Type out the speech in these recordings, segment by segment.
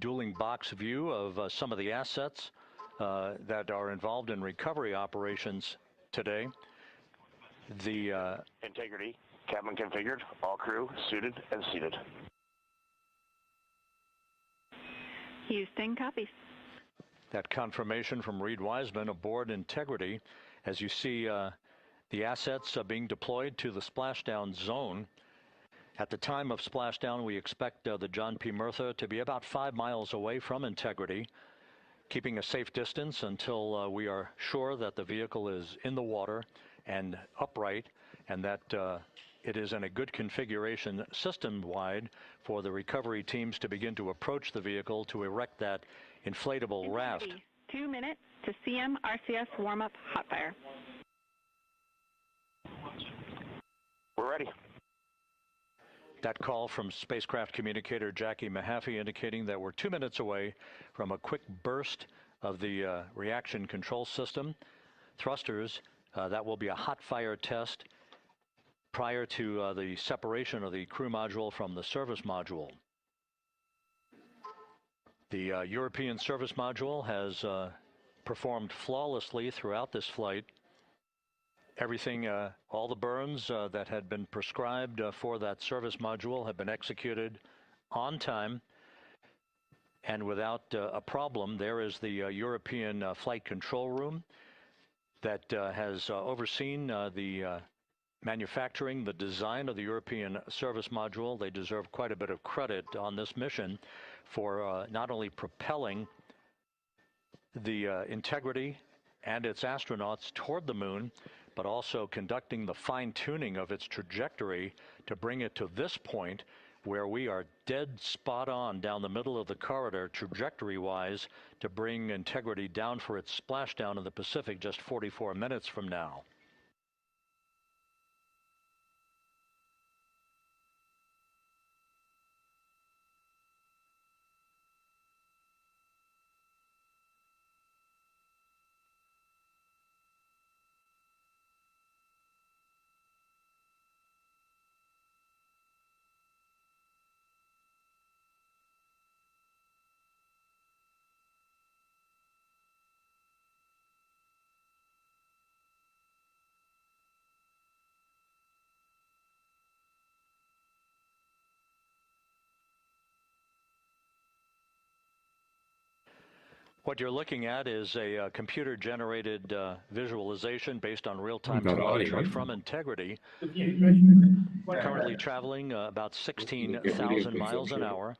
dueling box view of some of the assets that are involved in recovery operations today. The Integrity, cabin configured, all crew suited and seated. Houston, copies. That confirmation from Reed Wiseman aboard Integrity as you see the assets being deployed to the splashdown zone. At the time of splashdown, we expect the John P. Murtha to be about 5 miles away from Integrity, keeping a safe distance until we are sure that the vehicle is in the water and upright, and that it is in a good configuration system-wide for the recovery teams to begin to approach the vehicle to erect that inflatable raft. 2 minutes to CM RCS warm-up hot fire. We're ready. That call from spacecraft communicator Jackie Mahaffey indicating that we're 2 minutes away from a quick burst of the reaction control system. Thrusters, that will be a hot fire test prior to the separation of the crew module from the service module. The European service module has performed flawlessly throughout this flight. Everything, all the burns that had been prescribed for that service module have been executed on time and without a problem. There is the European flight control room that has overseen the manufacturing, the design of the European service module. They deserve quite a bit of credit on this mission for not only propelling the Integrity and its astronauts toward the moon, but also conducting the fine-tuning of its trajectory to bring it to this point where we are dead spot on down the middle of the corridor trajectory-wise to bring Integrity down for its splashdown in the Pacific just 44 minutes from now. What you're looking at is a computer-generated visualization based on real-time telemetry from Integrity. Currently traveling about 16,000 miles an hour.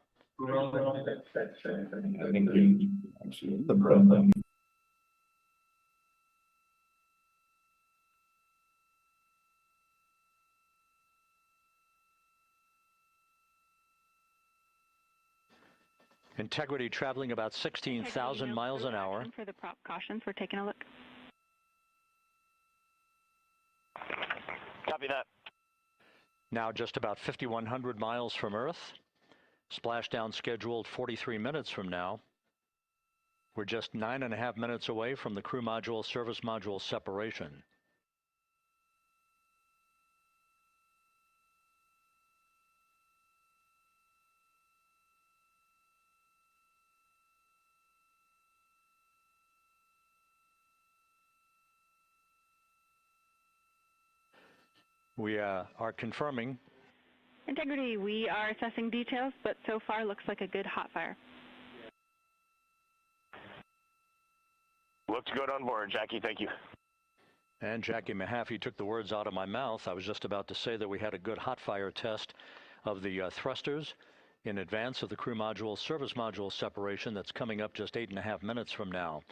Integrity traveling about 16,000 miles an hour. For the prop cautions, we're taking a look. Copy that. Now just about 5,100 miles from Earth. Splashdown scheduled 43 minutes from now. We're just 9.5 minutes away from the crew module service module separation. We are confirming. Integrity, we are assessing details, but so far looks like a good hot fire. Looks good on board, Jackie. Thank you. And Jackie Mahaffey took the words out of my mouth. I was just about to say that we had a good hot fire test of the thrusters in advance of the crew module service module separation that's coming up just 8.5 minutes from now.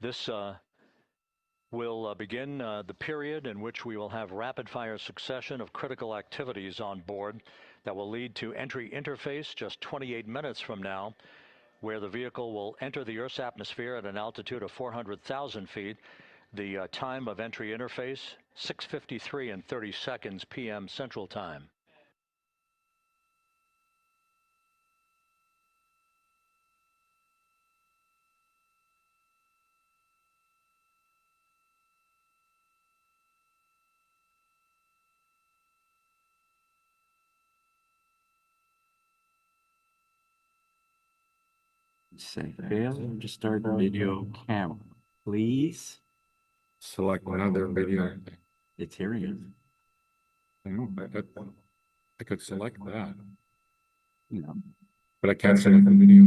This will begin the period in which we will have rapid-fire succession of critical activities on board that will lead to entry interface just 28 minutes from now, where the vehicle will enter the Earth's atmosphere at an altitude of 400,000 feet. The time of entry interface, 6:53 and 30 seconds p.m. Central Time. Say failure to start video camera, please. Select another video. It's hearing. I know, I could select that, No. but I can't select the video.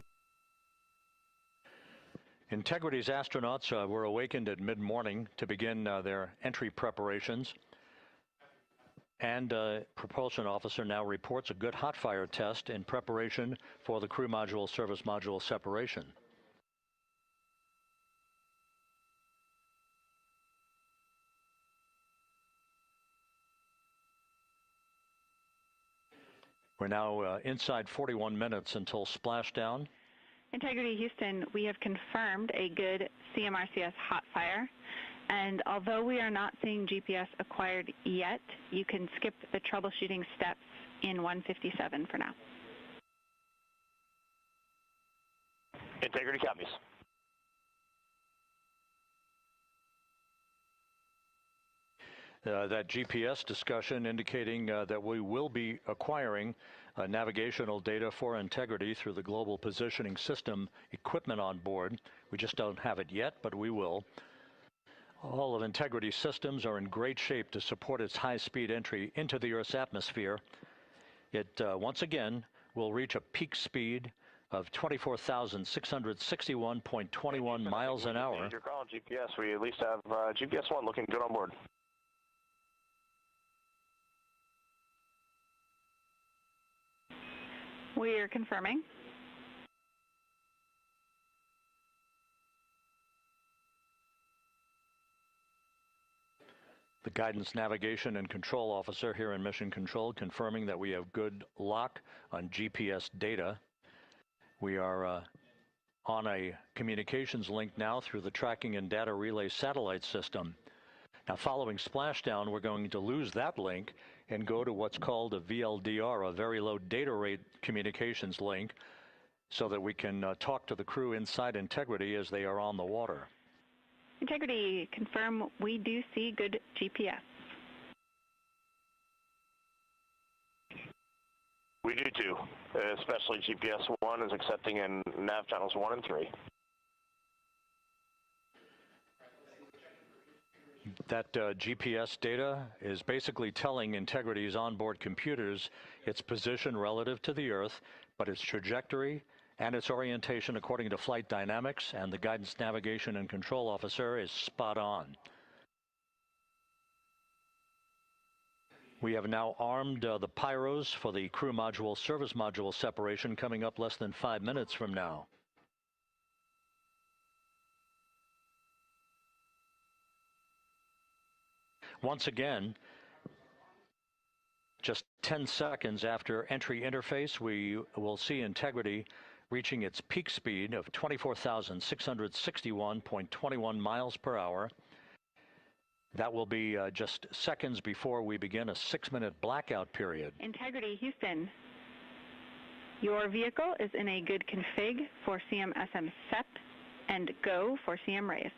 Integrity's astronauts were awakened at mid-morning to begin their entry preparations. And propulsion officer now reports a good hot fire test in preparation for the crew module service module separation. We're now inside 41 minutes until splashdown. Integrity Houston, we have confirmed a good CMRCS hot fire. And although we are not seeing GPS acquired yet, you can skip the troubleshooting steps in 157 for now. Integrity copies. That GPS discussion indicating that we will be acquiring navigational data for Integrity through the Global Positioning System equipment on board. We just don't have it yet, but we will. All of Integrity's systems are in great shape to support its high-speed entry into the Earth's atmosphere. It, once again, will reach a peak speed of 24,661.21 miles an hour. Your call, GPS. We at least have GPS 1 looking good on board. We are confirming. The guidance, navigation, and control officer here in Mission Control confirming that we have good lock on GPS data. We are on a communications link now through the tracking and data relay satellite system. Now, following splashdown, we're going to lose that link and go to what's called a VLDR, a very low data rate communications link, so that we can talk to the crew inside Integrity as they are on the water. Integrity, confirm we do see good GPS. We do too, especially GPS 1 is accepting in nav channels 1 and 3. That GPS data is basically telling Integrity's onboard computers its position relative to the Earth, but its trajectory and its orientation according to flight dynamics and the guidance, navigation, and control officer is spot on. We have now armed the pyros for the crew module service module separation coming up less than 5 minutes from now. Once again, just 10 seconds after entry interface, we will see Integrity reaching its peak speed of 24,661.21 miles per hour. That will be just seconds before we begin a 6-minute blackout period. Integrity Houston, your vehicle is in a good config for CM-SM SEP and go for CM raise.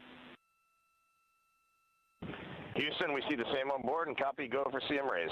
Houston, we see the same on board and copy go for CM raise.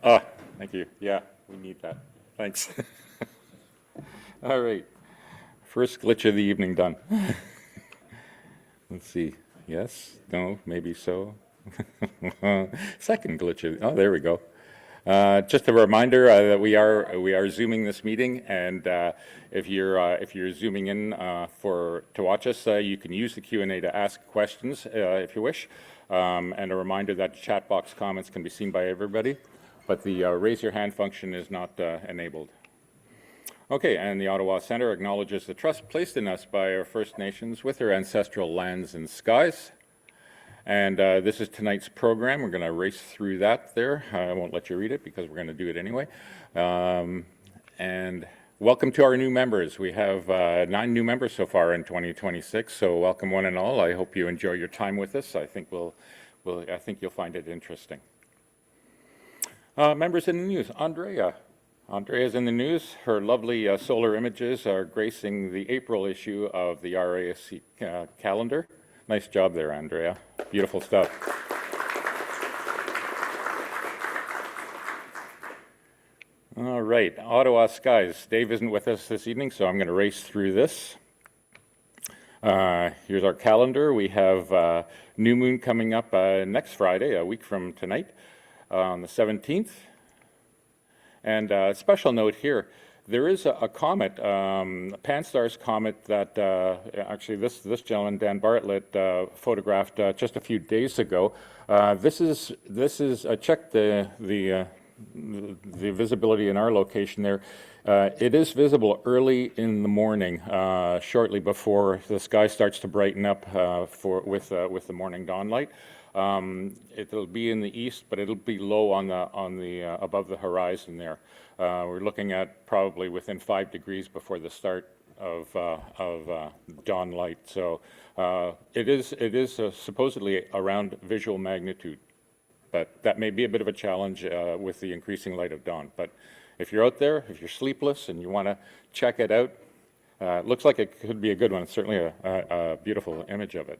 Oh, thank you. Yeah, we need that. Thanks. All right. First glitch of the evening done. Let's see. Yes, no, maybe so. Second glitch of, oh, there we go. Just a reminder that we are zooming this meeting, and if you're zooming in to watch us, you can use the Q&A to ask questions if you wish. And a reminder that chat box comments can be seen by everybody, but the raise your hand function is not enabled. Okay, and the Ottawa Centre acknowledges the trust placed in us by our First Nations with their ancestral lands and skies. And this is tonight's program. We're going to race through that there. I won't let you read it because we're going to do it anyway. And welcome to our new members. We have 9 new members so far in 2026, so welcome one and all. I hope you enjoy your time with us. I think I think you'll find it interesting. Members in the news, Andrea. Andrea's in the news. Her lovely solar images are gracing the April issue of the RASC calendar. Nice job there, Andrea. Beautiful stuff. All right, Ottawa skies. Dave isn't with us this evening, so I'm going to race through this. Here's our calendar. We have new moon coming up next Friday, a week from tonight, on the 17th. And a special note here, there is a comet, Pan-STARRS comet that actually this gentleman, Dan Bartlett, photographed just a few days ago. This is check the visibility in our location there. It is visible early in the morning, shortly before the sky starts to brighten up with the morning dawn light. It'll be in the east, but it'll be low on the above the horizon there. We're looking at probably within 5 degrees before the start of dawn light. So it is supposedly around visual magnitude, but that may be a bit of a challenge with the increasing light of dawn. But if you're out there, if you're sleepless and you want to check it out, looks like it could be a good one. It's certainly a beautiful image of it.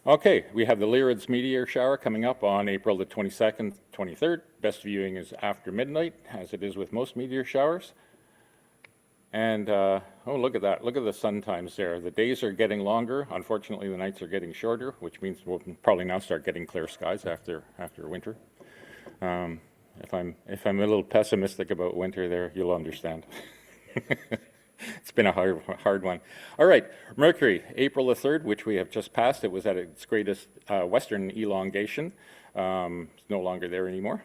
Okay, we have the Lyrids meteor shower coming up on April the 22nd, 23rd. Best viewing is after midnight, as it is with most meteor showers. And, oh, look at that. Look at the sun times there. The days are getting longer. Unfortunately, the nights are getting shorter, which means we'll probably now start getting clear skies after winter. If I'm a little pessimistic about winter there, you'll understand. It's been a hard one. All right, Mercury, April the 3rd, which we have just passed. It was at its greatest western elongation. It's no longer there anymore.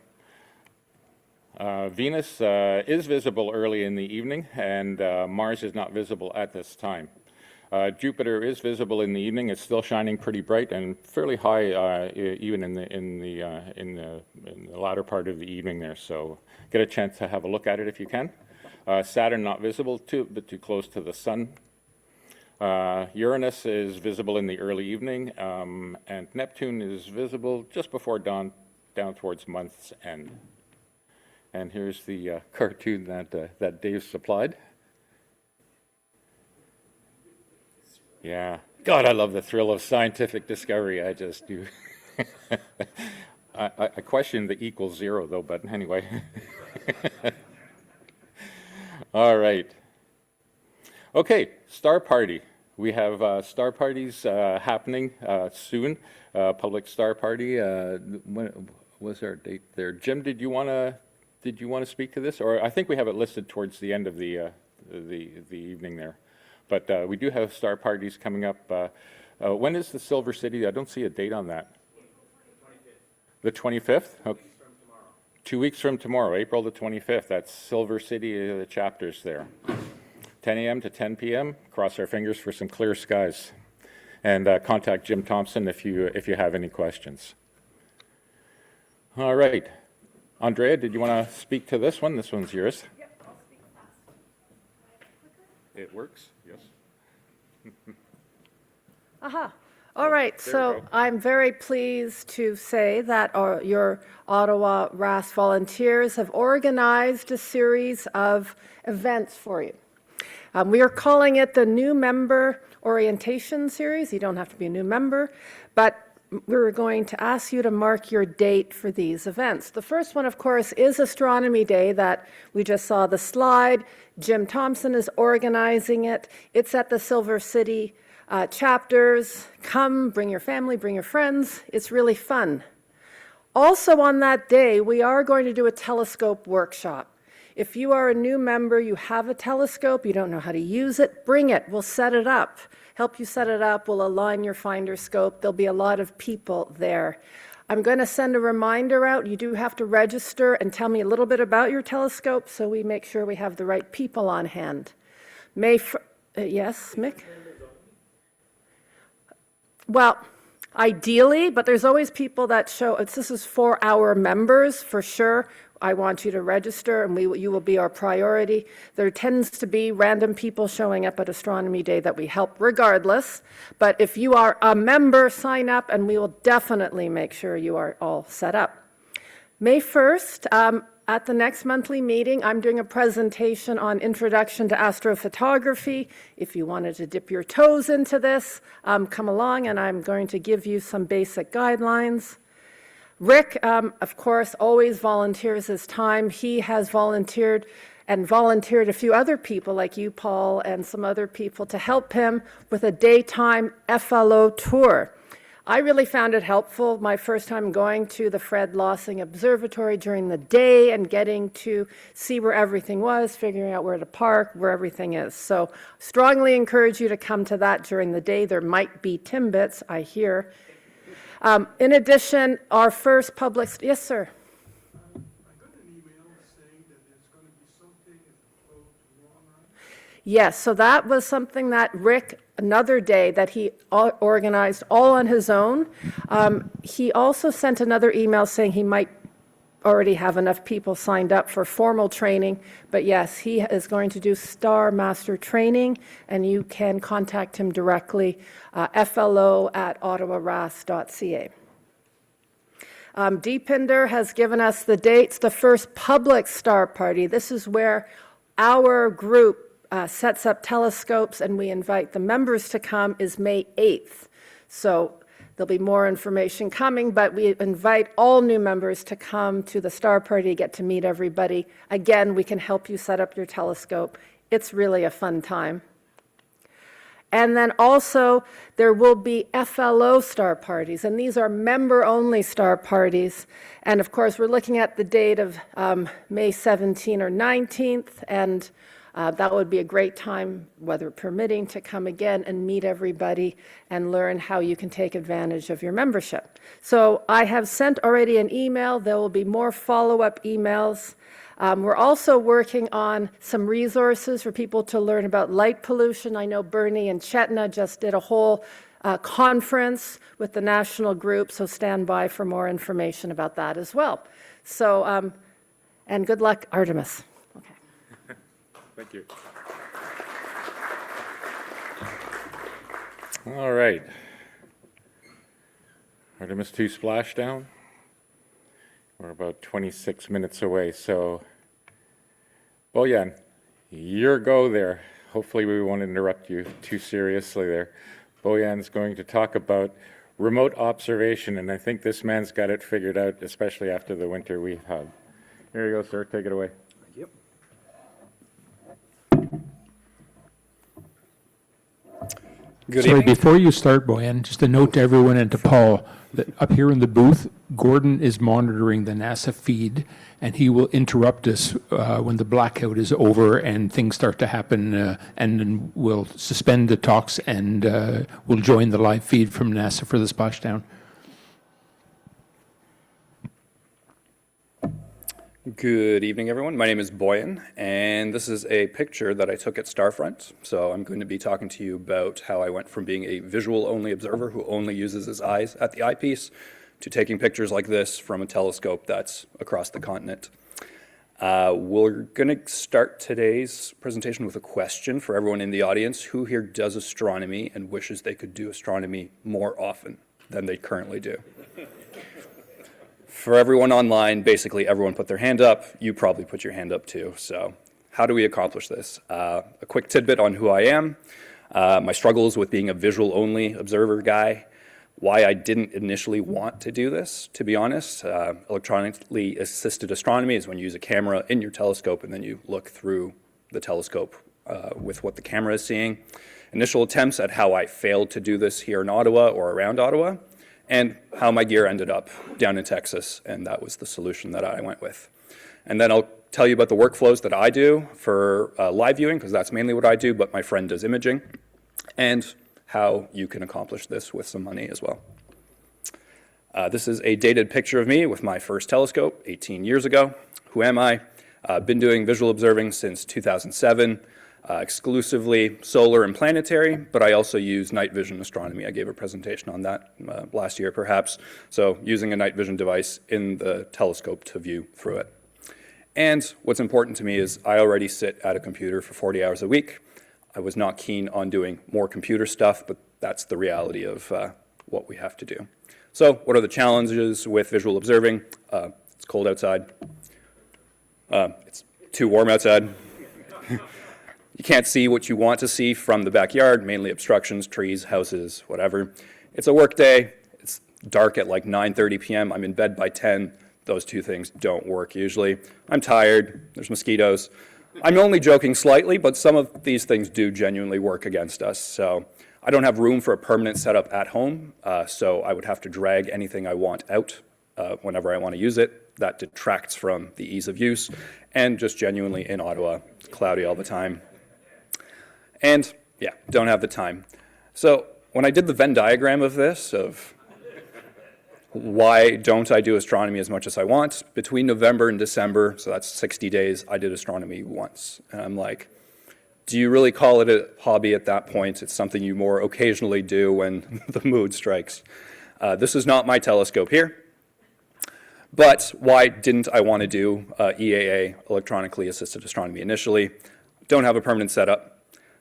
Venus is visible early in the evening, and Mars is not visible at this time. Jupiter is visible in the evening. It's still shining pretty bright and fairly high, even in the latter part of the evening there. So get a chance to have a look at it if you can. Saturn not visible, but too close to the sun. Uranus is visible in the early evening, and Neptune is visible just before dawn, down towards month's end. And here's the cartoon that Dave supplied. Yeah, God, I love the thrill of scientific discovery. I just do. I question the equals 0 though, but anyway. All right. Okay, Star Party. We have star parties happening soon. Public Star Party. When was our date there? Jim, did you want to speak to this? Or I think we have it listed towards the end of the evening there. But we do have star parties coming up. When is the Silver City? I don't see a date on that. The 25th? Okay. 2 weeks from tomorrow, April the 25th. That's Silver City, the chapters there. 10 a.m. to 10 p.m. Cross our fingers for some clear skies. And contact Jim Thompson if you have any questions. All right. Andrea, did you want to speak to this one? This one's yours. Yep, I'll speak fast. It works, yes. Aha. All right, so I'm very pleased to say that your Ottawa RAS volunteers have organized a series of events for you. We are calling it the New Member Orientation Series. You don't have to be a new member, but we're going to ask you to mark your date for these events. The first one, of course, is Astronomy Day that we just saw the slide. Jim Thompson is organizing it. It's at the Silver City chapters. Come, bring your family, bring your friends. It's really fun. Also on that day, we are going to do a telescope workshop. If you are a new member, you have a telescope, you don't know how to use it, bring it. We'll set it up. Help you set it up. We'll align your finder scope. There'll be a lot of people there. I'm going to send a reminder out. You do have to register and tell me a little bit about your telescope so we make sure we have the right people on hand. Yes, Mick? Well, ideally, but there's always people that show, this is for our members for sure. I want you to register and you will be our priority. There tends to be random people showing up at Astronomy Day that we help regardless. But if you are a member, sign up and we will definitely make sure you are all set up. May 1st, at the next monthly meeting, I'm doing a presentation on Introduction to Astrophotography. If you wanted to dip your toes into this, come along and I'm going to give you some basic guidelines. Rick, of course, always volunteers his time. He has volunteered a few other people like you, Paul, and some other people to help him with a daytime FLO tour. I really found it helpful my first time going to the Fred Lossing Observatory during the day and getting to see where everything was, figuring out where to park, where everything is. So strongly encourage you to come to that during the day. There might be Timbits, I hear. In addition, our first public, yes, sir. I got an email saying that there's going to be something at the float tomorrow night. Yes, so that was something that Rick, another day that he organized all on his own. He also sent another email saying he might already have enough people signed up for formal training, but yes, he is going to do Star Master training, and you can contact him directly, flo@ottawaras.ca. Deepinder has given us the dates. The first public star party, this is where our group sets up telescopes and we invite the members to come, is May 8th. So there'll be more information coming, but we invite all new members to come to the star party, get to meet everybody. Again, we can help you set up your telescope. It's really a fun time. And then also, there will be FLO star parties, and these are member-only star parties. And of course, we're looking at the date of May 17 or 19th, and that would be a great time, weather permitting, to come again and meet everybody and learn how you can take advantage of your membership. So I have sent already an email. There will be more follow-up emails. We're also working on some resources for people to learn about light pollution. I know Bernie and Chetna just did a whole conference with the national group, so stand by for more information about that as well. So, and good luck, Artemis. Thank you. All right. Artemis 2 splashdown. We're about 26 minutes away, so Boyan, your go there. Hopefully we won't interrupt you too seriously there. Boyan's going to talk about remote observation, and I think this man's got it figured out, especially after the winter we've had. Here you go, sir. Take it away. Good evening. Before you start, Boyan, just a note to everyone and to Paul that up here in the booth, Gordon is monitoring the NASA feed, and he will interrupt us when the blackout is over and things start to happen, and then we'll suspend the talks and we'll join the live feed from NASA for the splashdown. Good evening, everyone. My name is Boyan, and this is a picture that I took at Starfront. So I'm going to be talking to you about how I went from being a visual-only observer who only uses his eyes at the eyepiece to taking pictures like this from a telescope that's across the continent. We're going to start today's presentation with a question for everyone in the audience. Who here does astronomy and wishes they could do astronomy more often than they currently do? For everyone online, basically everyone put their hand up. You probably put your hand up too. So how do we accomplish this? A quick tidbit on who I am. My struggles with being a visual-only observer guy why I didn't initially want to do this, to be honest. Electronically assisted astronomy is when you use a camera in your telescope and then you look through the telescope with what the camera is seeing. Initial attempts at how I failed to do this here in Ottawa or around Ottawa, and how my gear ended up down in Texas, and that was the solution that I went with. And then I'll tell you about the workflows that I do for live viewing, because that's mainly what I do, but my friend does imaging, and how you can accomplish this with some money as well. This is a dated picture of me with my first telescope 18 years ago. Who am I? Been doing visual observing since 2007, exclusively solar and planetary, but I also use night vision astronomy. I gave a presentation on that last year perhaps, so using a night vision device in the telescope to view through it. And what's important to me is I already sit at a computer for 40 hours a week. I was not keen on doing more computer stuff, but that's the reality of what we have to do. So what are the challenges with visual observing? It's cold outside. It's too warm outside. You can't see what you want to see from the backyard, mainly obstructions, trees, houses, whatever. It's a work day. It's dark at like 9:30 p.m. I'm in bed by 10. Those two things don't work usually. I'm tired. There's mosquitoes. I'm only joking slightly, but some of these things do genuinely work against us. So I don't have room for a permanent setup at home, so I would have to drag anything I want out whenever I want to use it. That detracts from the ease of use. And just genuinely in Ottawa, it's cloudy all the time. And yeah, don't have the time. So when I did the Venn diagram of this, of why don't I do astronomy as much as I want, between November and December, so that's 60 days, I did astronomy once. And I'm like, do you really call it a hobby at that point? It's something you more occasionally do when the mood strikes. This is not my telescope here. But why didn't I want to do EAA, electronically assisted astronomy, initially? Don't have a permanent setup.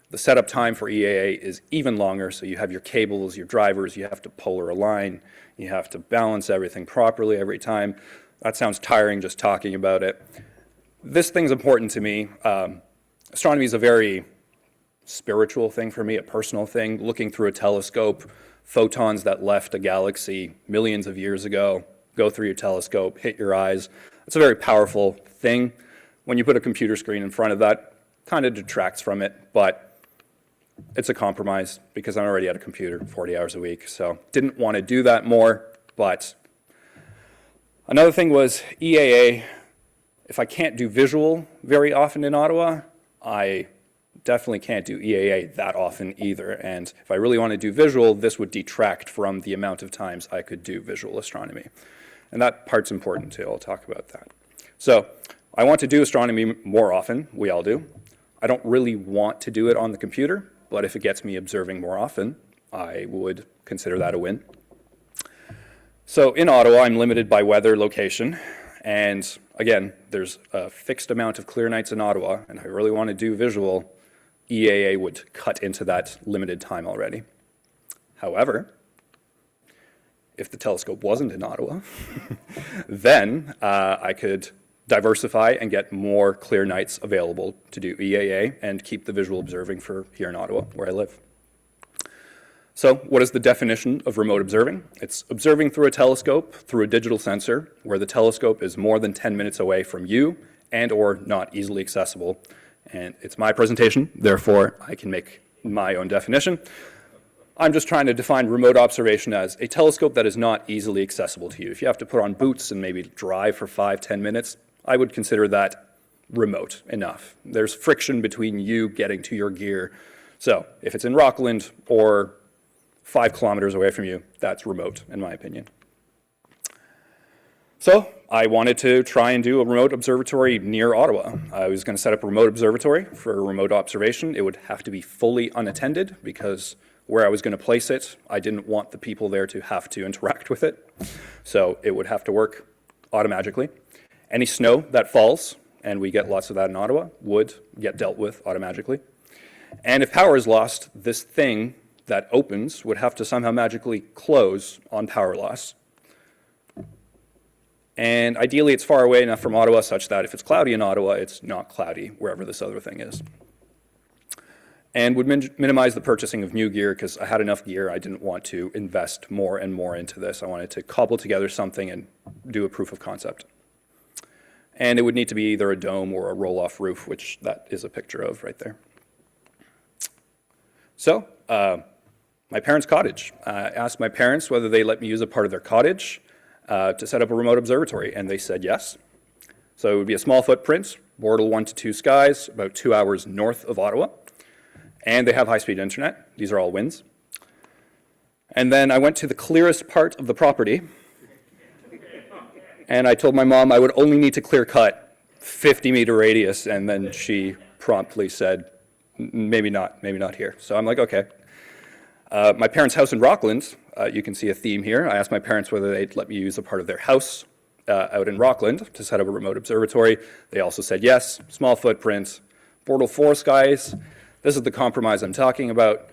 The setup time for EAA is even longer, so you have your cables, your drivers, you have to polar align, you have to balance everything properly every time. That sounds tiring just talking about it. This thing's important to me. Astronomy is a very spiritual thing for me, a personal thing. Looking through a telescope, photons that left a galaxy millions of years ago go through your telescope, hit your eyes. It's a very powerful thing. When you put a computer screen in front of that, kind of detracts from it, but it's a compromise because I'm already at a computer 40 hours a week, so didn't want to do that more. But another thing was EAA. If I can't do visual very often in Ottawa, I definitely can't do EAA that often either. And if I really want to do visual, this would detract from the amount of times I could do visual astronomy. And that part's important too. I'll talk about that. So I want to do astronomy more often. We all do. I don't really want to do it on the computer, but if it gets me observing more often, I would consider that a win. So in Ottawa, I'm limited by weather, location, and again, there's a fixed amount of clear nights in Ottawa, and if I really want to do visual, EAA would cut into that limited time already. However, if the telescope wasn't in Ottawa, then I could diversify and get more clear nights available to do EAA and keep the visual observing for here in Ottawa, where I live. So what is the definition of remote observing? It's observing through a telescope, through a digital sensor, where the telescope is more than 10 minutes away from you and or not easily accessible. And it's my presentation, therefore I can make my own definition. I'm just trying to define remote observation as a telescope that is not easily accessible to you. If you have to put on boots and maybe drive for 5-10 minutes, I would consider that remote enough. There's friction between you getting to your gear. So if it's in Rockland or 5 kilometers away from you, that's remote, in my opinion. So I wanted to try and do a remote observatory near Ottawa. I was going to set up a remote observatory for remote observation. It would have to be fully unattended because where I was going to place it, I didn't want the people there to have to interact with it. So it would have to work automatically. Any snow that falls, and we get lots of that in Ottawa, would get dealt with automatically. And if power is lost, this thing that opens would have to somehow magically close on power loss. And ideally, it's far away enough from Ottawa such that if it's cloudy in Ottawa, it's not cloudy wherever this other thing is. and would minimize the purchasing of new gear because I had enough gear. I didn't want to invest more and more into this. I wanted to cobble together something and do a proof of concept. And it would need to be either a dome or a roll-off roof, which that is a picture of right there. So, my parents' cottage. I asked my parents whether they let me use a part of their cottage to set up a remote observatory, and they said yes. So it would be a small footprint, Bortle 1 to 2 skies, about 2 hours north of Ottawa. And they have high-speed internet. These are all winds. And then I went to the clearest part of the property, and I told my mom I would only need to clear cut 50-meter radius, and then she promptly said, maybe not here. So I'm like, okay. My parents' house in Rockland, you can see a theme here. I asked my parents whether they'd let me use a part of their house out in Rockland to set up a remote observatory. They also said yes, small footprint, Bortle 4 skies. This is the compromise I'm talking about.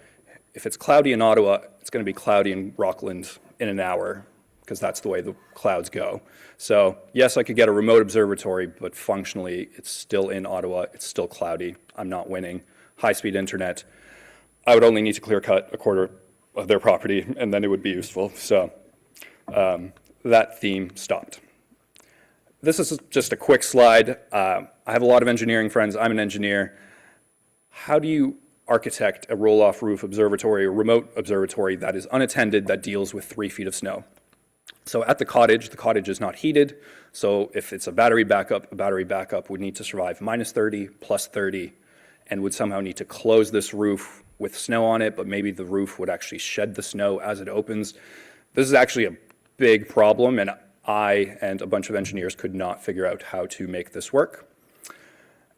If it's cloudy in Ottawa, it's going to be cloudy in Rockland in an hour, because that's the way the clouds go. So yes, I could get a remote observatory, but functionally it's still in Ottawa, it's still cloudy, I'm not winning. High-speed internet, I would only need to clear cut a quarter of their property, and then it would be useful. So that theme stopped. This is just a quick slide. I have a lot of engineering friends, I'm an engineer. How do you architect a roll-off roof observatory, a remote observatory that is unattended, that deals with 3 feet of snow? So at the cottage is not heated, so if it's a battery backup would need to survive -30, +30, and would somehow need to close this roof with snow on it, but maybe the roof would actually shed the snow as it opens. This is actually a big problem, and I and a bunch of engineers could not figure out how to make this work.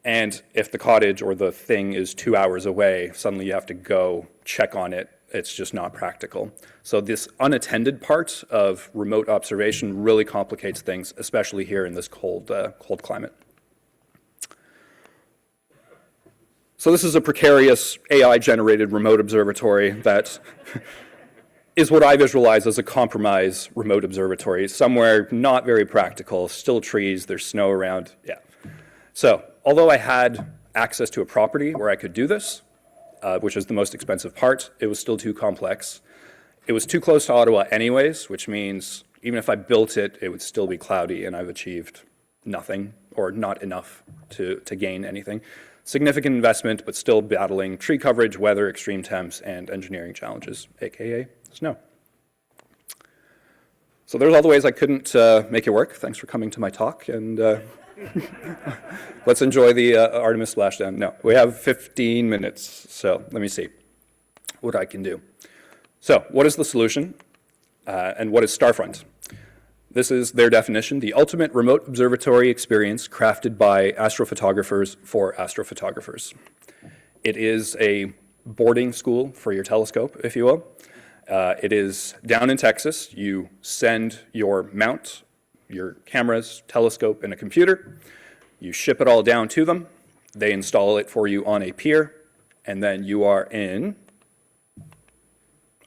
And if the cottage or the thing is 2 hours away, suddenly you have to go check on it. It's just not practical. So this unattended part of remote observation really complicates things, especially here in this cold climate. So this is a precarious AI-generated remote observatory that is what I visualize as a compromise remote observatory. Somewhere not very practical, still trees, there's snow around, yeah. So although I had access to a property where I could do this, which is the most expensive part, it was still too complex. It was too close to Ottawa anyways, which means even if I built it, it would still be cloudy, and I've achieved nothing or not enough to gain anything. Significant investment, but still battling tree coverage, weather, extreme temps, and engineering challenges, aka snow. So there's all the ways I couldn't make it work. Thanks for coming to my talk, and let's enjoy the Artemis splashdown. No, we have 15 minutes, so let me see what I can do. So what is the solution, and what is Starfront? This is their definition: the ultimate remote observatory experience crafted by astrophotographers for astrophotographers. It is a boarding school for your telescope, if you will. It is down in Texas. You send your mount, your cameras, telescope, and a computer. You ship it all down to them. They install it for you on a pier, and then you are in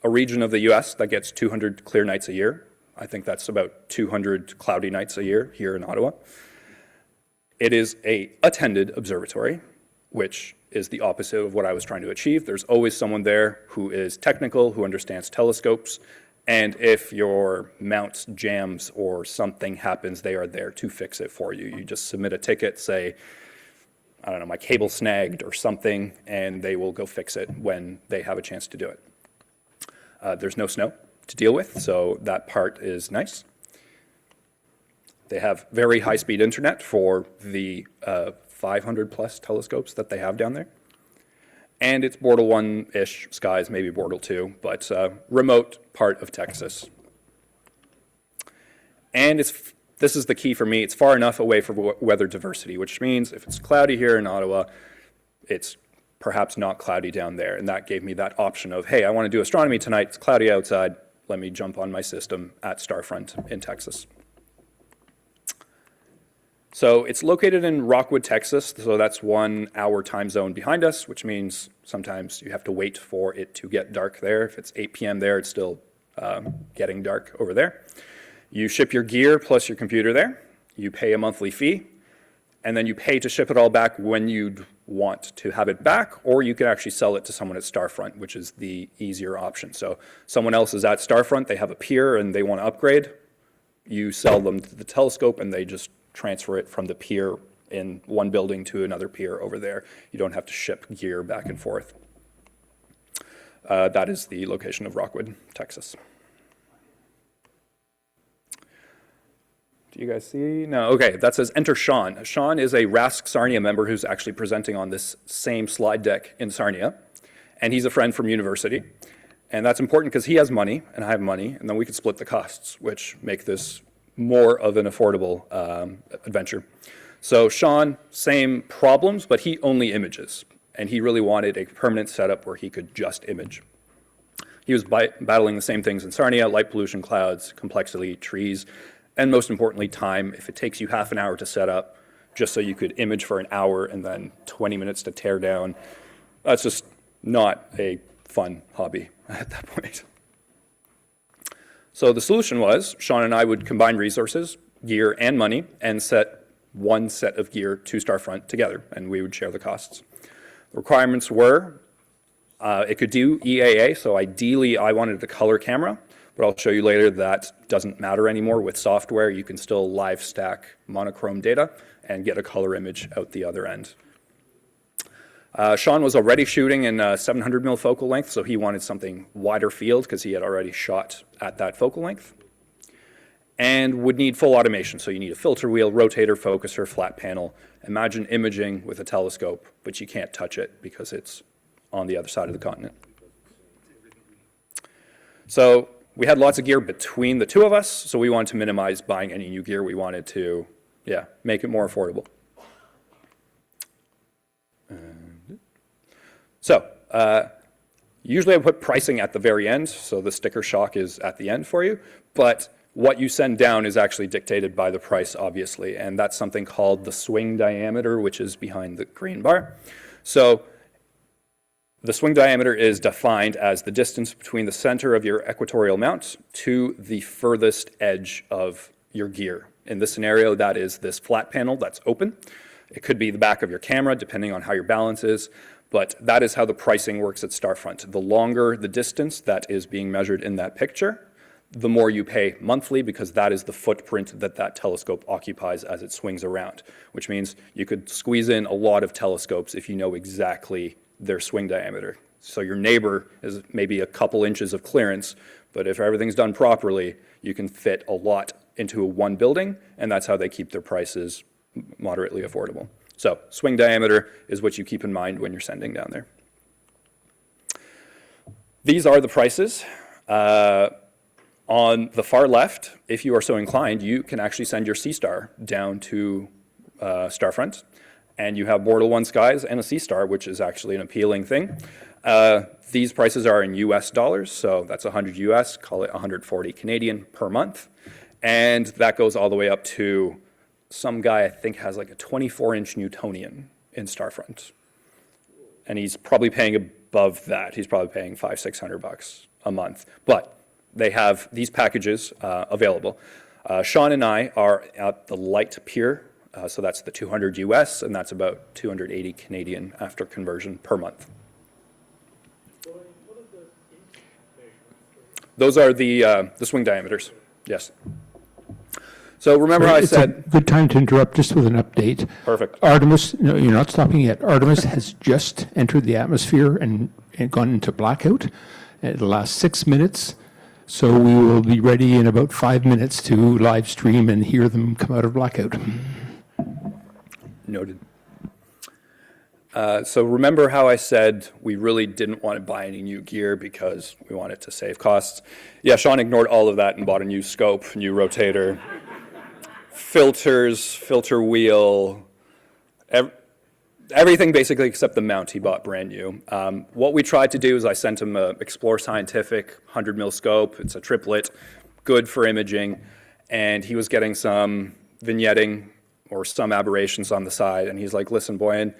a region of the US that gets 200 clear nights a year. I think that's about 200 cloudy nights a year here in Ottawa. It is a attended observatory, which is the opposite of what I was trying to achieve. There's always someone there who is technical, who understands telescopes, and if your mount jams or something happens, they are there to fix it for you. You just submit a ticket, say, I don't know, my cable snagged or something, and they will go fix it when they have a chance to do it. There's no snow to deal with, so that part is nice. They have very high-speed internet for the 500 plus telescopes that they have down there. And it's Bortle 1-ish skies, maybe Bortle 2, but remote part of Texas. And this is the key for me, it's far enough away from weather diversity, which means if it's cloudy here in Ottawa, it's perhaps not cloudy down there. And that gave me that option of, hey, I want to do astronomy tonight, it's cloudy outside, let me jump on my system at Starfront in Texas. So it's located in Rockwood, Texas, so that's 1 hour time zone behind us, which means sometimes you have to wait for it to get dark there. If it's 8 p.m. there, it's still getting dark over there. You ship your gear plus your computer there. You pay a monthly fee, and then you pay to ship it all back when you'd want to have it back, or you can actually sell it to someone at Starfront, which is the easier option. So someone else is at Starfront, they have a pier and they want to upgrade, you sell them the telescope and they just transfer it from the pier in one building to another pier over there. You don't have to ship gear back and forth. That is the location of Rockwood, Texas. Do you guys see? No, okay, that says enter Sean. Sean is a RASC Sarnia member who's actually presenting on this same slide deck in Sarnia, and he's a friend from university. And that's important because he has money and I have money, and then we could split the costs, which make this more of an affordable adventure. So Sean, same problems, but he only images, and he really wanted a permanent setup where he could just image. He was battling the same things in Sarnia: light pollution, clouds, complexity, trees, and most importantly, time. If it takes you half an hour to set up, just so you could image for an hour and then 20 minutes to tear down, that's just not a fun hobby at that point. So the solution was, Sean and I would combine resources, gear, and money, and set one set of gear to Starfront together, and we would share the costs. The requirements were, it could do EAA, so ideally I wanted the color camera, but I'll show you later that doesn't matter anymore. With software, you can still live stack monochrome data and get a color image out the other end. Sean was already shooting in 700mm focal length, so he wanted something wider field because he had already shot at that focal length. And would need full automation, so you need a filter wheel, rotator, focuser, flat panel. Imagine imaging with a telescope, but you can't touch it because it's on the other side of the continent. So we had lots of gear between the two of us, so we wanted to minimize buying any new gear. We wanted to, make it more affordable. Usually I put pricing at the very end, so the sticker shock is at the end for you, but what you send down is actually dictated by the price, obviously, and that's something called the swing diameter, which is behind the green bar. So the swing diameter is defined as the distance between the center of your equatorial mount to the furthest edge of your gear. In this scenario, that is this flat panel that's open. It could be the back of your camera, depending on how your balance is, but that is how the pricing works at Starfront. The longer the distance that is being measured in that picture, the more you pay monthly, because that is the footprint that that telescope occupies as it swings around, which means you could squeeze in a lot of telescopes if you know exactly their swing diameter. So your neighbor is maybe a couple inches of clearance, but if everything's done properly, you can fit a lot into one building, and that's how they keep their prices moderately affordable. So swing diameter is what you keep in mind when you're sending down there. These are the prices. On the far left, if you are so inclined, you can actually send your C-Star down to Starfront, and you have Bortle 1 skies and a C-Star, which is actually an appealing thing. These prices are in US dollars, so that's 100 US, call it 140 Canadian per month, and that goes all the way up to some guy I think has like a 24-inch Newtonian in Starfront, and he's probably paying above that. He's probably paying $500-600 a month, but they have these packages available. Sean and I are at the light pier, so that's the 200 US, and that's about 280 Canadian after conversion per month. Those are the swing diameters, yes. So remember how I said... It's a good time to interrupt just with an update. Perfect. Artemis, no, you're not stopping yet. Artemis has just entered the atmosphere and gone into blackout at the last 6 minutes. So we will be ready in about 5 minutes to live stream and hear them come out of blackout. Noted. So remember how I said we really didn't want to buy any new gear because we wanted to save costs? Yeah, Sean ignored all of that and bought a new scope, new rotator, filters, filter wheel, everything basically except the mount he bought brand new. What we tried to do is I sent him a Explore Scientific 100mm scope. It's a triplet, good for imaging, and he was getting some vignetting or some aberrations on the side, and he's like, listen, Boyan,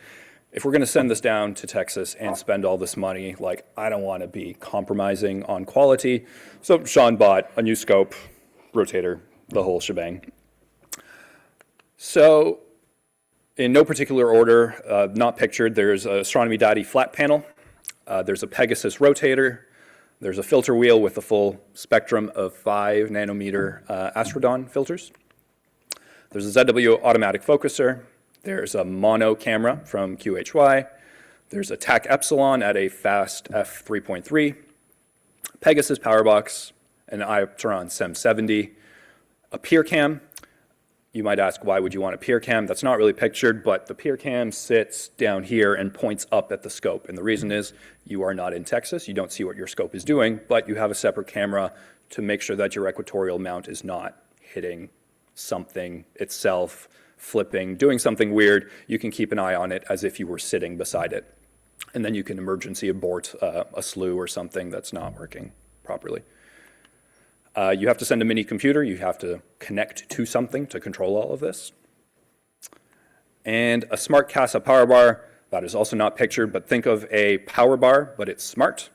if we're going to send this down to Texas and spend all this money, like, I don't want to be compromising on quality. So Sean bought a new scope, rotator, the whole shebang. So In no particular order, not pictured, there's a Astronomy Daddy flat panel, there's a Pegasus rotator, there's a filter wheel with a full spectrum of 5 nanometer Astrodon filters. There's a ZW automatic focuser, there's a mono camera from QHY, there's a TAC Epsilon at a fast f3.3, Pegasus power box, an Teron SEM 70, a peer cam. You might ask, why would you want a peer cam? That's not really pictured, but the peer cam sits down here and points up at the scope. And the reason is you are not in Texas. You don't see what your scope is doing, but you have a separate camera to make sure that your equatorial mount is not hitting something itself, flipping, doing something weird. You can keep an eye on it as if you were sitting beside it. And then you can emergency abort a slew or something that's not working properly. You have to send a mini computer. You have to connect to something to control all of this. And a smart CASA power bar, that is also not pictured, but think of a power bar, but it's smart.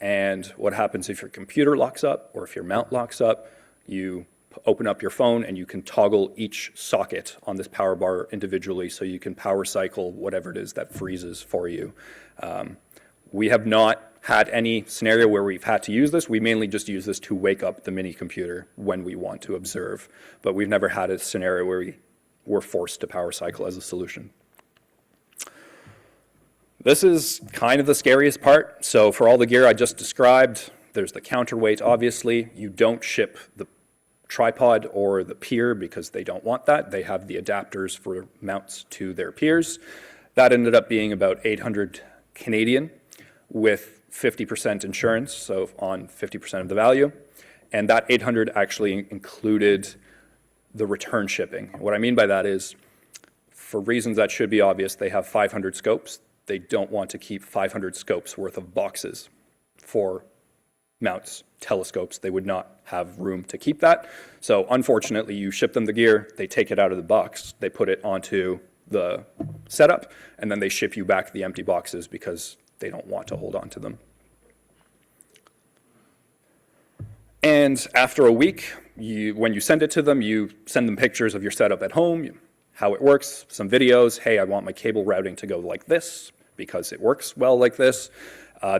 And what happens if your computer locks up or if your mount locks up, you open up your phone and you can toggle each socket on this power bar individually so you can power cycle whatever it is that freezes for you. We have not had any scenario where we've had to use this. We mainly just use this to wake up the mini computer when we want to observe, but we've never had a scenario where we were forced to power cycle as a solution. This is kind of the scariest part. So for all the gear I just described, there's the counterweight, obviously. You don't ship the tripod or the pier because they don't want that. They have the adapters for mounts to their piers. That ended up being about 800 Canadian with 50% insurance, so on 50% of the value. And that 800 actually included the return shipping. What I mean by that is, for reasons that should be obvious, they have 500 scopes. They don't want to keep 500 scopes worth of boxes for mounts, telescopes. They would not have room to keep that. So unfortunately, you ship them the gear, they take it out of the box, they put it onto the setup, and then they ship you back the empty boxes because they don't want to hold on to them. And after a week, when you send it to them, you send them pictures of your setup at home, how it works, some videos. Hey, I want my cable routing to go like this because it works well like this.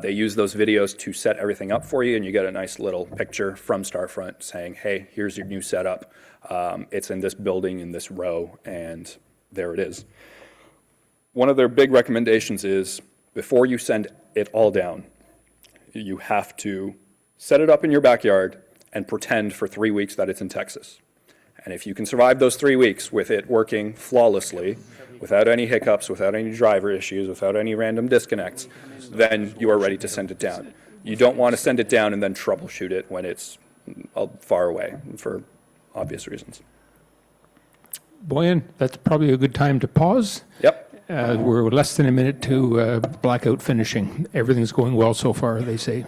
They use those videos to set everything up for you, and you get a nice little picture from Starfront saying, hey, here's your new setup. It's in this building, in this row, and there it is. One of their big recommendations is, before you send it all down, you have to set it up in your backyard and pretend for 3 weeks that it's in Texas. And if you can survive those 3 weeks with it working flawlessly, without any hiccups, without any driver issues, without any random disconnects, then you are ready to send it down. You don't want to send it down and then troubleshoot it when it's far away for obvious reasons. Boyan, that's probably a good time to pause. Yep. We're less than a minute to blackout finishing. Everything's going well so far, they say.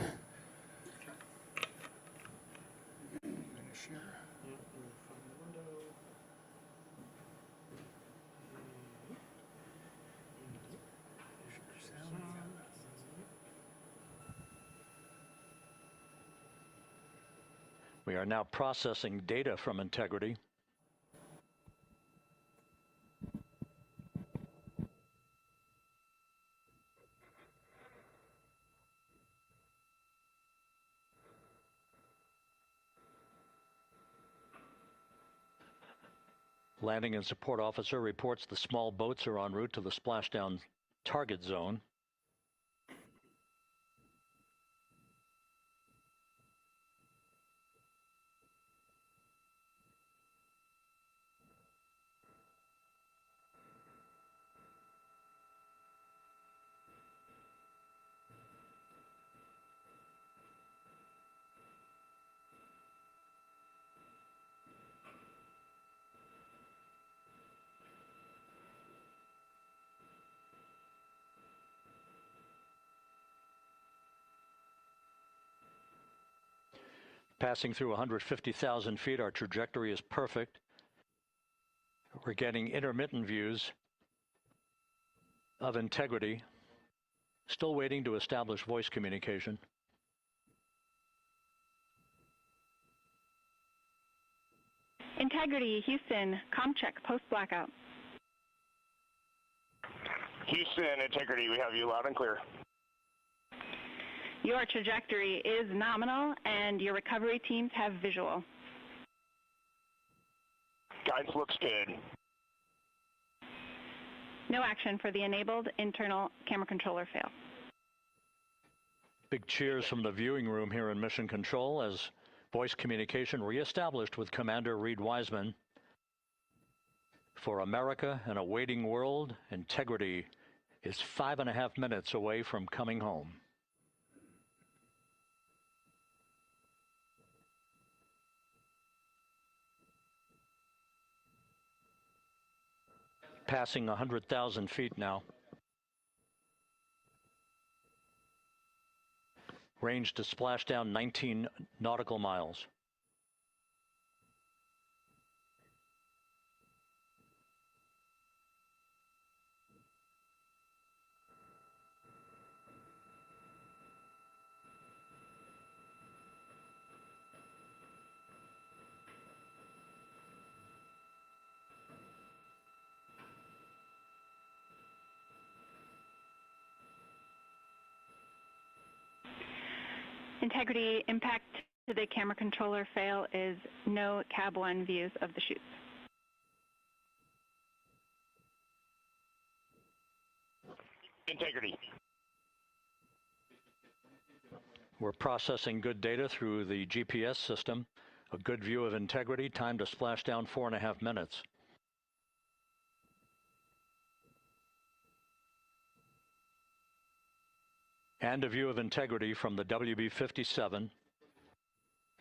We are now processing data from Integrity. Landing and support officer reports the small boats are en route to the splashdown target zone. Passing through 150,000 feet, our trajectory is perfect. We're getting intermittent views of Integrity. Still waiting to establish voice communication. Integrity, Houston, comm check, post blackout. Houston, Integrity, we have you loud and clear. Your trajectory is nominal, and your recovery teams have visual. Guidance looks good. No action for the enabled internal camera controller fail. Big cheers from the viewing room here in Mission Control as voice communication reestablished with Commander Reed Wiseman. For America and a waiting world, Integrity is 5.5 minutes away from coming home. Passing 100,000 feet now. Range to splash down 19 nautical miles. Integrity impact to the camera controller fail is no Cab 1 views of the chutes. Integrity. We're processing good data through the GPS system. A good view of Integrity, time to splash down 4.5 minutes. And a view of Integrity from the WB-57.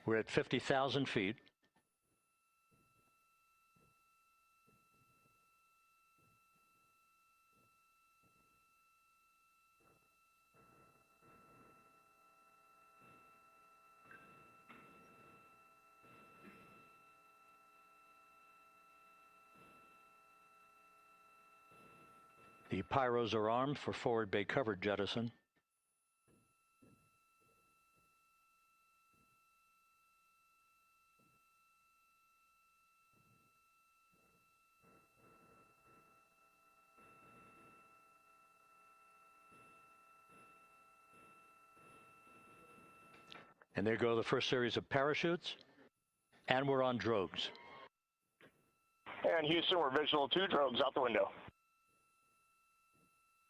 We're at 50,000 feet. The pyros are armed for forward bay cover jettison. And there go the first series of parachutes, and we're on drogues. And Houston, we're visual 2 drogues out the window.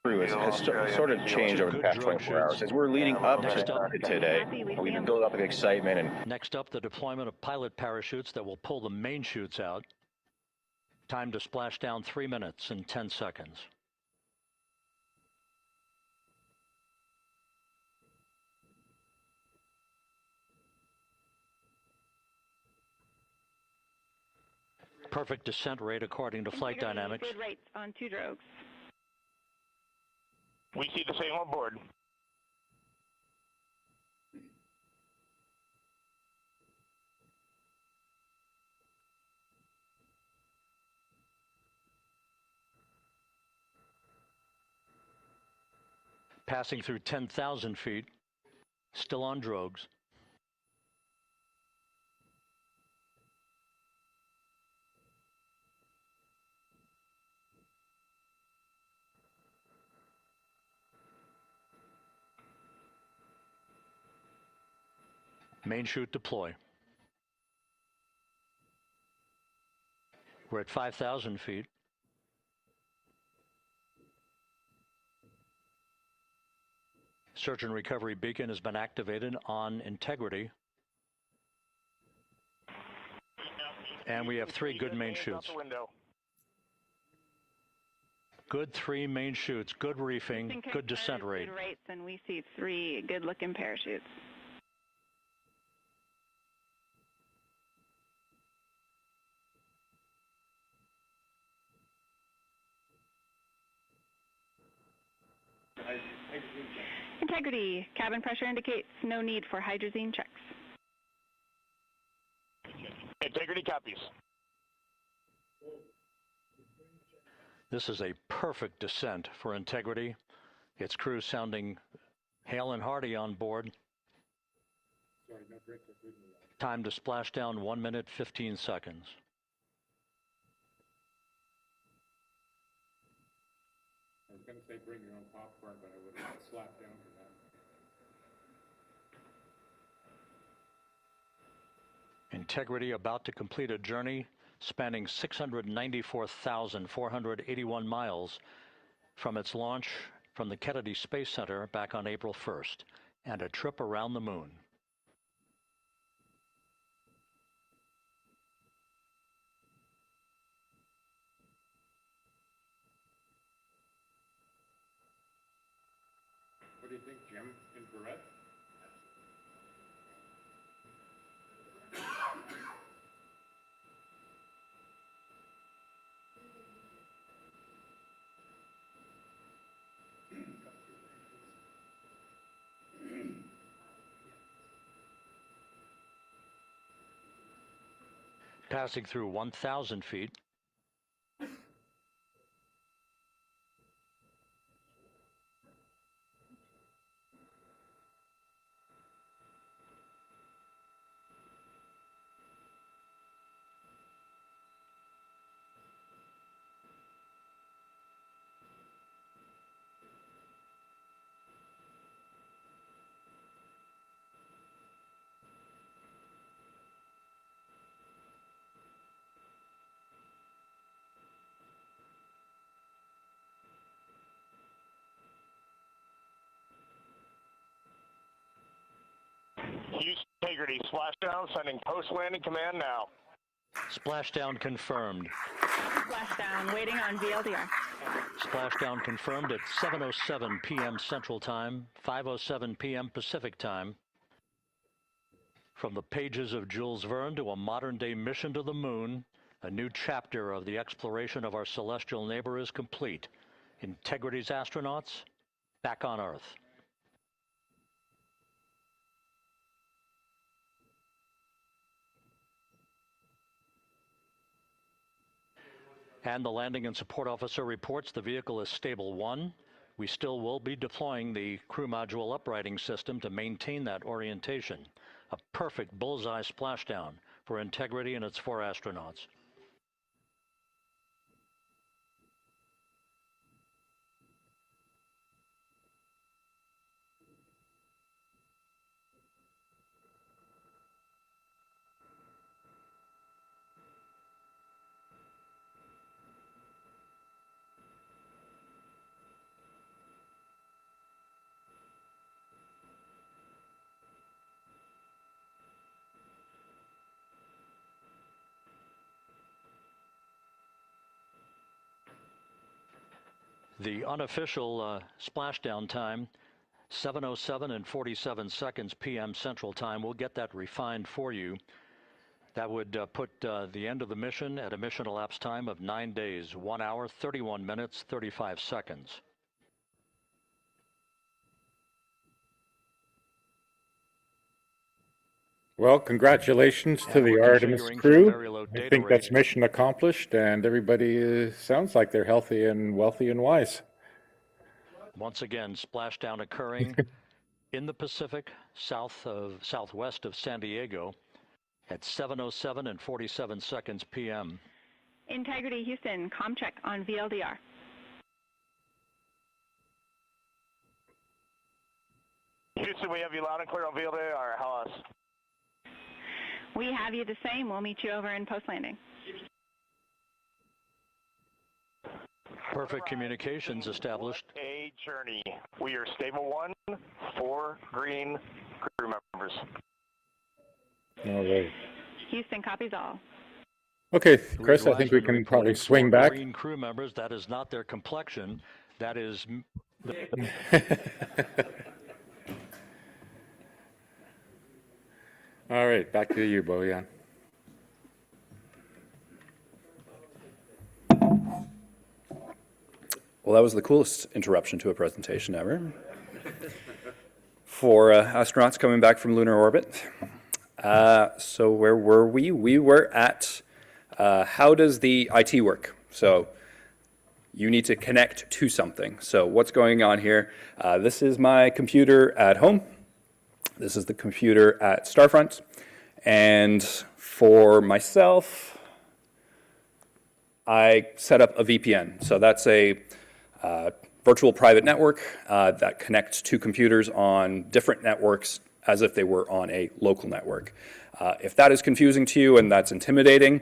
Has sort of changed over the past 24 hours. As we're leading up to today, we've been building up with excitement. And next up, the deployment of pilot parachutes that will pull the main chutes out. Time to splash down 3 minutes and 10 seconds. Perfect descent rate according to flight dynamics. Good rates on 2 drogues. We see the same on board. Passing through 10,000 feet, still on drogues. Main chute deploy. We're at 5,000 feet. Search and recovery beacon has been activated on Integrity. And we have 3 good main chutes. Good 3 main chutes, good reefing, good descent rate. Good rates, and we see 3 good-looking parachutes. Integrity, cabin pressure indicates no need for hydrazine checks. Integrity copies. This is a perfect descent for Integrity. Its crew sounding hale and hearty on board. Time to splash down 1 minute, 15 seconds. going to say bring your own popcorn, but I would have slapped down for that. Integrity about to complete a journey spanning 694,481 miles from its launch from the Kennedy Space Center back on April 1st, and a trip around the moon. What do you think, Jim? Infrared? Passing through 1,000 feet. Houston Integrity, splashdown, sending post-landing command now. Splashdown confirmed. Splashdown, waiting on VLDR. Splashdown confirmed at 7:07 p.m. Central Time, 5:07 p.m. Pacific Time. From the pages of Jules Verne to a modern-day mission to the moon, a new chapter of the exploration of our celestial neighbor is complete. Integrity's astronauts back on Earth. And the landing and support officer reports the vehicle is stable 1. We still will be deploying the crew module uprighting system to maintain that orientation. A perfect bullseye splashdown for Integrity and its 4 astronauts. The unofficial splashdown time, 7:07 and 47 seconds p.m. Central Time. We'll get that refined for you. That would put the end of the mission at a mission elapsed time of 9 days, 1 hour, 31 minutes, 35 seconds. Well, congratulations to the Artemis crew. I think that's mission accomplished, and everybody sounds like they're healthy and wealthy and wise. Once again, splashdown occurring in the Pacific, southwest of San Diego, at 7:07 and 47 seconds p.m. Integrity Houston, comm check on VLDR. Houston, we have you loud and clear on VLDR. How us? We have you the same. We'll meet you over in post-landing. Perfect communications established. A journey. We are stable 1, 4 green crew members. All right. Houston copies all. Okay, Chris, I think we can probably swing back. Green crew members, that is not their complexion. That is... All right, back to you, Bojan. Well, that was the coolest interruption to a presentation ever. For astronauts coming back from lunar orbit. So where were we? We were at how does the IT work? So you need to connect to something. So what's going on here? This is my computer at home. This is the computer at Starfront. And for myself, I set up a VPN. So that's a virtual private network that connects two computers on different networks as if they were on a local network. If that is confusing to you and that's intimidating,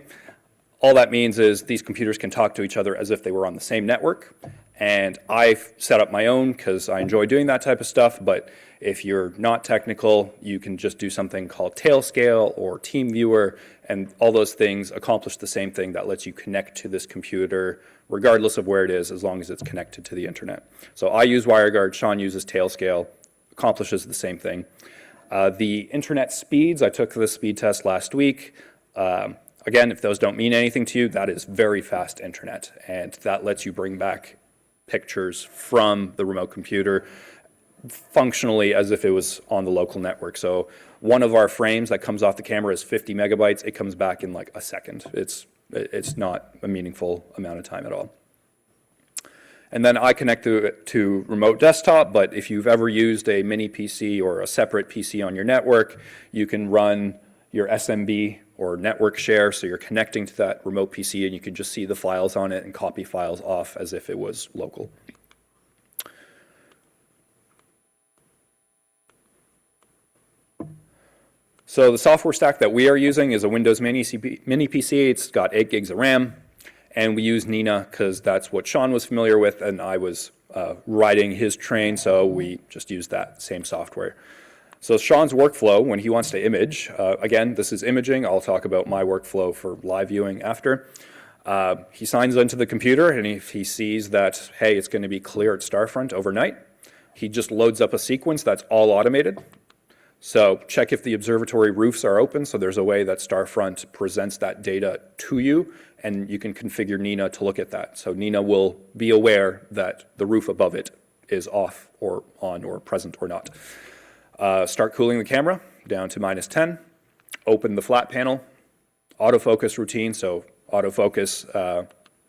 all that means is these computers can talk to each other as if they were on the same network. And I've set up my own because I enjoy doing that type of stuff. But if you're not technical, you can just do something called Tailscale or TeamViewer, and all those things accomplish the same thing that lets you connect to this computer regardless of where it is, as long as it's connected to the internet. So I use WireGuard, Sean uses Tailscale, accomplishes the same thing. The internet speeds, I took the speed test last week. Again, if those don't mean anything to you, that is very fast internet, and that lets you bring back pictures from the remote computer functionally as if it was on the local network. So one of our frames that comes off the camera is 50 megabytes. It comes back in like a second. It's not a meaningful amount of time at all. And then I connect to remote desktop, but if you've ever used a mini PC or a separate PC on your network, you can run your SMB or network share, so you're connecting to that remote PC and you can just see the files on it and copy files off as if it was local. So the software stack that we are using is a Windows Mini PC. It's got 8 gigs of RAM, and we use Nina because that's what Sean was familiar with, and I was riding his train, so we just used that same software. So Sean's workflow when he wants to image, again, this is imaging. I'll talk about my workflow for live viewing after. He signs into the computer, and if he sees that, hey, it's going to be clear at Starfront overnight, he just loads up a sequence that's all automated. So check if the observatory roofs are open, so there's a way that Starfront presents that data to you, and you can configure Nina to look at that. So Nina will be aware that the roof above it is off or on or present or not. Start cooling the camera down to -10, open the flat panel, autofocus routine, so autofocus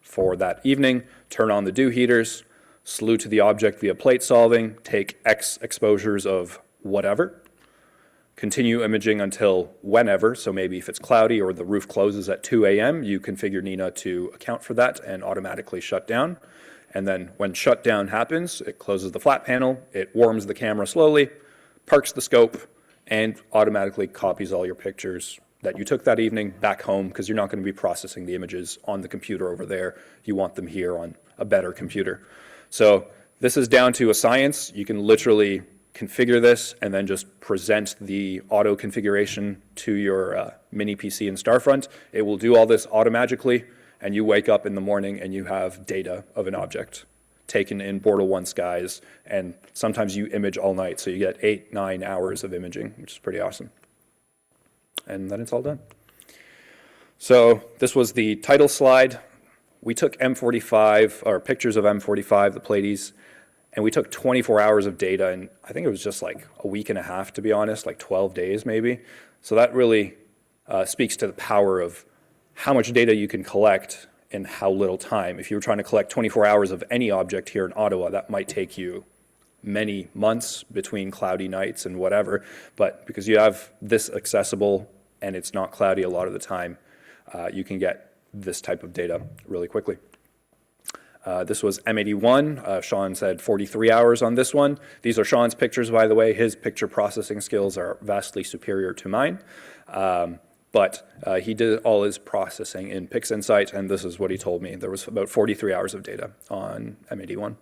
for that evening, turn on the dew heaters, salute to the object via plate solving, take X exposures of whatever, continue imaging until whenever, so maybe if it's cloudy or the roof closes at 2 a.m., you configure Nina to account for that and automatically shut down. And then when shutdown happens, it closes the flat panel, it warms the camera slowly, parks the scope, and automatically copies all your pictures that you took that evening back home, because you're not going to be processing the images on the computer over there. You want them here on a better computer. So this is down to a science. You can literally configure this and then just present the auto configuration to your mini PC in Starfront. It will do all this automagically, and you wake up in the morning and you have data of an object taken in Bortle 1 skies, and sometimes you image all night, so you get 8-9 hours of imaging, which is pretty awesome. And then it's all done. So this was the title slide. We took M45, or pictures of M45, the Pleiades, and we took 24 hours of data, and I think it was just like a week and a half, to be honest, like 12 days maybe. So that really speaks to the power of how much data you can collect in how little time. If you were trying to collect 24 hours of any object here in Ottawa, that might take you many months between cloudy nights and whatever, but because you have this accessible and it's not cloudy a lot of the time, you can get this type of data really quickly. This was M81. Sean said 43 hours on this one. These are Sean's pictures, by the way. His picture processing skills are vastly superior to mine. But he did all his processing in PixInsight, and this is what he told me. There was about 43 hours of data on M81.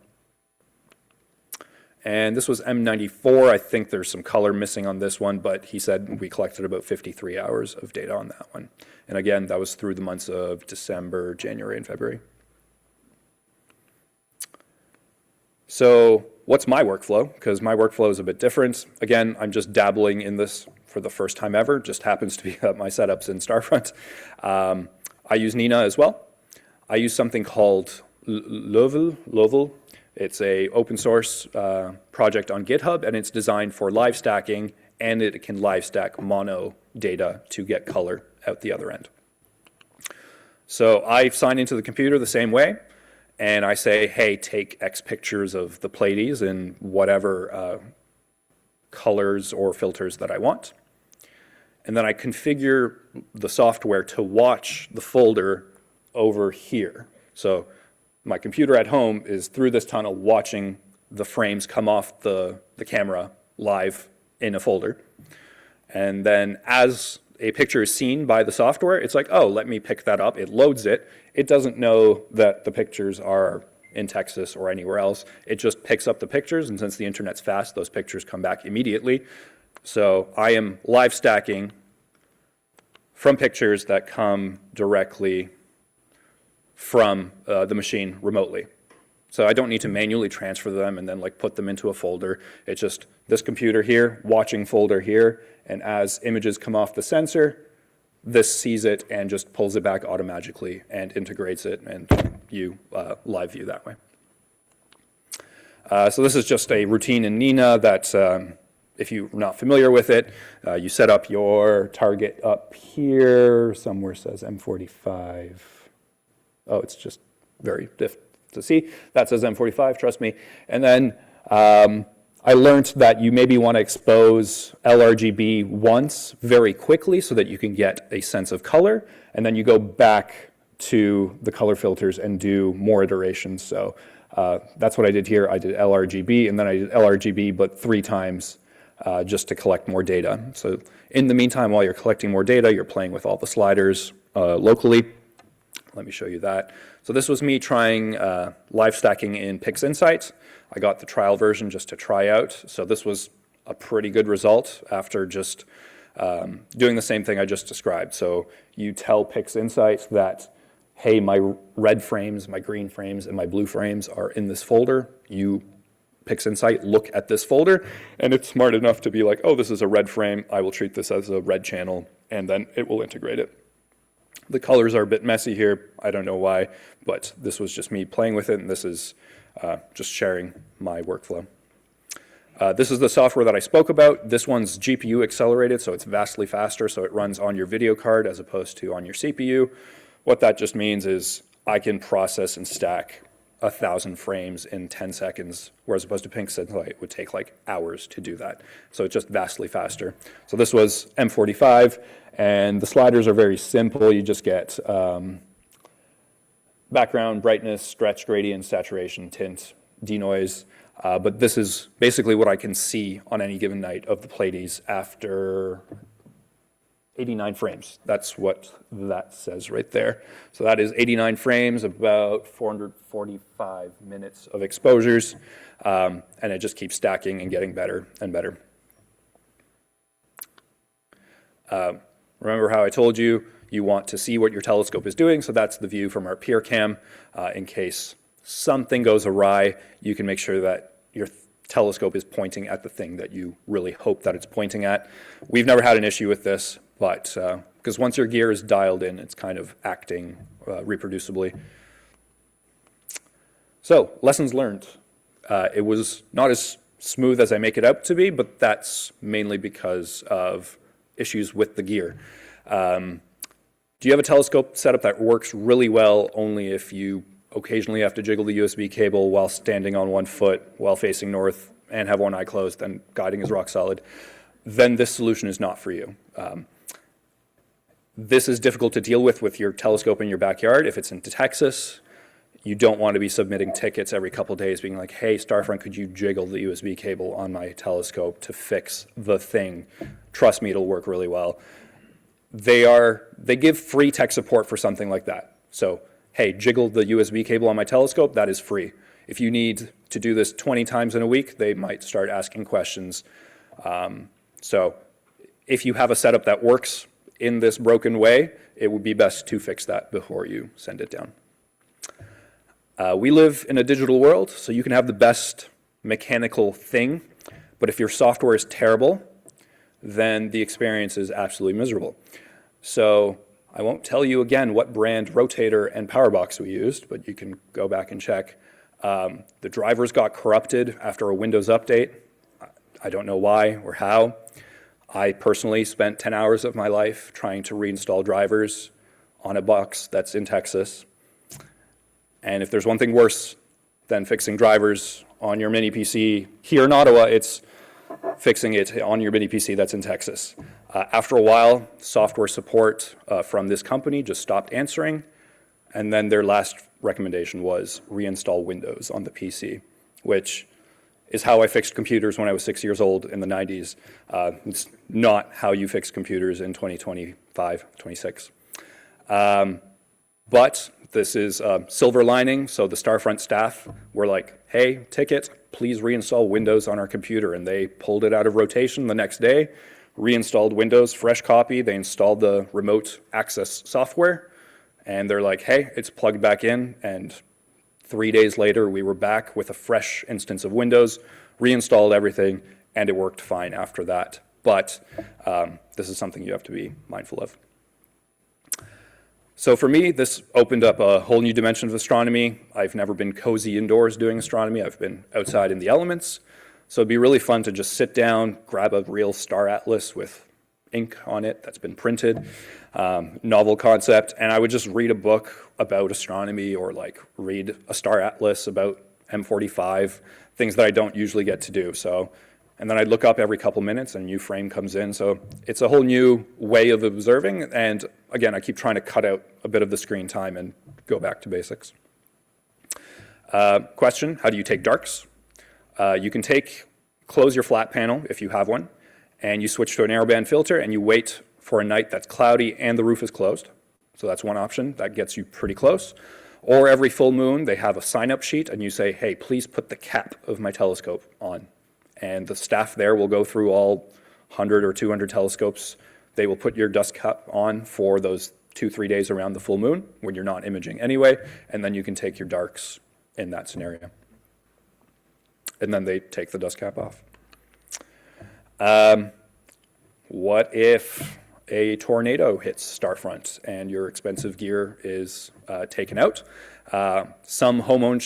And this was M94. I think there's some color missing on this one, but he said we collected about 53 hours of data on that one. And again, that was through the months of December, January, and February. So what's my workflow? Because my workflow is a bit different. Again, I'm just dabbling in this for the first time ever. Just happens to be my setups in Starfront. I use Nina as well. I use something called Lovell. It's a open source project on GitHub, and it's designed for live stacking, and it can live stack mono data to get color out the other end. So I sign into the computer the same way, and I say, hey, take X pictures of the Pleiades in whatever colors or filters that I want. And then I configure the software to watch the folder over here. So my computer at home is through this tunnel watching the frames come off the camera live in a folder. And then as a picture is seen by the software, it's like, oh, let me pick that up. It loads it. It doesn't know that the pictures are in Texas or anywhere else. It just picks up the pictures, and since the internet's fast, those pictures come back immediately. So I am live stacking from pictures that come directly from the machine remotely. So I don't need to manually transfer them and then like put them into a folder. It's just this computer here, watching folder here, and as images come off the sensor, this sees it and just pulls it back automatically and integrates it, and you live view that way. So this is just a routine in Nina that, if you're not familiar with it, you set up your target up here. Somewhere says M45. Oh, it's just very difficult to see. That says M45, trust me. And then I learned that you maybe want to expose LRGB once very quickly so that you can get a sense of color, and then you go back to the color filters and do more iterations. So that's what I did here. I did LRGB, and then I did LRGB, but 3 times just to collect more data. So in the meantime, while you're collecting more data, you're playing with all the sliders locally. Let me show you that. So this was me trying live stacking in PixInsight. I got the trial version just to try out. So this was a pretty good result after just doing the same thing I just described. So you tell PixInsight that, hey, my red frames, my green frames, and my blue frames are in this folder. You, PixInsight, look at this folder, and it's smart enough to be like, oh, this is a red frame. I will treat this as a red channel, and then it will integrate it. The colors are a bit messy here. I don't know why, but this was just me playing with it, and this is just sharing my workflow. This is the software that I spoke about. This one's GPU accelerated, so it's vastly faster, so it runs on your video card as opposed to on your CPU. What that just means is I can process and stack 1,000 frames in 10 seconds, whereas opposed to PixInsight, it would take like hours to do that. So it's just vastly faster. So this was M45, and the sliders are very simple. You just get background, brightness, stretch, gradient, saturation, tint, denoise. But this is basically what I can see on any given night of the Pleiades after 89 frames. That's what that says right there. So that is 89 frames, about 445 minutes of exposures, and it just keeps stacking and getting better and better. Remember how I told you you want to see what your telescope is doing, so that's the view from our peer cam. In case something goes awry, you can make sure that your telescope is pointing at the thing that you really hope that it's pointing at. We've never had an issue with this, but because once your gear is dialed in, it's kind of acting reproducibly. So, lessons learned. It was not as smooth as I make it out to be, but that's mainly because of issues with the gear. Do you have a telescope setup that works really well only if you occasionally have to jiggle the USB cable while standing on one foot, while facing north, and have one eye closed, and guiding is rock solid? Then this solution is not for you. This is difficult to deal with your telescope in your backyard. If it's in Texas, you don't want to be submitting tickets every couple of days being like, hey, Starfront, could you jiggle the USB cable on my telescope to fix the thing? Trust me, it'll work really well. They give free tech support for something like that. So, hey, jiggle the USB cable on my telescope, that is free. If you need to do this 20 times in a week, they might start asking questions. So if you have a setup that works in this broken way, it would be best to fix that before you send it down. We live in a digital world, so you can have the best mechanical thing, but if your software is terrible, then the experience is absolutely miserable. So I won't tell you again what brand rotator and power box we used, but you can go back and check. The drivers got corrupted after a Windows update. I don't know why or how. I personally spent 10 hours of my life trying to reinstall drivers on a box that's in Texas. And if there's one thing worse than fixing drivers on your mini PC here in Ottawa, it's fixing it on your mini PC that's in Texas. After a while, software support from this company just stopped answering, and then their last recommendation was reinstall Windows on the PC, which is how I fixed computers when I was 6 years old in the 90s. It's not how you fix computers in 2025, 26. But this is a silver lining, so the Starfront staff were like, hey, Ticket, please reinstall Windows on our computer, and they pulled it out of rotation the next day, reinstalled Windows, fresh copy, they installed the remote access software, and they're like, hey, it's plugged back in, and 3 days later, we were back with a fresh instance of Windows, reinstalled everything, and it worked fine after that. But this is something you have to be mindful of. So for me, this opened up a whole new dimension of astronomy. I've never been cozy indoors doing astronomy. I've been outside in the elements. So it'd be really fun to just sit down, grab a real star atlas with ink on it that's been printed, novel concept, and I would just read a book about astronomy or like read a star atlas about M45, things that I don't usually get to do. So, and then I'd look up every couple minutes and a new frame comes in. So it's a whole new way of observing. And again, I keep trying to cut out a bit of the screen time and go back to basics. Question, how do you take darks? You can close your flat panel if you have one, and you switch to a narrowband filter and you wait for a night that's cloudy and the roof is closed. So that's one option. That gets you pretty close. Or every full moon, they have a sign-up sheet and you say, hey, please put the cap of my telescope on. And the staff there will go through all 100 or 200 telescopes. They will put your dust cap on for those 2-3 days around the full moon when you're not imaging anyway, and then you can take your darks in that scenario. And then they take the dust cap off. What if a tornado hits Starfront and your expensive gear is taken out? Some home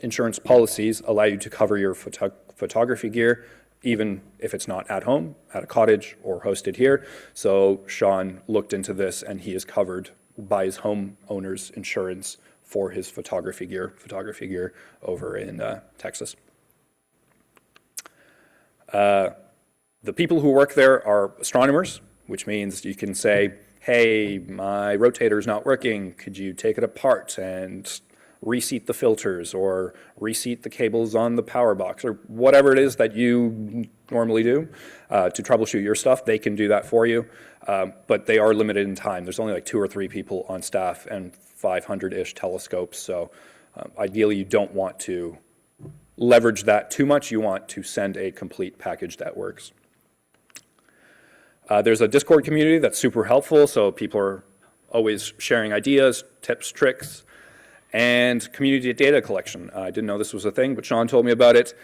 insurance policies allow you to cover your photography gear, even if it's not at home, at a cottage, or hosted here. So Sean looked into this, and he is covered by his homeowner's insurance for his photography gear over in Texas. The people who work there are astronomers, which means you can say, hey, my rotator's not working. Could you take it apart and reseat the filters or reseat the cables on the power box or whatever it is that you normally do to troubleshoot your stuff? They can do that for you, but they are limited in time. There's only like 2 or 3 people on staff and 500-ish telescopes, so ideally you don't want to leverage that too much. You want to send a complete package that works. There's a Discord community that's super helpful, so people are always sharing ideas, tips, tricks, and community data collection. I didn't know this was a thing, but Sean told me about it.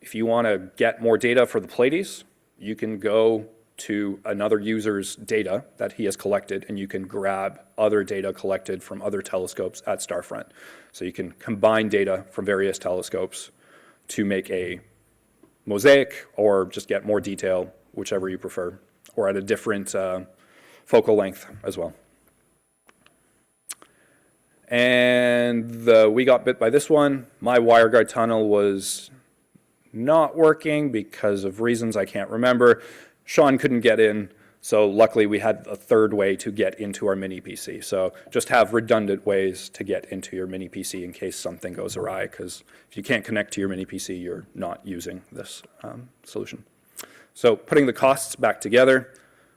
If you want to get more data for the Pleiades, you can go to another user's data that he has collected, and you can grab other data collected from other telescopes at Starfront. So you can combine data from various telescopes to make a mosaic or just get more detail, whichever you prefer, or at a different focal length as well. And we got bit by this one. My WireGuard tunnel was not working because of reasons I can't remember. Sean couldn't get in, so luckily we had a third way to get into our mini PC. So just have redundant ways to get into your mini PC in case something goes awry, because if you can't connect to your mini PC, you're not using this solution. So putting the costs back together,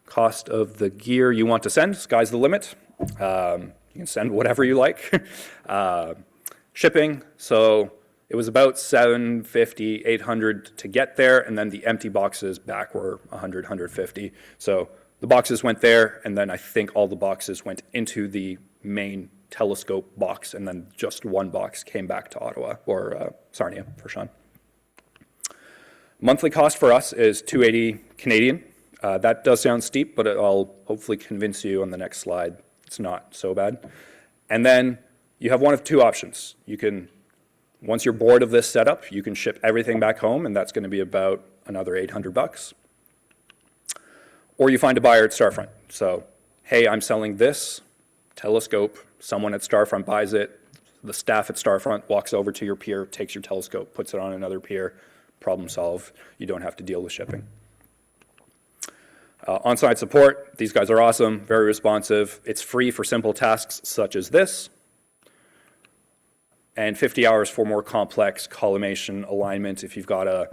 cost of the gear you want to send, sky's the limit. You can send whatever you like. Shipping, so it was about $750, $800 to get there, and then the empty boxes back were $100, $150. So the boxes went there, and then I think all the boxes went into the main telescope box, and then just one box came back to Ottawa, or Sarnia for Sean. Monthly cost for us is $280 Canadian. That does sound steep, but I'll hopefully convince you on the next slide it's not so bad. And then you have one of 2 options. You can, once you're bored of this setup, you can ship everything back home, and that's going to be about another $800. Or you find a buyer at Starfront. So, hey, I'm selling this telescope. Someone at Starfront buys it. The staff at Starfront walks over to your pier, takes your telescope, puts it on another pier. Problem solved. You don't have to deal with shipping. On-site support, these guys are awesome, very responsive. It's free for simple tasks such as this. and 50 hours for more complex collimation alignment. If you've got a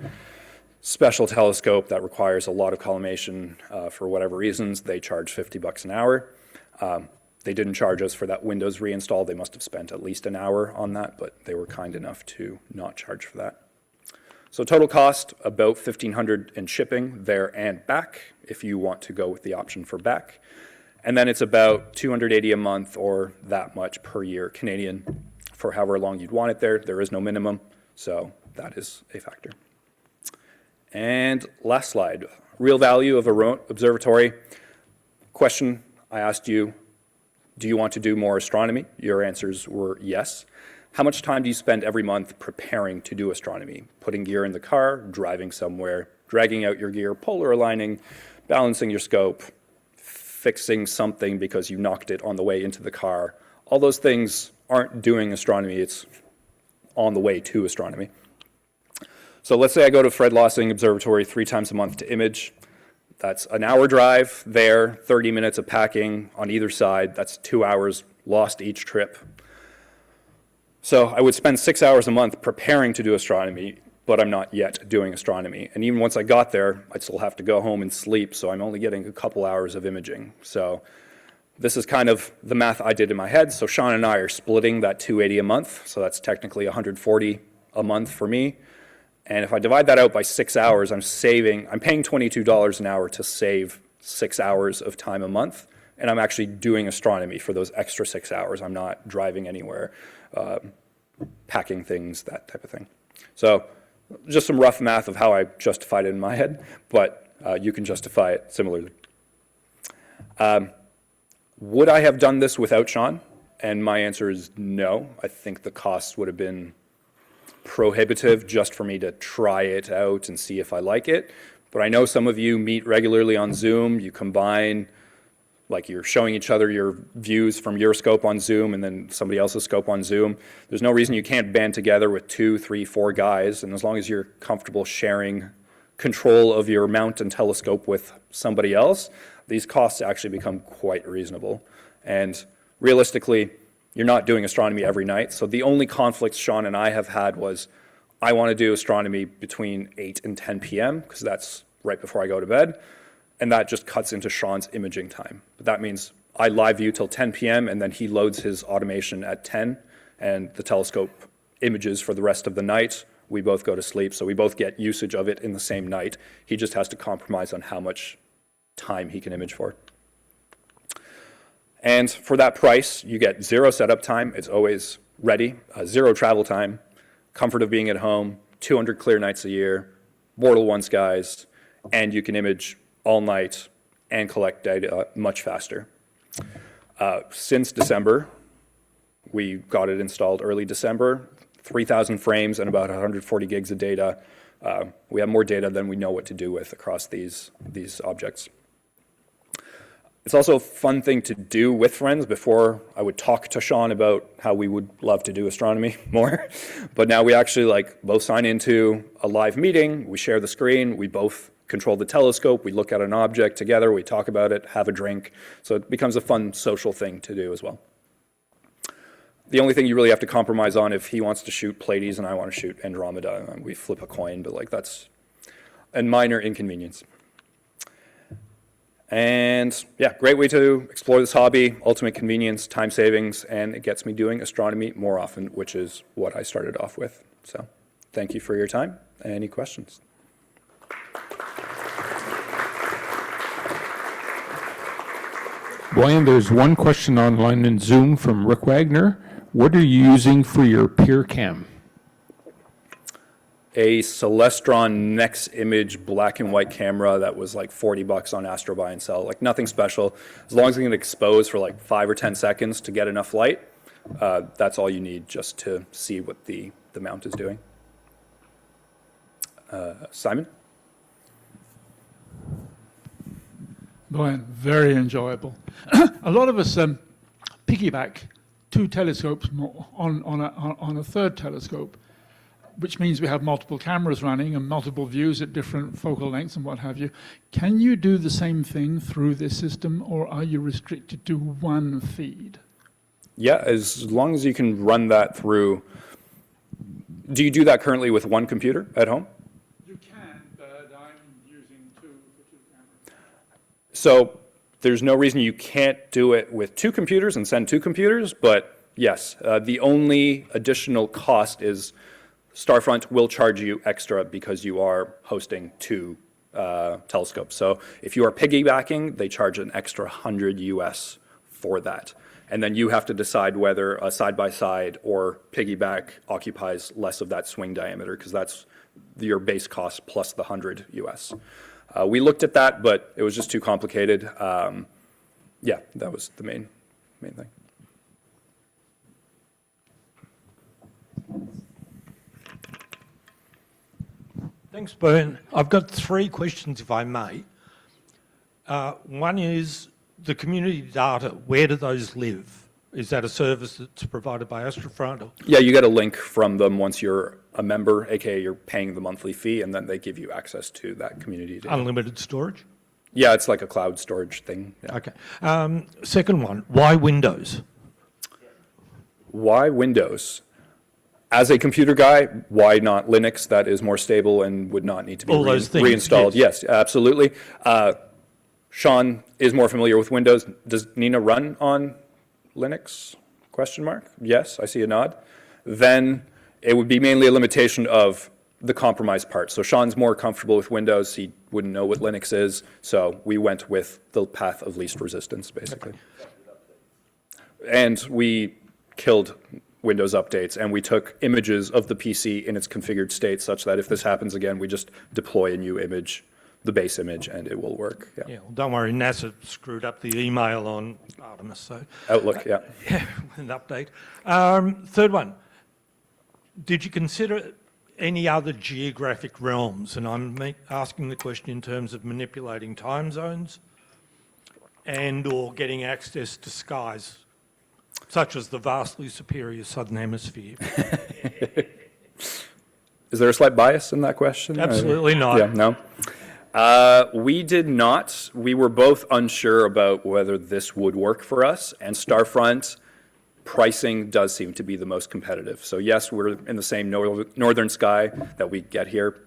special telescope that requires a lot of collimation for whatever reasons, they charge $50 an hour. They didn't charge us for that Windows reinstall. They must have spent at least an hour on that, but they were kind enough to not charge for that. So total cost, about $1,500 in shipping there and back, if you want to go with the option for back. And then it's about $280 a month or that much per year Canadian for however long you'd want it there. There is no minimum, so that is a factor. And last slide, real value of a remote observatory. Question I asked you, do you want to do more astronomy? Your answers were yes. How much time do you spend every month preparing to do astronomy? Putting gear in the car, driving somewhere, dragging out your gear, polar aligning, balancing your scope, fixing something because you knocked it on the way into the car. All those things aren't doing astronomy, it's on the way to astronomy. So let's say I go to Fred Lossing Observatory 3 times a month to image. That's an hour drive there, 30 minutes of packing on either side. That's 2 hours lost each trip. So I would spend 6 hours a month preparing to do astronomy, but I'm not yet doing astronomy. And even once I got there, I'd still have to go home and sleep, so I'm only getting a couple hours of imaging. So this is kind of the math I did in my head. So Sean and I are splitting that $280 a month, so that's technically $140 a month for me. And if I divide that out by 6 hours, I'm paying $22 an hour to save 6 hours of time a month. And I'm actually doing astronomy for those extra 6 hours. I'm not driving anywhere, packing things, that type of thing. So just some rough math of how I justified it in my head, but you can justify it similarly. Would I have done this without Sean? And my answer is no. I think the costs would have been prohibitive just for me to try it out and see if I like it. But I know some of you meet regularly on Zoom. You combine, like you're showing each other your views from your scope on Zoom and then somebody else's scope on Zoom. There's no reason you can't band together with 2, 3, 4 guys. And as long as you're comfortable sharing control of your mount and telescope with somebody else, these costs actually become quite reasonable. And realistically, you're not doing astronomy every night. So the only conflicts Sean and I have had was, I want to do astronomy between 8 and 10 p.m. because that's right before I go to bed. And that just cuts into Sean's imaging time. But that means I live view till 10 p.m. and then he loads his automation at 10 and the telescope images for the rest of the night. We both go to sleep, so we both get usage of it in the same night. He just has to compromise on how much time he can image for. And for that price, you get 0 setup time. It's always ready, 0 travel time, comfort of being at home, 200 clear nights a year, Bortle 1 skies, and you can image all night and collect data much faster. Since December, we got it installed early December, 3,000 frames and about 140 gigs of data. We have more data than we know what to do with across these objects. It's also a fun thing to do with friends. Before, I would talk to Sean about how we would love to do astronomy more. But now we actually both sign into a live meeting. We share the screen. We both control the telescope. We look at an object together. We talk about it, have a drink. So it becomes a fun social thing to do as well. The only thing you really have to compromise on, if he wants to shoot Pleiades and I want to shoot Andromeda, we flip a coin, but that's a minor inconvenience. And yeah, great way to explore this hobby, ultimate convenience, time savings, and it gets me doing astronomy more often, which is what I started off with. So thank you for your time. Any questions? Brian, there's one question online in Zoom from Rick Wagner. What are you using for your peer cam? A Celestron Nex Image black and white camera that was like $40 on Astro Buy and Sell. Nothing special. As long as it can expose for 5 or 10 seconds to get enough light, that's all you need just to see what the mount is doing. Simon? Brian, very enjoyable. A lot of us piggyback 2 telescopes on a third telescope, which means we have multiple cameras running and multiple views at different focal lengths and what have you. Can you do the same thing through this system, or are you restricted to one feed? Yeah, as long as you can run that through Do you do that currently with one computer at home? You can, but I'm using two for two cameras. So there's no reason you can't do it with two computers and send two computers, but yes, the only additional cost is Starfront will charge you extra because you are hosting two telescopes. So if you are piggybacking, they charge an extra $100 US for that. And then you have to decide whether a side-by-side or piggyback occupies less of that swing diameter, because that's your base cost plus the $100 US. We looked at that, but it was just too complicated. Yeah, that was the main thing. Thanks, Bern. I've got 3 questions, if I may. One is the community data, where do those live? Is that a service that's provided by Astrofront? Or? Yeah, you get a link from them once you're a member, aka you're paying the monthly fee, and then they give you access to that community data. Unlimited storage? Yeah, it's like a cloud storage thing. Yeah. Okay. Second one, why Windows? Why Windows? As a computer guy, why not Linux? That is more stable and would not need to be All those things, reinstalled. Yes, absolutely. Sean is more familiar with Windows. Does Nina run on Linux? Question mark. Yes, I see a nod. Then it would be mainly a limitation of the compromise part. So Sean's more comfortable with Windows. He wouldn't know what Linux is. So we went with the path of least resistance, basically. And we killed Windows updates, and we took images of the PC in its configured state such that if this happens again, we just deploy a new image, the base image, and it will work. Yeah, Yeah, well, don't worry, NASA screwed up the email on Artemis, so... Outlook, yeah. Yeah, an update. Third one, did you consider any other geographic realms? And I'm asking the question in terms of manipulating time zones and or getting access to skies, such as the vastly superior Southern Hemisphere. Is there a slight bias in that question? Absolutely not. Yeah, no. We did not. We were both unsure about whether this would work for us, and Starfront pricing does seem to be the most competitive. So yes, we're in the same northern sky that we get here,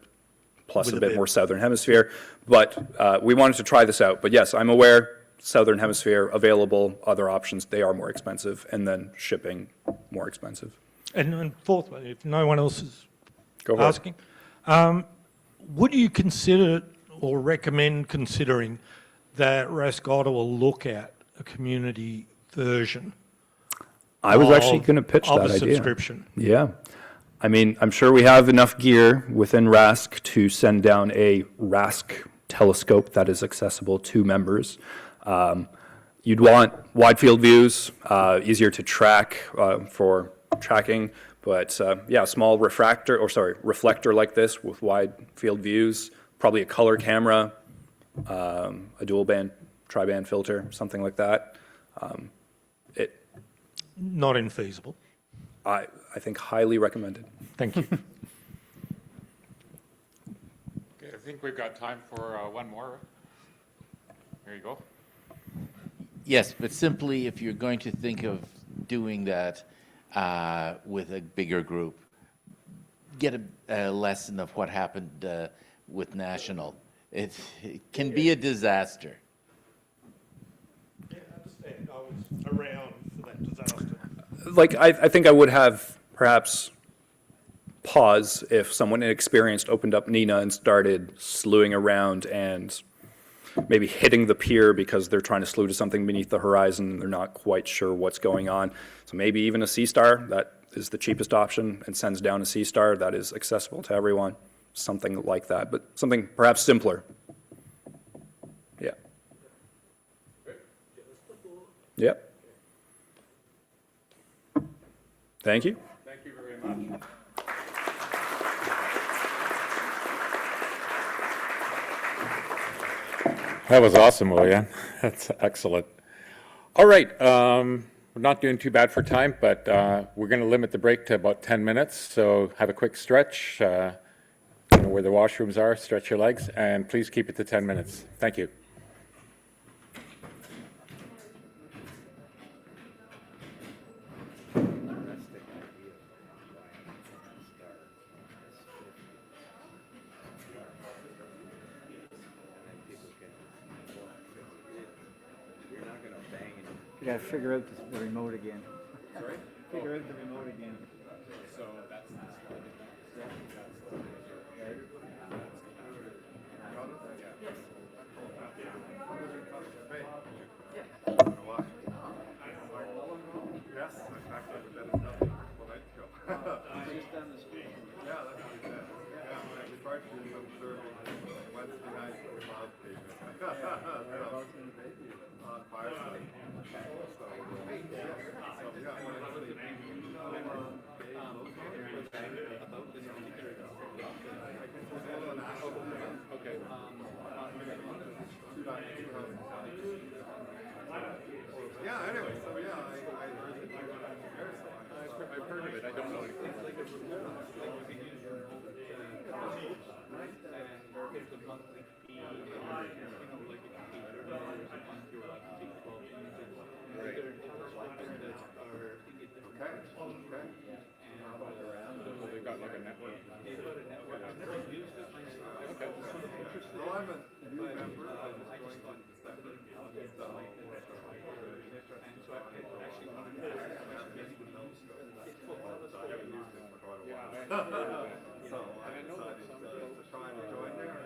plus a bit more southern hemisphere, but we wanted to try this out. But yes, I'm aware, southern hemisphere available, other options, they are more expensive, and then shipping more expensive. And fourth one, if no one else is Go ahead. asking, would you consider or recommend considering that Rask Ottawa look at a community version? I was actually going to pitch that of a idea. subscription. Yeah. I mean, I'm sure we have enough gear within Rask to send down a Rask telescope that is accessible to members. You'd want wide field views, easier to track for tracking, but yeah, a small reflector like this with wide field views, probably a color camera, a dual band, tri-band filter, something like that. Not infeasible. I think highly recommended. Thank you. Okay, I think we've got time for one more. There you go. Yes, but simply if you're going to think of doing that with a bigger group, get a lesson of what happened with National. It can be a disaster. I understand. I was around for that disaster. Like, I think I would have perhaps pause if someone inexperienced opened up Nina and started slewing around and maybe hitting the pier because they're trying to slew to something beneath the horizon and they're not quite sure what's going on. So maybe even a Sea Star, that is the cheapest option, and sends down a Sea Star that is accessible to everyone. Something like that, but something perhaps simpler. Yeah. Yep. Thank you. Thank you very much. That was awesome, William. That's excellent. All right, we're not doing too bad for time, but we're going to limit the break to about 10 minutes. So have a quick stretch, you know where the washrooms are, stretch your legs, and please keep it to 10 minutes. Thank you. Yeah, figure out the remote again. Sorry? Figure out the remote again. So that's this slide. Just down the street. Yeah, that's what he said. Yeah, we tried to do some survey Wednesday night for cloud pavement. On Fire Street. So, Okay. Yeah, anyway, so yeah, I heard that you were on there, so I've heard of it. I don't know anything. They've got like a network. Well, I'm a new member. I was going in December. So I decided to try and join there.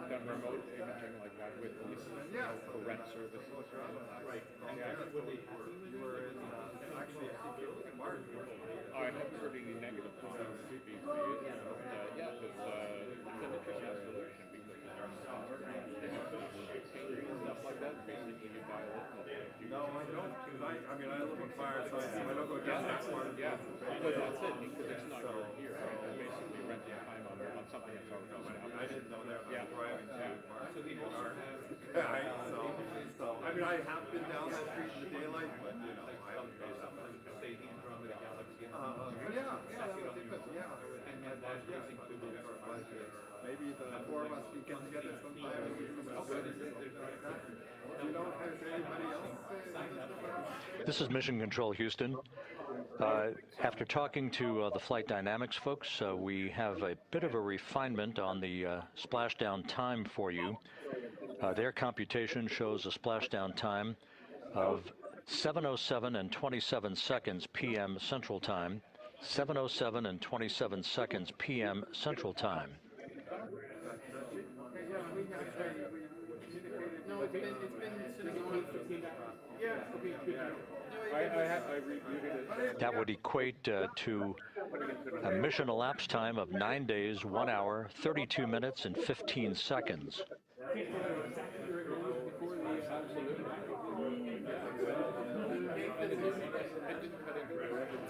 Done remote imaging like that with for rent services. Right. You were in, actually, I think you were in Martin. I haven't heard any negative comments. Yeah, because it's an interesting solution because stuff like that. Basically, you buy local. No, I don't. I mean, I live on Fireside, so I don't go down that far. Yeah, but that's it because it's not here. Right? Basically, renting time on something that's already established. I didn't know that. Yeah. Driving to Martin. So, I mean, I have been down that street in the daylight, but, you know, I haven't been up there. That would be good, yeah. Maybe the four of us can get together sometime and do something like that. You don't have anybody else? This is Mission Control Houston. After talking to the flight dynamics folks, we have a bit of a refinement on the splashdown time for you. Their computation shows a splashdown time of 7:07 and 27 seconds p.m. Central Time, 7:07 and 27 seconds p.m. Central Time. No, it's been sitting on for 15 hours. Yeah. I reviewed it. That would equate to a mission elapsed time of 9 days, 1 hour, 32 minutes, and 15 seconds.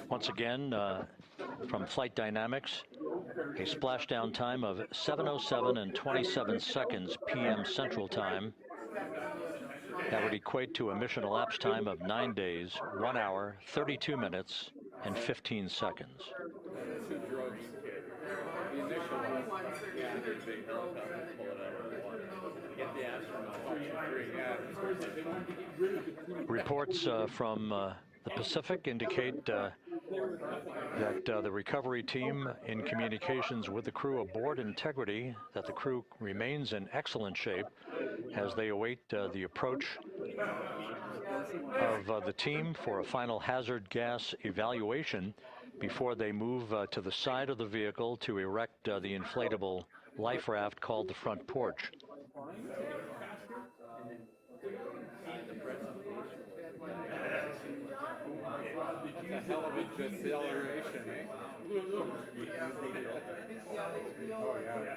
Once again, from Flight Dynamics, a splashdown time of 7:07 and 27 seconds p.m. Central Time. That would equate to a mission elapsed time of 9 days, 1 hour, 32 minutes, and 15 seconds. Reports from the Pacific indicate that the recovery team, in communications with the crew aboard Integrity, that the crew remains in excellent shape as they await the approach of the team for a final hazard gas evaluation before they move to the side of the vehicle to erect the inflatable life raft called the front porch. A hell of a deceleration, eh? Oh, yeah.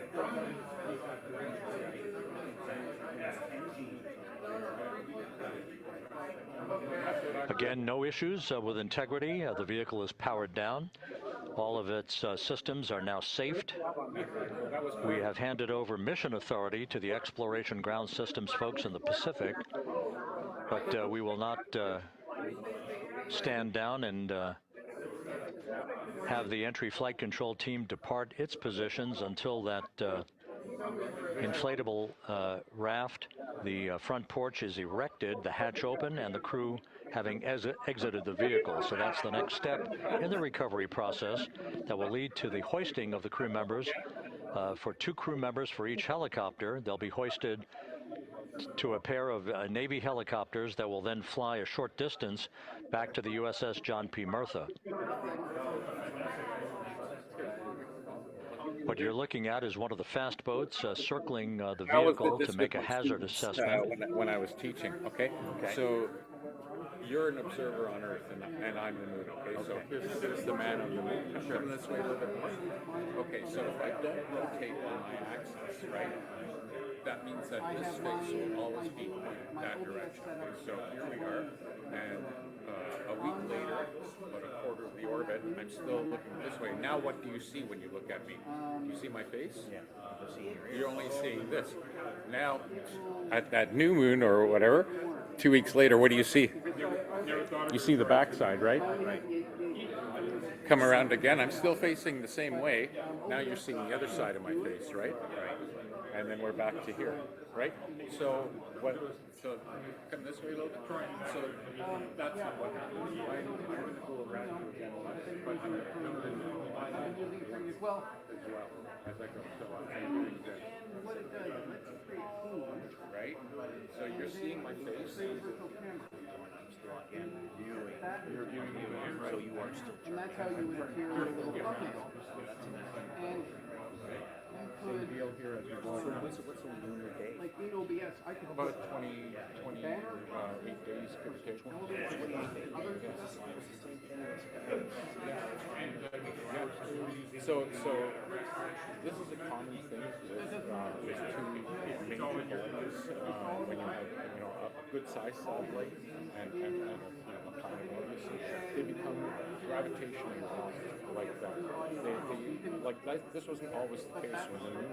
Again, no issues with Integrity. The vehicle is powered down. All of its systems are now safed. We have handed over mission authority to the Exploration Ground Systems folks in the Pacific, but we will not stand down and have the entry flight control team depart its positions until that inflatable raft, the front porch, is erected, the hatch open, and the crew having exited the vehicle. So that's the next step in the recovery process that will lead to the hoisting of the crew members. For 2 crew members for each helicopter, they'll be hoisted to a pair of Navy helicopters that will then fly a short distance back to the USS John P. Murtha. What you're looking at is one of the fast boats circling the vehicle to make a hazard assessment. When I was teaching, okay? So you're an observer on Earth, and I'm the moon, okay? So here's the man on the moon. Come this way a little bit more. Okay, so if I don't rotate on my axis, right, that means that this face will always be pointing that direction. Okay, so here we are, and a week later, about a quarter of the orbit, I'm still looking this way. Now what do you see when you look at me? Do you see my face? Yeah. You're only seeing this. Now, at that new moon or whatever, 2 weeks later, what do you see? You see the backside, right? Right. Come around again, I'm still facing the same way. Now you're seeing the other side of my face, right? Right. And then we're back to here, right? So come this way a little bit. So that's what happens. I'm going to go around you again, but I'm going to as well as I go. So right? So you're seeing my face. You're viewing me, so you are still. And that's how you would hear the thumbnail. And same deal here as we go. So what's a lunar day? Like in OBS, I can about 28 days, give or take. So this is a common thing with two major bodies when you have a good sized satellite and a planet obviously, they become gravitationally lost like that. This wasn't always the case when the moon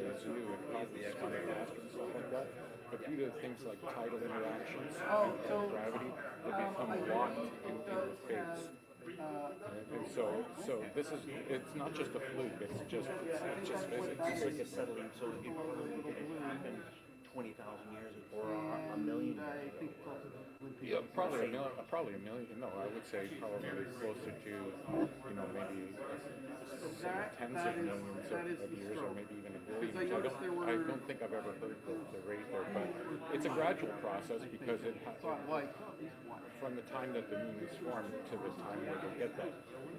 was new and was coming faster and stuff like that. But due to things like tidal interactions and gravity, they become locked into space. And so this is, it's not just a fluke, it's just physics. It's like a settling, so it happened 20,000 years or a million years. Yeah, probably a million. No, I would say probably closer to, maybe tens of millions of years, or maybe even a billion. I don't think I've ever heard the rate there, but it's a gradual process because it from the time that the moon is formed to the time where they get that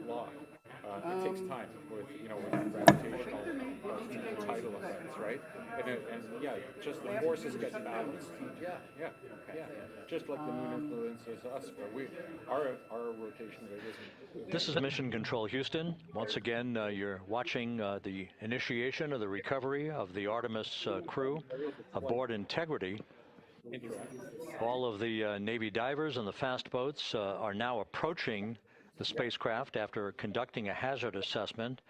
lock. It takes time with gravitational tidal effects, right? And just the forces get balanced. Yeah. Just like the moon influences us, but our rotation rate isn't. This is Mission Control Houston. Once again, you're watching the initiation of the recovery of the Artemis crew aboard Integrity. All of the Navy divers and the fast boats are now approaching the spacecraft after conducting a hazard assessment.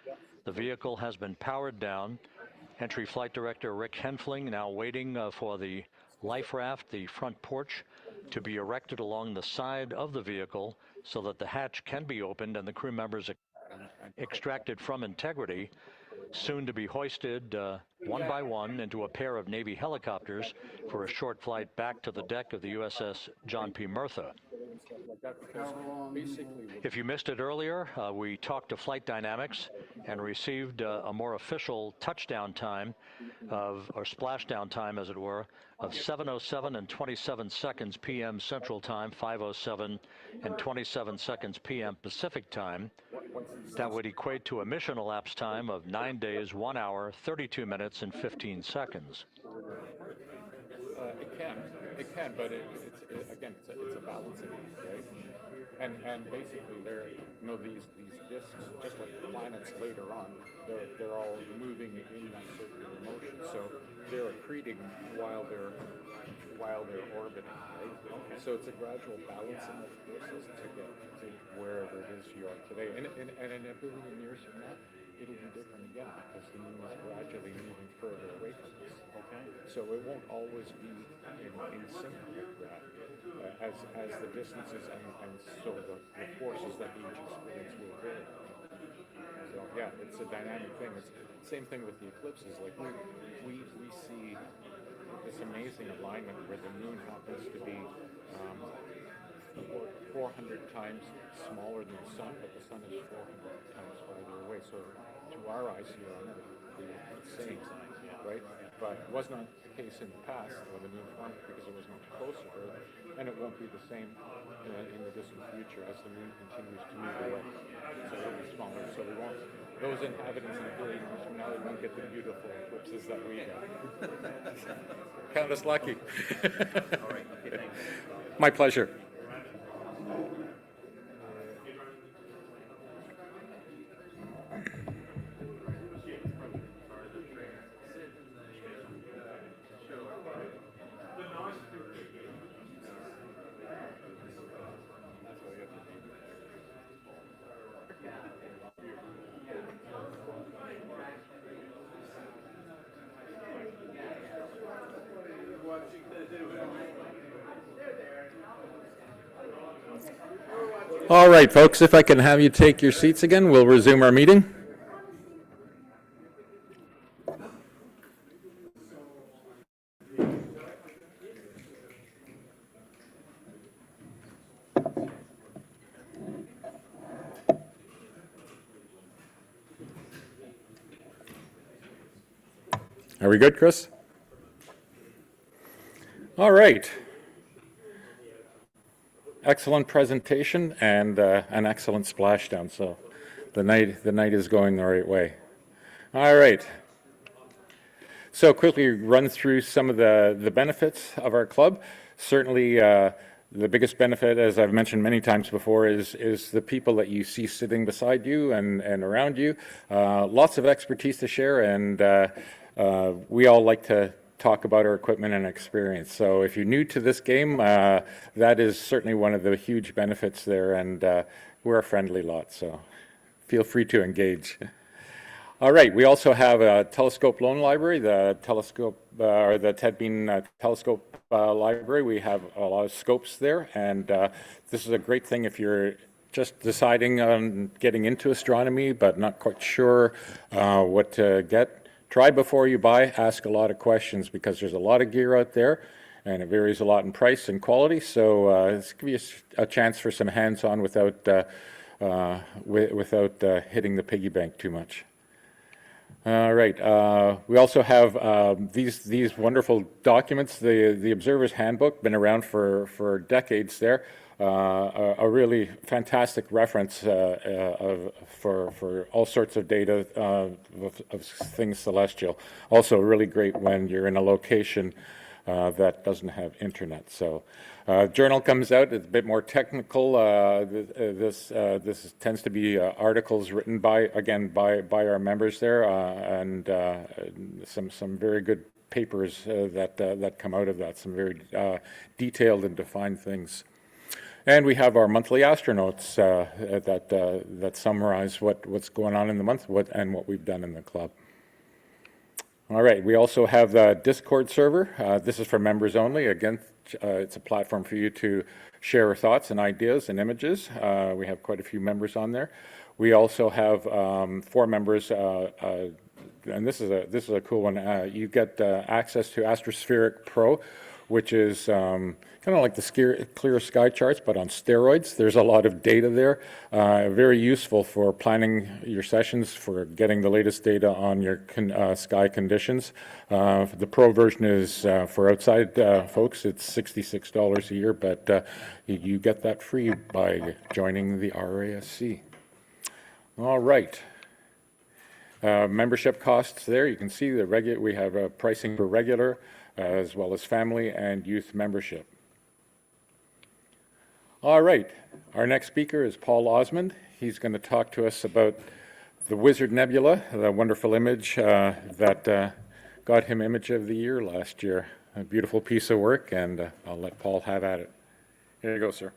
The vehicle has been powered down. Entry Flight Director Rick Henfling now waiting for the life raft, the front porch, to be erected along the side of the vehicle so that the hatch can be opened and the crew members extracted from Integrity, soon to be hoisted one by one into a pair of Navy helicopters for a short flight back to the deck of the USS John P. Murtha. If you missed it earlier, we talked to Flight Dynamics and received a more official touchdown time or splashdown time, as it were, of 7:07 and 27 seconds p.m. Central Time, 5:07 and 27 seconds p.m. Pacific Time. That would equate to a mission elapsed time of 9 days, 1 hour, 32 minutes, and 15 seconds. It can, but it's a balancing act, right? And basically, these disks, just like the planets later on, they're all moving in that circular motion. So they're accreting while they're orbiting, right? So it's a gradual balancing of forces to get to wherever it is you are today. And in a billion years from now, it'll be different again because the moon is gradually moving further away from us. Okay. So it won't always be in sync with that as the distances and so the forces that each experience will vary. So yeah, it's a dynamic thing. It's the same thing with the eclipses. Like we see this amazing alignment where the moon happens to be 400 times smaller than the sun, but the sun is 400 times farther away. So to our eyes here on Earth, they look the same, right? but it was not the case in the past with a new form because it was much closer to Earth, and it won't be the same in the distant future as the moon continues to move away. So it'll be smaller, so we won't, those inhabitants in a billion years from now, they won't get the beautiful eclipses that we get. Count us lucky. All right, okay, thanks. My pleasure. All right, folks, if I can have you take your seats again, we'll resume our meeting. Are we good, Chris? All right. Excellent presentation and an excellent splashdown. So the night is going the right way. All right. So quickly run through some of the benefits of our club. Certainly the biggest benefit, as I've mentioned many times before, is the people that you see sitting beside you and around you. Lots of expertise to share, and we all like to talk about our equipment and experience. So if you're new to this game, that is certainly one of the huge benefits there, and we're a friendly lot, so feel free to engage. All right, we also have a telescope loan library, the telescope, or the Ted Bean telescope library. We have a lot of scopes there, and this is a great thing if you're just deciding on getting into astronomy but not quite sure what to get. Try before you buy, ask a lot of questions because there's a lot of gear out there and it varies a lot in price and quality. So let's give you a chance for some hands-on without hitting the piggy bank too much. All right, we also have these wonderful documents, the Observer's Handbook, been around for decades there. A really fantastic reference for all sorts of data of things celestial. Also really great when you're in a location that doesn't have internet. So journal comes out, it's a bit more technical. This tends to be articles written by our members there, and some very good papers that come out of that, some very detailed and defined things. And we have our monthly astronotes that summarize what's going on in the month and what we've done in the club. All right, we also have the Discord server. This is for members only. Again, it's a platform for you to share thoughts and ideas and images. We have quite a few members on there. We also have 4 members, and this is a cool one. You get access to Astrospheric Pro, which is kind of like the clear sky charts, but on steroids. There's a lot of data there. Very useful for planning your sessions, for getting the latest data on your sky conditions. The Pro version is for outside folks. It's $66 a year, but you get that free by joining the RASC. All right. Membership costs there. You can see we have pricing for regular, as well as family and youth membership. All right, our next speaker is Paul Osmond. He's going to talk to us about the Wizard Nebula, the wonderful image that got him Image of the Year last year. A beautiful piece of work, and I'll let Paul have at it. Here you go, sir.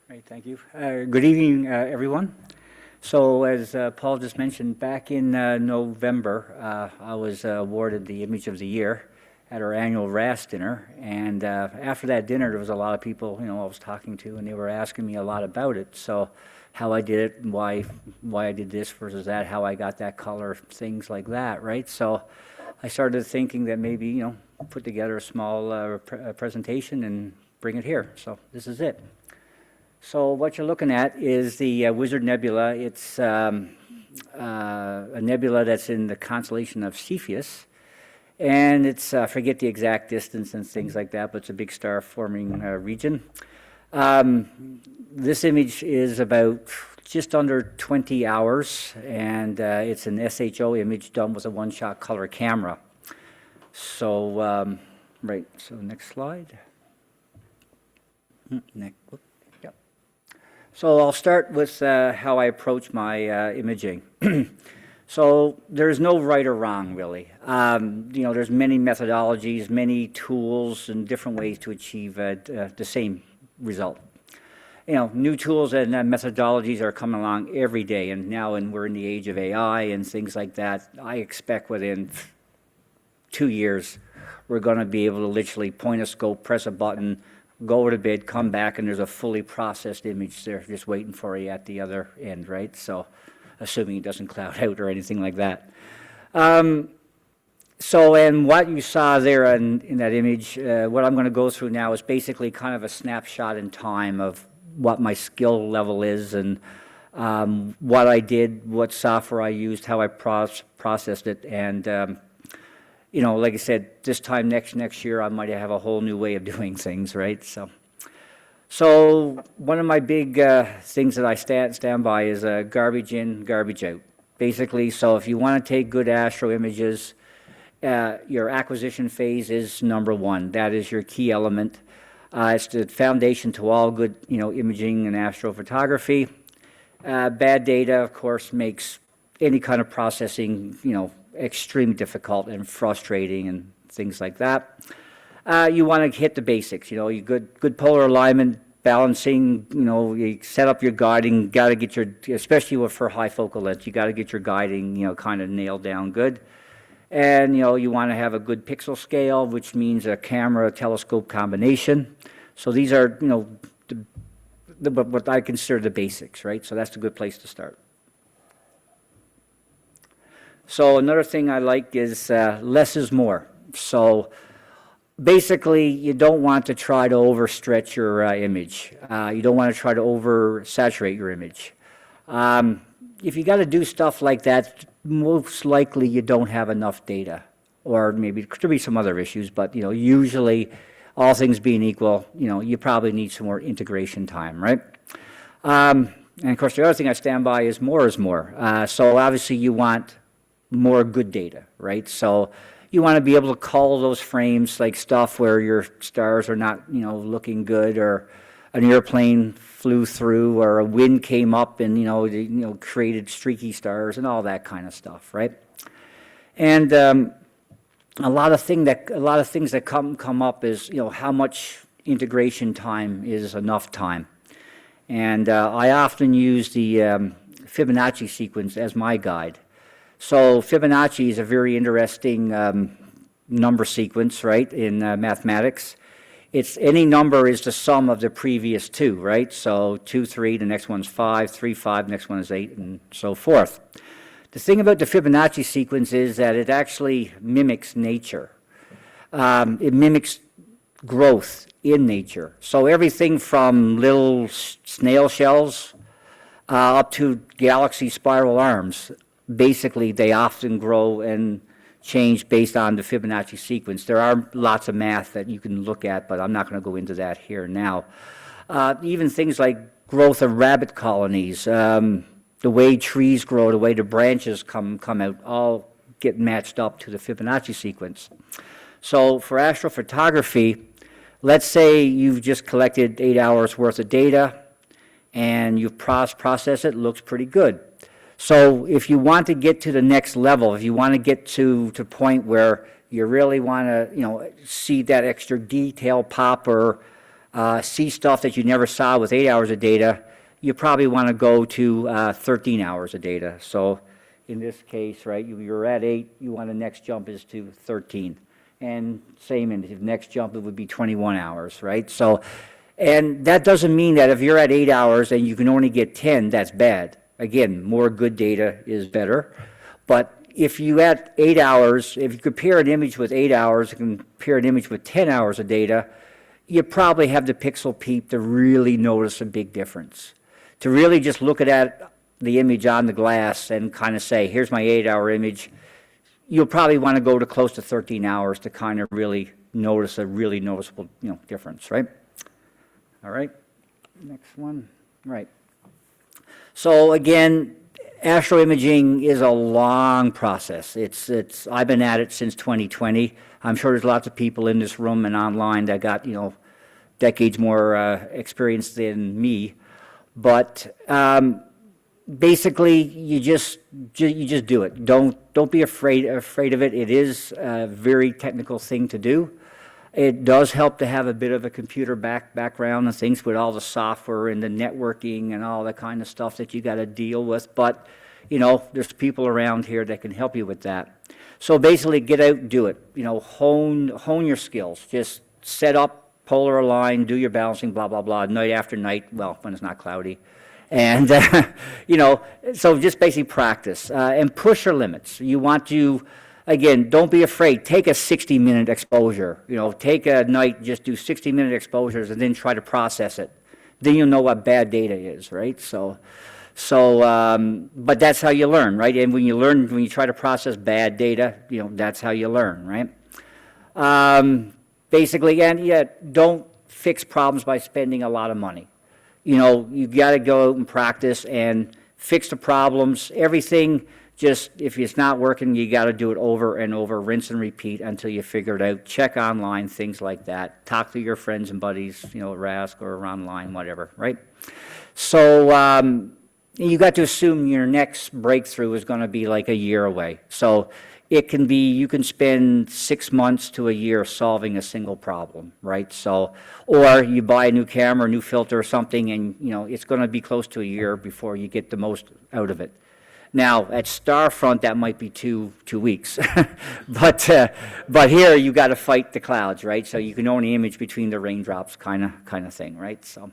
Great, thank you. Good evening, everyone. So as Paul just mentioned, back in November, I was awarded the Image of the Year at our annual RAS dinner, and after that dinner there was a lot of people I was talking to, and they were asking me a lot about it. So how I did it, and why I did this versus that, how I got that color, things like that, right? So I started thinking that maybe put together a small presentation and bring it here. So this is it. So what you're looking at is the Wizard Nebula. It's a nebula that's in the constellation of Cepheus. And it's, forget the exact distance and things like that, but it's a big star forming region. This image is about just under 20 hours, and it's an SHO image done with a one-shot color camera. So, right, so next slide. Next, yep. So I'll start with how I approach my imaging. So there's no right or wrong, really. You know, there's many methodologies, many tools, and different ways to achieve the same result. You know, new tools and methodologies are coming along every day, and now we're in the age of AI and things like that. I expect within 2 years, we're going to be able to literally point a scope, press a button, go over to bid, come back, and there's a fully processed image there just waiting for you at the other end, right? So, assuming it doesn't cloud out or anything like that. So, and what you saw there in that image, what I'm going to go through now is basically kind of a snapshot in time of what my skill level is and what I did, what software I used, how I processed it, and you know, like I said, this time next year I might have a whole new way of doing things, right? So one of my big things that I stand by is garbage in, garbage out. Basically, so if you want to take good astro images, your acquisition phase is number one. That is your key element. It's the foundation to all good, you know, imaging and astrophotography. Bad data, of course, makes any kind of processing, you know, extremely difficult and frustrating and things like that. You want to hit the basics, you know, you good polar alignment, balancing, you know, you set up your guiding, got to get your, especially for high focal length, you got to get your guiding, you know, kind of nailed down good. And, you know, you want to have a good pixel scale, which means a camera telescope combination. So these are, you know, what I consider the basics, right? So that's a good place to start. So another thing I like is less is more. So basically, you don't want to try to overstretch your image. You don't want to try to oversaturate your image. If you got to do stuff like that, most likely you don't have enough data, or maybe there could be some other issues. But you know, usually, all things being equal, you know, you probably need some more integration time, right? And of course, the other thing I stand by is more is more. So obviously, you want more good data, right? So you want to be able to call those frames like stuff where your stars are not, you know, looking good, or an airplane flew through, or a wind came up and, you know, created streaky stars and all that kind of stuff, right? And a lot of things that come up is, you know, how much integration time is enough time. And I often use the Fibonacci sequence as my guide. So Fibonacci is a very interesting number sequence, right, in mathematics. It's any number is the sum of the previous two, right? So 2, 3, the next one's 5, 3, 5, the next one is 8, and so forth. The thing about the Fibonacci sequence is that it actually mimics nature. It mimics growth in nature. So everything from little snail shells up to galaxy spiral arms, basically they often grow and change based on the Fibonacci sequence. There are lots of math that you can look at, but I'm not going to go into that here now. Even things like growth of rabbit colonies, the way trees grow, the way the branches come out, all get matched up to the Fibonacci sequence. So for astrophotography, let's say you've just collected 8 hours worth of data and you've processed it, looks pretty good. So if you want to get to the next level, if you want to get to the point where you really want to, you know, see that extra detail pop, or see stuff that you never saw with 8 hours of data, you probably want to go to 13 hours of data. So in this case, right, you're at 8, you want the next jump is to 13. And same in the next jump, it would be 21 hours, right? So, and that doesn't mean that if you're at 8 hours and you can only get 10, that's bad. Again, more good data is better. But if you at 8 hours, if you compare an image with 8 hours and compare an image with 10 hours of data, you probably have the pixel peep to really notice a big difference. To really just look at the image on the glass and kind of say, here's my 8 hour image, you'll probably want to go to close to 13 hours to kind of really notice a really noticeable, difference, right? All right, next one, right. So again, astroimaging is a long process. I've been at it since 2020. I'm sure there's lots of people in this room and online that got, decades more experience than me. But basically, you just do it. Don't be afraid of it. It is a very technical thing to do. It does help to have a bit of a computer background and things with all the software and the networking and all that kind of stuff that you got to deal with. But, there's people around here that can help you with that. So basically, get out and do it. Hone your skills. Just set up, polar align, do your balancing, blah, blah, blah, night after night, well, when it's not cloudy. And, so just basically practice and push your limits. You want to, again, don't be afraid. Take a 60-minute exposure. Take a night, just do 60-minute exposures and then try to process it. Then you'll know what bad data is, right? But that's how you learn, right? And when you try to process bad data, that's how you learn, right? Basically, and don't fix problems by spending a lot of money. You got to go out and practice and fix the problems. Everything, just if it's not working, you got to do it over and over, rinse and repeat until you figure it out. Check online, things like that. Talk to your friends and buddies, at RASC or online, whatever, right? So you got to assume your next breakthrough is going to be like a year away. So it can be, you can spend 6 months to a year solving a single problem, right? So, or you buy a new camera, a new filter or something, and it's going to be close to a year before you get the most out of it. Now, at Starfront, that might be two weeks, but here you got to fight the clouds, right? So you can only image between the raindrops, kind of thing, right? So,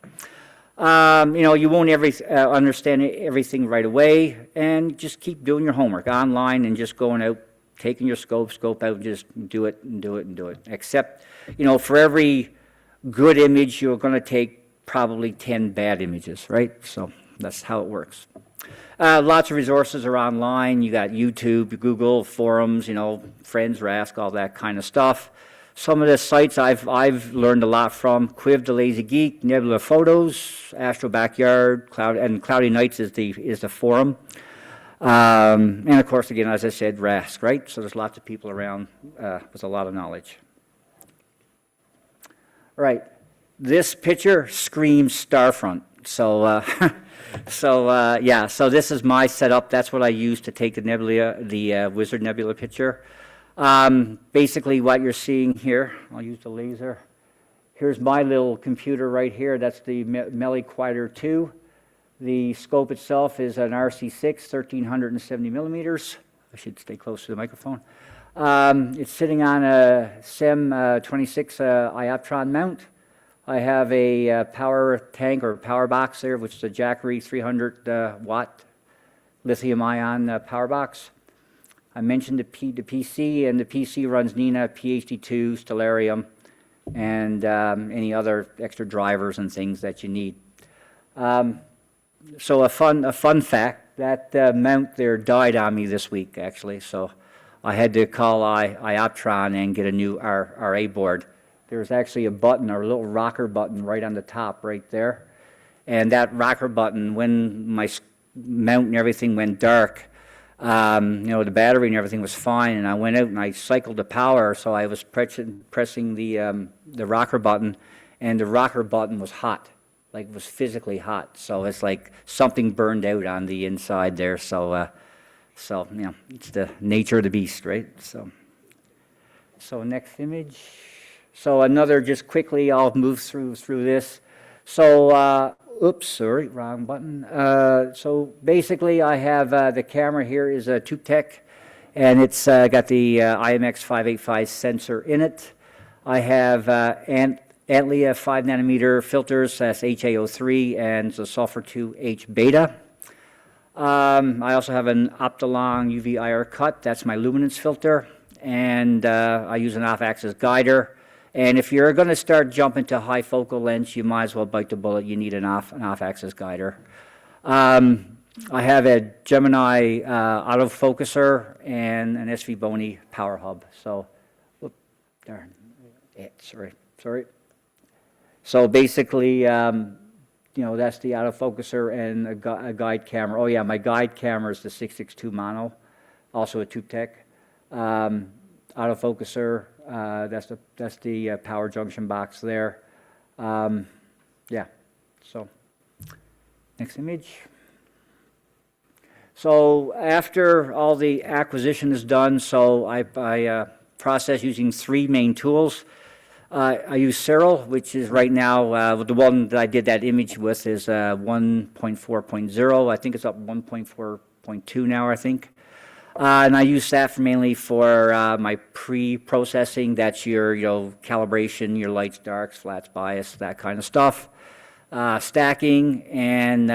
you won't understand everything right away, and just keep doing your homework online and just going out, taking your scope out, and just do it and do it and do it. Except, for every good image, you're going to take probably 10 bad images, right? So that's how it works. Lots of resources are online. You got YouTube, Google, forums, Friends, RASC, all that kind of stuff. Some of the sites I've learned a lot from: Quiv the Lazy Geek, Nebula Photos, Astro Backyard, Cloudy Nights is the forum. And of course, again, as I said, RASC, right? So there's lots of people around with a lot of knowledge. Right. This picture screams Starfront. So, so this is my setup. That's what I use to take the Wizard Nebula picture. Basically, what you're seeing here, I'll use the laser. Here's my little computer right here. That's the Meli Quieter 2. The scope itself is an RC6, 1370 millimeters. I should stay close to the microphone. It's sitting on a SEM 26 Ioptron mount. I have a power tank or power box there, which is a Jackery 300 watt lithium ion power box. I mentioned the PC, and the PC runs Nina, PhD2, Stellarium, and any other extra drivers and things that you need. So a fun fact, that mount there died on me this week, actually, so I had to call Ioptron and get a new RA board. There's actually a button, or a little rocker button right on the top right there, and that rocker button, when my mount and everything went dark, the battery and everything was fine, and I went out and I cycled the power, so I was pressing the rocker button, and the rocker button was hot, like it was physically hot. So it's like something burned out on the inside there. So it's the nature of the beast, right? So next image. So another, just quickly, I'll move through this. So. Oops, sorry, wrong button. So basically, I have the camera here is a TubeTech, and it's got the IMX 585 sensor in it. I have Antlia 5 nanometer filters, that's HAO3 and the Sulfur 2H beta. I also have an Optilong UV IR cut, that's my luminance filter, and I use an off-axis guider. And if you're going to start jumping to high focal lengths, you might as well bite the bullet. You need an off-axis guider. I have a Gemini autofocuser and an SV Bony power hub. So, whoop, darn, sorry. So basically, that's the autofocuser and a guide camera. Oh yeah, my guide camera is the 662 mono, also a Tube Tech. Autofocuser, that's the power junction box there. Yeah, so next image. So after all the acquisition is done, so I process using 3 main tools. I use Cyril, which is right now, the one that I did that image with is 1.4.0. I think it's up 1.4.2 now, I think. And I use that mainly for my pre-processing. That's your calibration, your lights, darks, flats, bias, that kind of stuff. Stacking, and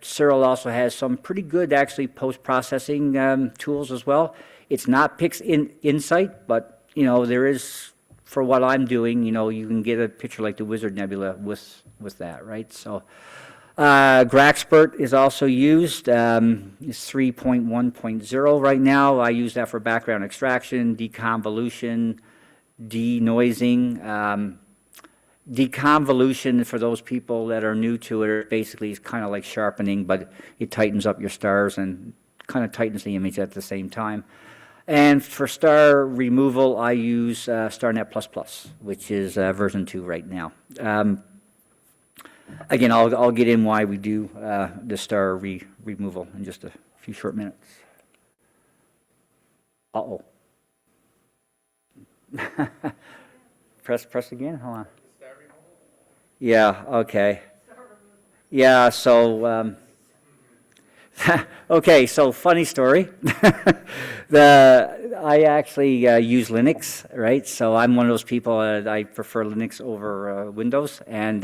Cyril also has some pretty good actually post-processing tools as well. It's not Insight, but there is, for what I'm doing, you can get a picture like the Wizard Nebula with that, right? So Graxpert is also used. It's 3.1.0 right now. I use that for background extraction, deconvolution, denoising. Deconvolution, for those people that are new to it, basically is kind of like sharpening, but it tightens up your stars and kind of tightens the image at the same time. And for star removal, I use StarNet++, which is version 2 right now. Again, I'll get in why we do the star removal in just a few short minutes. Uh-oh. Press again? Hold on. Yeah, okay. Yeah, so, okay, so funny story. I actually use Linux, right? So I'm one of those people, I prefer Linux over Windows. And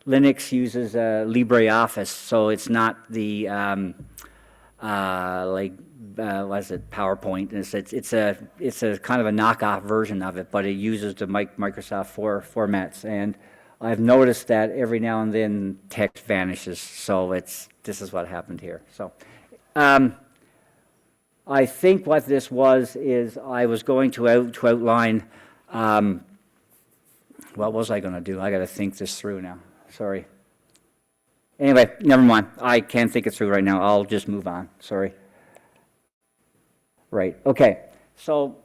Linux uses LibreOffice, so it's not the, what is it, PowerPoint. It's a kind of a knockoff version of it, but it uses the Microsoft formats. And I've noticed that every now and then text vanishes, so this is what happened here. So I think what this was is I was going to outline, what was I going to do? I got to think this through now. Sorry. Anyway, never mind. I can't think it through right now. I'll just move on. Sorry. Right. Okay. So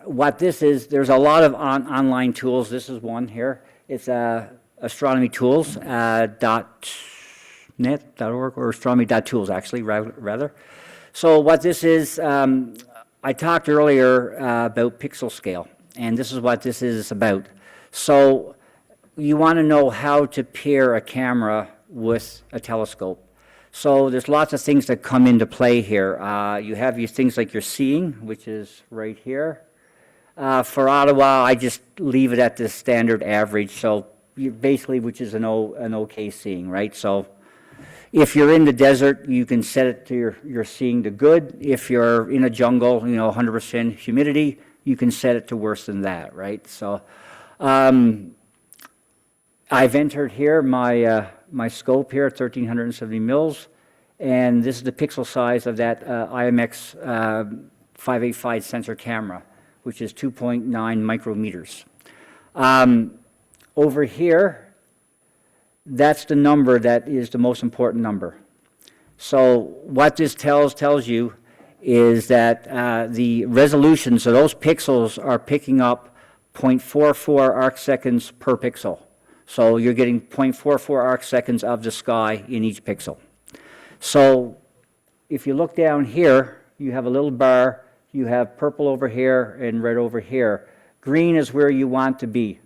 what this is, there's a lot of online tools. This is one here. It's astronomytools.net.org or astronomy.tools, actually, rather. So what this is, I talked earlier about pixel scale, and this is what this is about. So you want to know how to pair a camera with a telescope. So there's lots of things that come into play here. You have your things like your seeing, which is right here. For Ottawa, I just leave it at the standard average, so basically, which is an okay seeing, right? So if you're in the desert, you can set it to your seeing to good. If you're in a jungle, 100% humidity, you can set it to worse than that, right? So I've entered here my scope here, 1370 mils, and this is the pixel size of that IMX 585 sensor camera, which is 2.9 micrometers. Over here, that's the number that is the most important number. So what this tells you is that the resolution, so those pixels are picking up 0.44 arc seconds per pixel. So you're getting 0.44 arc seconds of the sky in each pixel. So if you look down here, you have a little bar. You have purple over here and red over here. Green is where you want to be.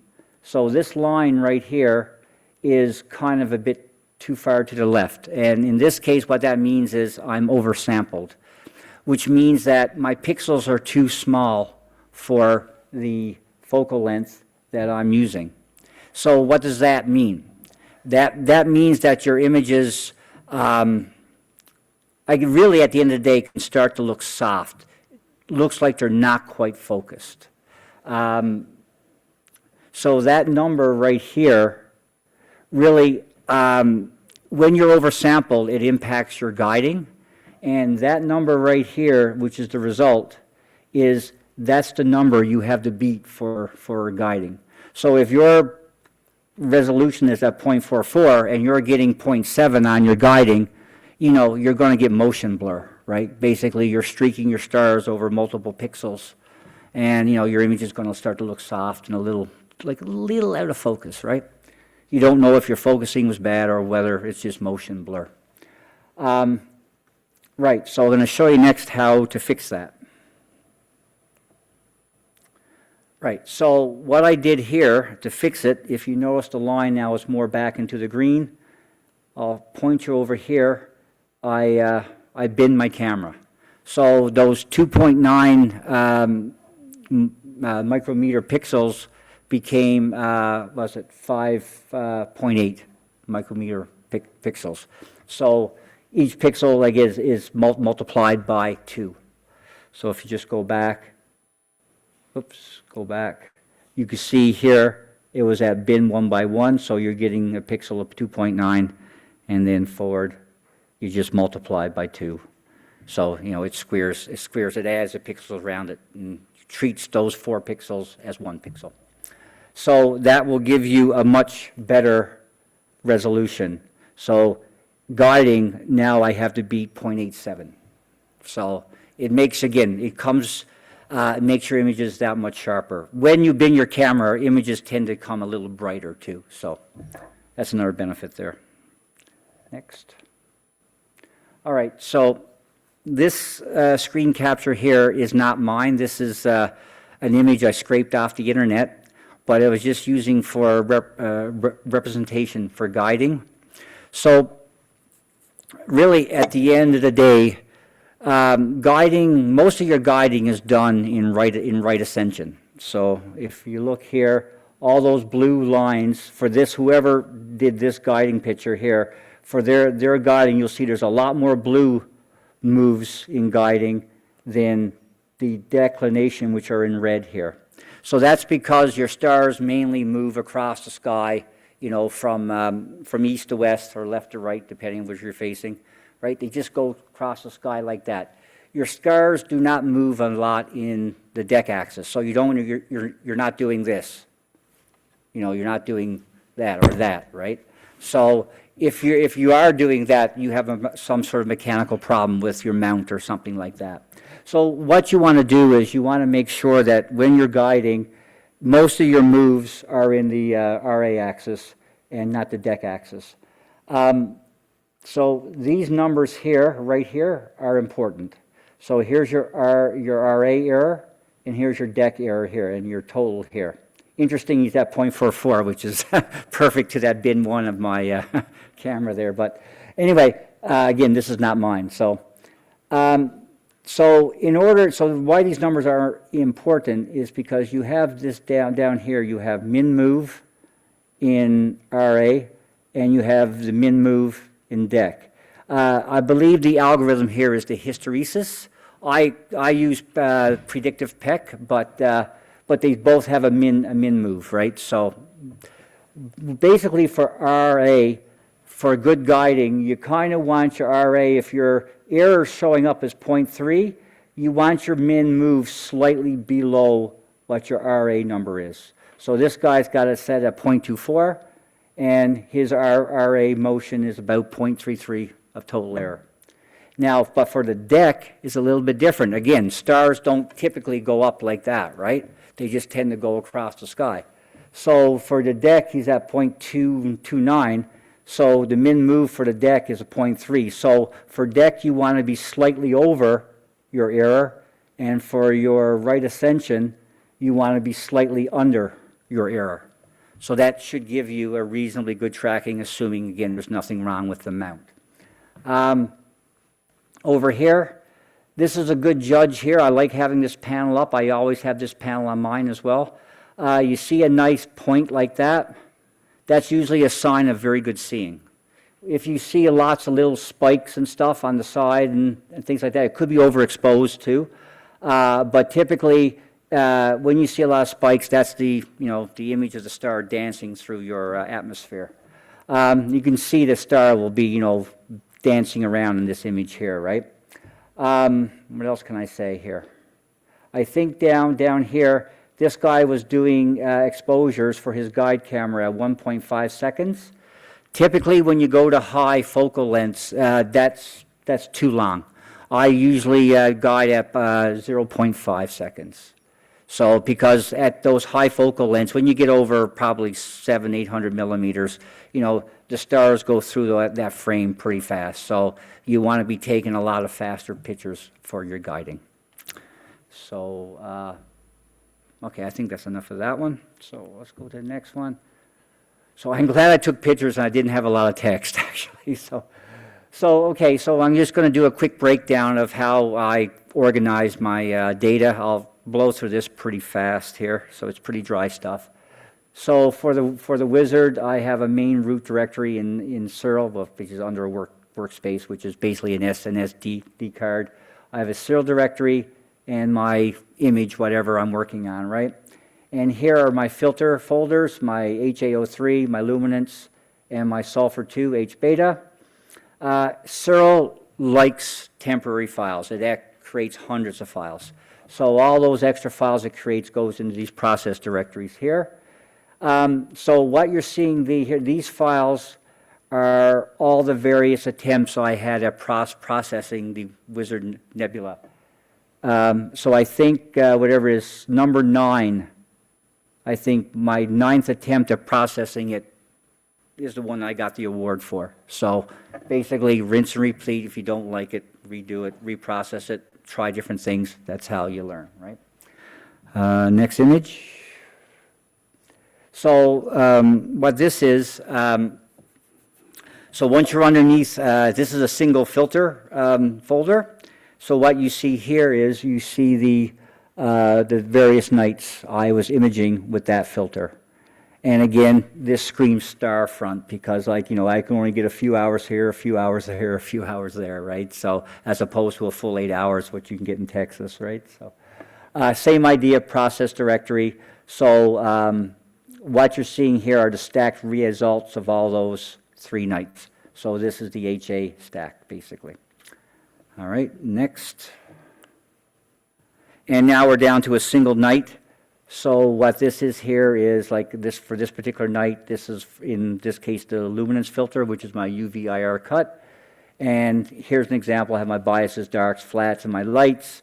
So this line right here is kind of a bit too far to the left. And in this case, what that means is I'm oversampled, which means that my pixels are too small for the focal length that I'm using. So what does that mean? That means that your images, really at the end of the day, can start to look soft. Looks like they're not quite focused. So that number right here really when you're oversampled, it impacts your guiding. And that number right here, which is the result, that's the number you have to beat for guiding. So if your resolution is at 0.44 and you're getting 0.7 on your guiding, you're going to get motion blur, right? Basically, you're streaking your stars over multiple pixels, and your image is going to start to look soft and a little out of focus, right? You don't know if your focusing was bad or whether it's just motion blur. Right, so I'm going to show you next how to fix that. Right, so what I did here to fix it, if you notice the line now is more back into the green, I'll point you over here. I binned my camera. So those 2.9 micrometer pixels became, 5.8 micrometer pixels. So each pixel is multiplied by 2. So if you just go back, you can see here it was at bin 1 by 1, so you're getting a pixel of 2.9, and then forward you just multiply by 2. So it squares, it adds the pixels around it and treats those 4 pixels as 1 pixel. So that will give you a much better resolution. So guiding, now I have to beat 0.87. So it makes, again, it makes your images that much sharper. When you bin your camera, images tend to come a little brighter too. So that's another benefit there. Next. All right, so this screen capture here is not mine. This is an image I scraped off the internet, but I was just using for representation for guiding. So really, at the end of the day, most of your guiding is done in right ascension. So if you look here, all those blue lines for this, whoever did this guiding picture here, for their guiding, you'll see there's a lot more blue moves in guiding than the declination, which are in red here. So that's because your stars mainly move across the sky, from east to west or left to right, depending on which you're facing, right? They just go across the sky like that. Your stars do not move a lot in the deck axis, so you're not doing this. You're not doing that or that, right? So if you are doing that, you have some sort of mechanical problem with your mount or something like that. So what you want to do is you want to make sure that when you're guiding, most of your moves are in the RA axis and not the deck axis. So these numbers here, right here, are important. So here's your RA error, and here's your deck error here, and your total here. Interesting, he's at 0.44, which is perfect to that bin 1 of my camera there. But anyway, again, this is not mine. So why these numbers are important is because you have this down here, you have min move in RA, and you have the min move in deck. I believe the algorithm here is the hysteresis. I use predictive PEC, but they both have a min move, right? So basically for RA, for good guiding, you kind of want your RA, if your error is showing up as 0.3, you want your min move slightly below what your RA number is. So this guy's got it set at 0.24, and his RA motion is about 0.33 of total error. Now, but for the deck, it's a little bit different. Again, stars don't typically go up like that, right? They just tend to go across the sky. So for the deck, he's at 0.229. So the min move for the deck is a 0.3. So for deck, you want to be slightly over your error. And for your right ascension, you want to be slightly under your error. So that should give you a reasonably good tracking, assuming, again, there's nothing wrong with the mount. Over here, this is a good judge here. I like having this panel up. I always have this panel on mine as well. You see a nice point like that, that's usually a sign of very good seeing. If you see lots of little spikes and stuff on the side and things like that, it could be overexposed too. But typically, when you see a lot of spikes, that's the image of the star dancing through your atmosphere. You can see the star will be, dancing around in this image here, right? What else can I say here? I think down here, this guy was doing exposures for his guide camera at 1.5 seconds. Typically, when you go to high focal lengths, that's too long. I usually guide at 0.5 seconds. So, because at those high focal lengths, when you get over probably 800 millimeters, the stars go through that frame pretty fast. So, you want to be taking a lot of faster pictures for your guiding. So, okay, I think that's enough of that one. So, let's go to the next one. So, I'm glad I took pictures and I didn't have a lot of text, actually. Okay, so I'm just going to do a quick breakdown of how I organize my data. I'll blow through this pretty fast here, so it's pretty dry stuff. So for the wizard, I have a main root directory in Searle, which is under a workspace, which is basically an SD card. I have a Searle directory and my image, whatever I'm working on, right? And here are my filter folders, my HAO3, my luminance, and my sulfur 2, H-beta. Searle likes temporary files. It creates hundreds of files. So all those extra files it creates goes into these process directories here. So what you're seeing here, these files are all the various attempts I had at processing the Wizard Nebula. So I think whatever is number 9, I think my 9th attempt at processing it is the one I got the award for. So basically rinse and repeat. If you don't like it, redo it, reprocess it, try different things. That's how you learn, right? Next image. So what this is, so once you're underneath, this is a single filter folder. So what you see here is you see the various nights I was imaging with that filter. And again, this screams star front because, I can only get a few hours here, a few hours there, a few hours there, right? So, as opposed to a full 8 hours, what you can get in Texas, right? So, same idea, process directory. So, what you're seeing here are the stacked results of all those 3 nights. So, this is the HA stack, basically. All right, next. And now we're down to a single night. So what this is here is like this for this particular night. This is in this case the luminance filter, which is my UV IR cut. And here's an example. I have my biases, darks, flats, and my lights.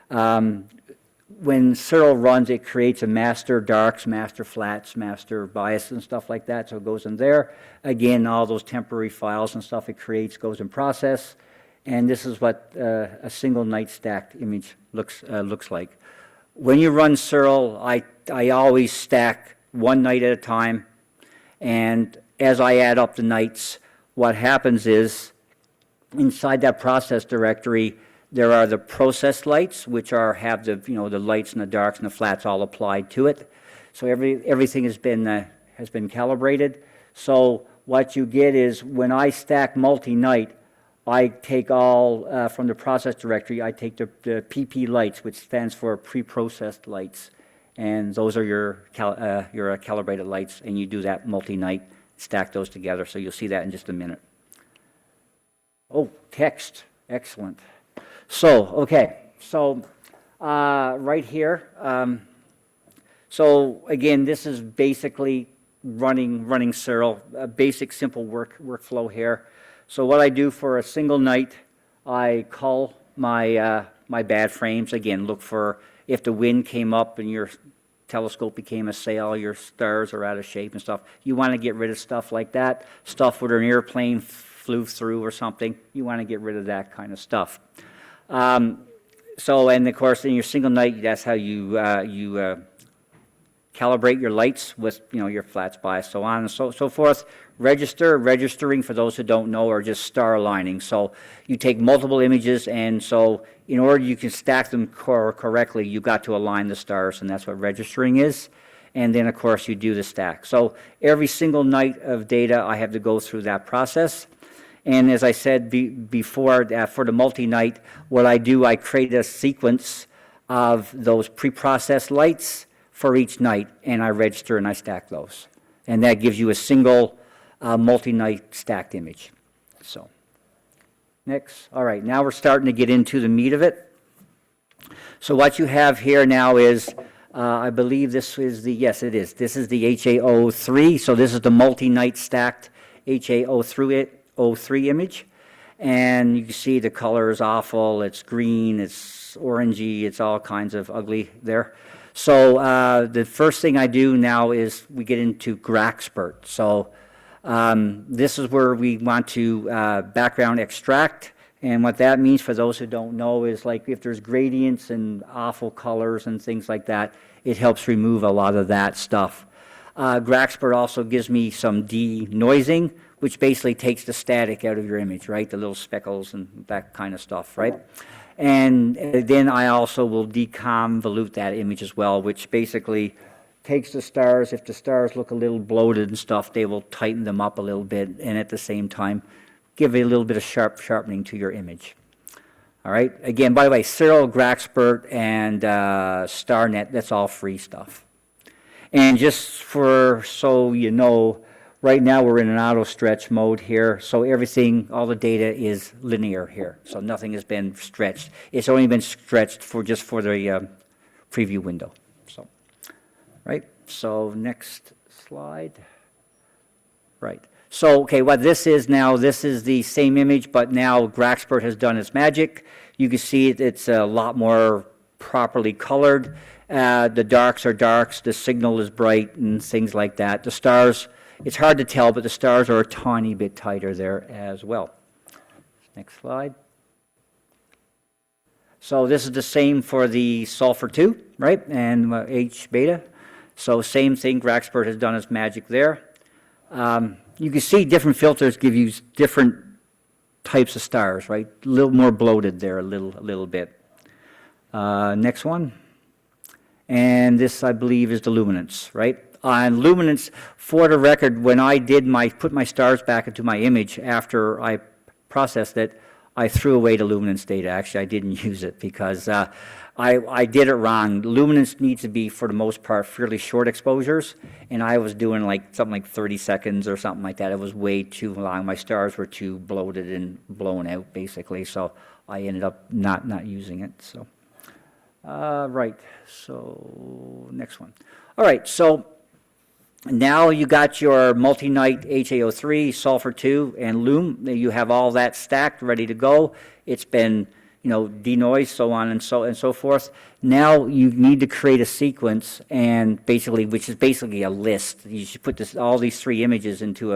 When Searle runs, it creates a master darks, master flats, master bias, and stuff like that. So it goes in there. Again, all those temporary files and stuff it creates goes in process. And this is what a single night stacked image looks like. When you run Searle, I always stack one night at a time, and as I add up the nights, what happens is inside that process directory, there are the process lights, which have the the lights and the darks and the flats all applied to it. So everything has been calibrated. So what you get is when I stack multi-night, I take all, from the process directory, I take the PP lights, which stands for pre-processed lights. And those are your calibrated lights, and you do that multi-night, stack those together. So you'll see that in just a minute. Oh, text. Excellent. So, okay. So, right here. So, again, this is basically running Searle, a basic, simple workflow here. So what I do for a single night, I cull my bad frames. Again, look for if the wind came up and your telescope became a sail, your stars are out of shape and stuff. You want to get rid of stuff like that. Stuff where an airplane flew through or something. You want to get rid of that kind of stuff. So, and of course, in your single night, that's how you calibrate your lights with your flats, bias, so on and so forth. Registering, for those who don't know, are just star aligning. So you take multiple images, and so in order you can stack them correctly, you've got to align the stars, and that's what registering is. And then, of course, you do the stack. So every single night of data, I have to go through that process. And as I said before, for the multi-night, what I do, I create a sequence of those pre-processed lights for each night, and I register and I stack those. And that gives you a single multi-night stacked image. So, next. All right, now we're starting to get into the meat of it. So what you have here now is, I believe this is the, yes it is, this is the HA03, so this is the multi-night stacked HA03 image. And you can see the color is awful, it's green, it's orangey, it's all kinds of ugly there. So the first thing I do now is we get into Graxpert. So this is where we want to background extract. And what that means, for those who don't know, is like if there's gradients and awful colors and things like that, it helps remove a lot of that stuff. Graxpert also gives me some denoising, which basically takes the static out of your image, right? The little speckles and that kind of stuff, right? And then I also will deconvolute that image as well, which basically takes the stars. If the stars look a little bloated and stuff, they will tighten them up a little bit, and at the same time, give it a little bit of sharpening to your image. All right. Again, by the way, Cyril, Graxpert, and StarNet, that's all free stuff. And just so you know, right now we're in an auto stretch mode here, so everything, all the data is linear here. So nothing has been stretched. It's only been stretched for just for the preview window. So, right. So next slide. Right. So, okay, what this is now, this is the same image, but now Graxpert has done its magic. You can see it's a lot more properly colored. The darks are darks, the signal is bright, and things like that. The stars, it's hard to tell, but the stars are a tiny bit tighter there as well. Next slide. So this is the same for the sulfur 2, right, and H beta. So same thing, Graxpert has done its magic there. You can see different filters give you different types of stars, right? A little more bloated there, a little bit. Next one. And this, I believe, is the luminance, right? On luminance, for the record, when I did put my stars back into my image after I processed it, I threw away the luminance data. Actually, I didn't use it because I did it wrong. Luminance needs to be, for the most part, fairly short exposures, and I was doing something like 30 seconds or something like that. It was way too long. My stars were too bloated and blown out, basically, so I ended up not using it. So, right. So next one. All right. So now you got your multi-night HA03, sulfur 2, and Lume. You have all that stacked, ready to go. It's been denoise, so on and so forth. Now you need to create a sequence, and basically, which is basically a list. You should put all these 3 images into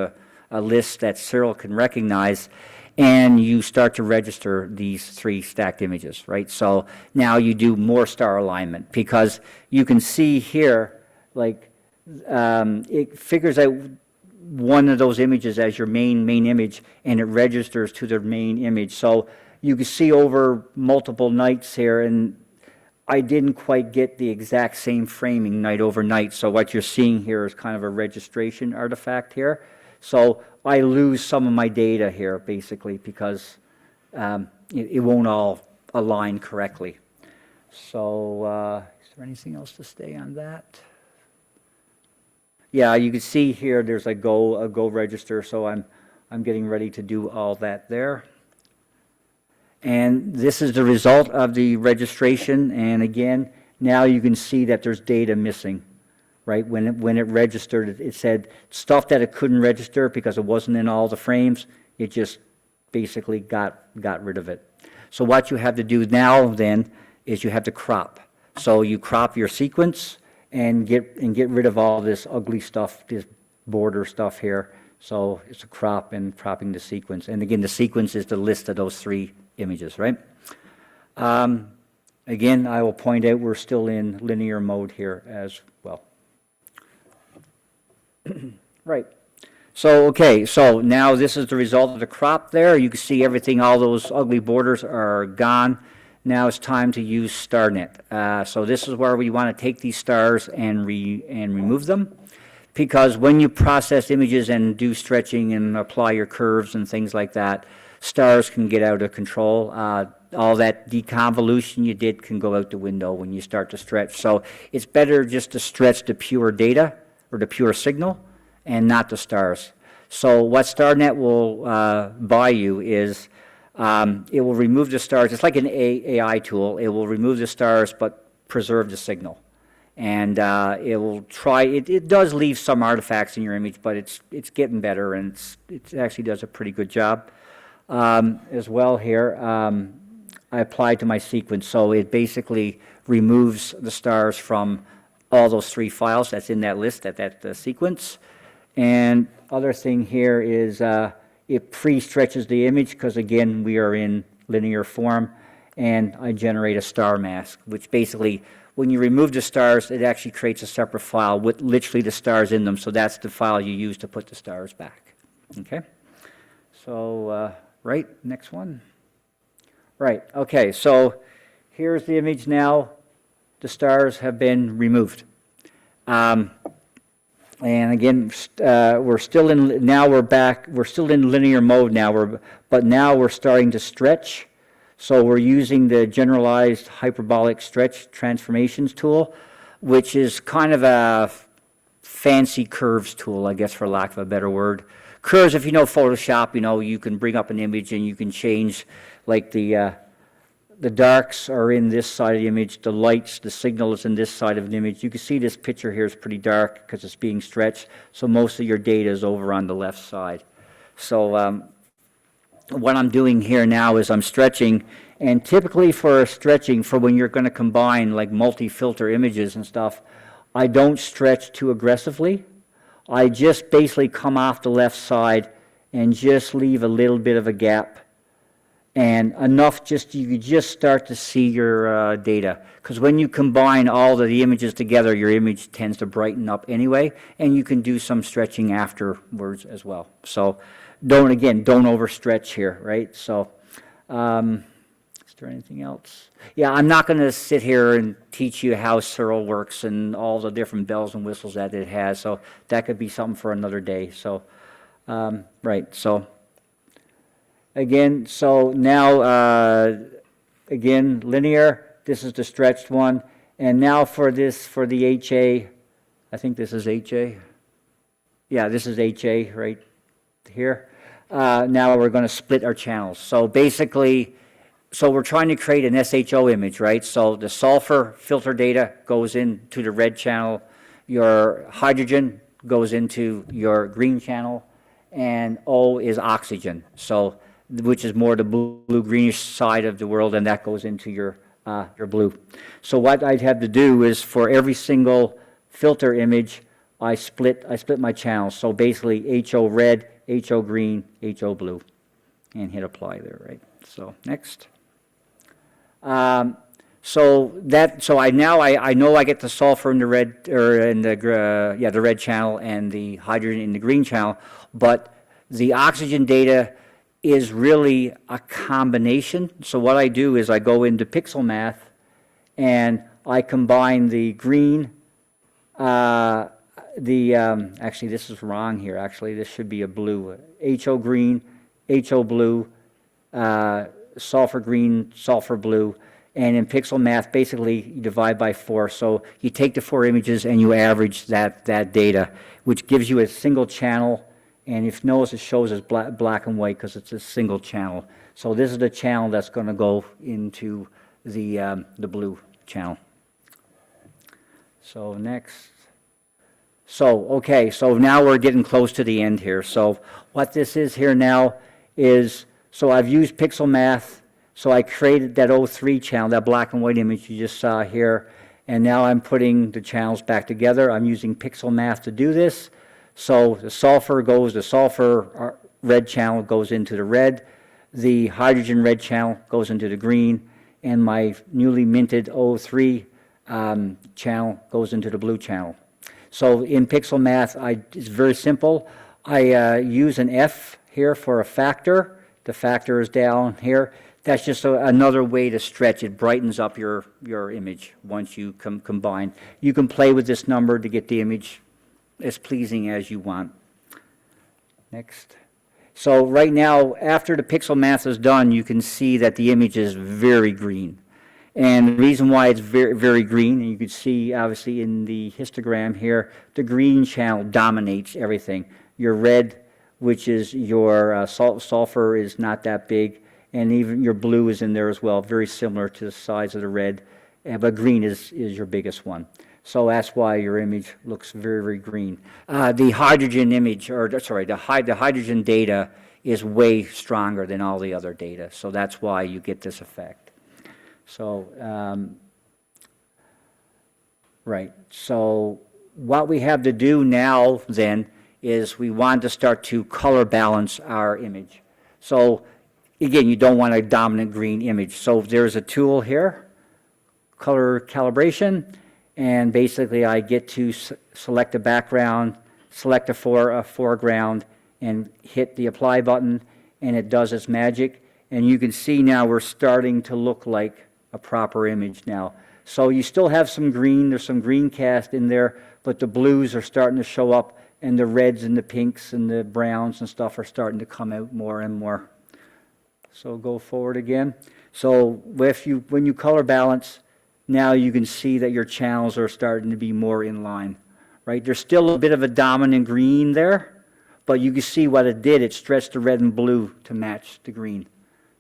a list that Cyril can recognize, and you start to register these 3 stacked images, right? So now you do more star alignment, because you can see here, it figures out one of those images as your main image, and it registers to the main image. So you can see over multiple nights here, and I didn't quite get the exact same framing night over night. So what you're seeing here is kind of a registration artifact here. So I lose some of my data here, basically, because it won't all align correctly. So is there anything else to say on that? Yeah, you can see here there's a go register, so I'm getting ready to do all that there. And this is the result of the registration, and again, now you can see that there's data missing, right? When it registered, it said stuff that it couldn't register because it wasn't in all the frames. It just basically got rid of it. So what you have to do now then is you have to crop. So you crop your sequence and get rid of all this ugly stuff, this border stuff here. So it's a crop and cropping the sequence. And again, the sequence is the list of those 3 images, right? Again, I will point out we're still in linear mode here as well. Right. So, okay, so now this is the result of the crop there. You can see everything, all those ugly borders are gone. Now it's time to use StarNet. So this is where we want to take these stars and remove them, because when you process images and do stretching and apply your curves and things like that, stars can get out of control. All that deconvolution you did can go out the window when you start to stretch. So it's better just to stretch the pure data or the pure signal and not the stars. So what StarNet will buy you is it will remove the stars. It's like an AI tool. It will remove the stars but preserve the signal. And it will try, it does leave some artifacts in your image, but it's getting better, and it actually does a pretty good job. As well here, I applied to my sequence, so it basically removes the stars from all those 3 files that's in that list, that sequence. And other thing here is it pre-stretches the image, because again, we are in linear form, and I generate a star mask, which basically, when you remove the stars, it actually creates a separate file with literally the stars in them, so that's the file you use to put the stars back. Okay? So, right, next one. Right, okay, so here's the image now. The stars have been removed. And again, we're still in, now we're back, we're still in linear mode now, but now we're starting to stretch. So we're using the generalized hyperbolic stretch transformations tool, which is kind of a fancy curves tool, I guess, for lack of a better word. Curves, if you know Photoshop, you know, you can bring up an image and you can change, like the darks are in this side of the image, the lights, the signal is in this side of the image. You can see this picture here is pretty dark because it's being stretched, so most of your data is over on the left side. So what I'm doing here now is I'm stretching, and typically for stretching, for when you're going to combine like multi-filter images and stuff, I don't stretch too aggressively. I just basically come off the left side and just leave a little bit of a gap, and enough just you could just start to see your data, because when you combine all of the images together, your image tends to brighten up anyway, and you can do some stretching afterwards as well. So don't overstretch here, right? So is there anything else? Yeah, I'm not going to sit here and teach you how Searle works and all the different bells and whistles that it has, so that could be something for another day. So right, so again, so now again, linear, this is the stretched one, and now for this, for the HA, I think this is HA. Yeah, this is HA right here. Now we're going to split our channels. So basically, so we're trying to create an SHO image, right? So the sulfur filter data goes into the red channel, your hydrogen goes into your green channel, and O is oxygen, so which is more the blue-greenish side of the world, and that goes into your blue. So what I'd have to do is for every single filter image, I split my channels. So basically HO red, HO green, HO blue, and hit apply there, right? So next. So I know I get the sulfur in the red, or in the the red channel, and the hydrogen in the green channel, but the oxygen data is really a combination. So what I do is I go into pixel math and I combine the green, actually this is wrong here, actually this should be a blue, HO green, HO blue, sulfur green, sulfur blue, and in pixel math basically you divide by 4. So you take the 4 images and you average that data, which gives you a single channel. And if you notice, it shows as black and white because it's a single channel. So this is the channel that's going to go into the blue channel. So next. So, okay, so now we're getting close to the end here. So what this is here now is, so I've used pixel math. So I created that 03 channel, that black and white image you just saw here. And now I'm putting the channels back together. I'm using pixel math to do this. So the sulfur red channel goes into the red, the hydrogen red channel goes into the green, and my newly minted 03 channel goes into the blue channel. So in pixel math, it's very simple. I use an F here for a factor. The factor is down here. That's just another way to stretch. It brightens up your image once you combine. You can play with this number to get the image as pleasing as you want. Next. So right now, after the pixel math is done, you can see that the image is very green. And the reason why it's very, very green, and you can see obviously in the histogram here, the green channel dominates everything. Your red which is your sulfur is not that big, and even your blue is in there as well, very similar to the size of the red, but green is your biggest one. So that's why your image looks very, very green. The hydrogen image, or sorry, the hydrogen data is way stronger than all the other data, so that's why you get this effect. So, right, so what we have to do now then is we want to start to color balance our image. So again, you don't want a dominant green image. So there's a tool here, color calibration, and basically I get to select a background, select a foreground, and hit the apply button, and it does its magic. And you can see now we're starting to look like a proper image now. So you still have some green, there's some green cast in there, but the blues are starting to show up, and the reds and the pinks and the browns and stuff are starting to come out more and more. So go forward again. So when you color balance, now you can see that your channels are starting to be more in line, right? There's still a bit of a dominant green there, but you can see what it did. It stretched the red and blue to match the green.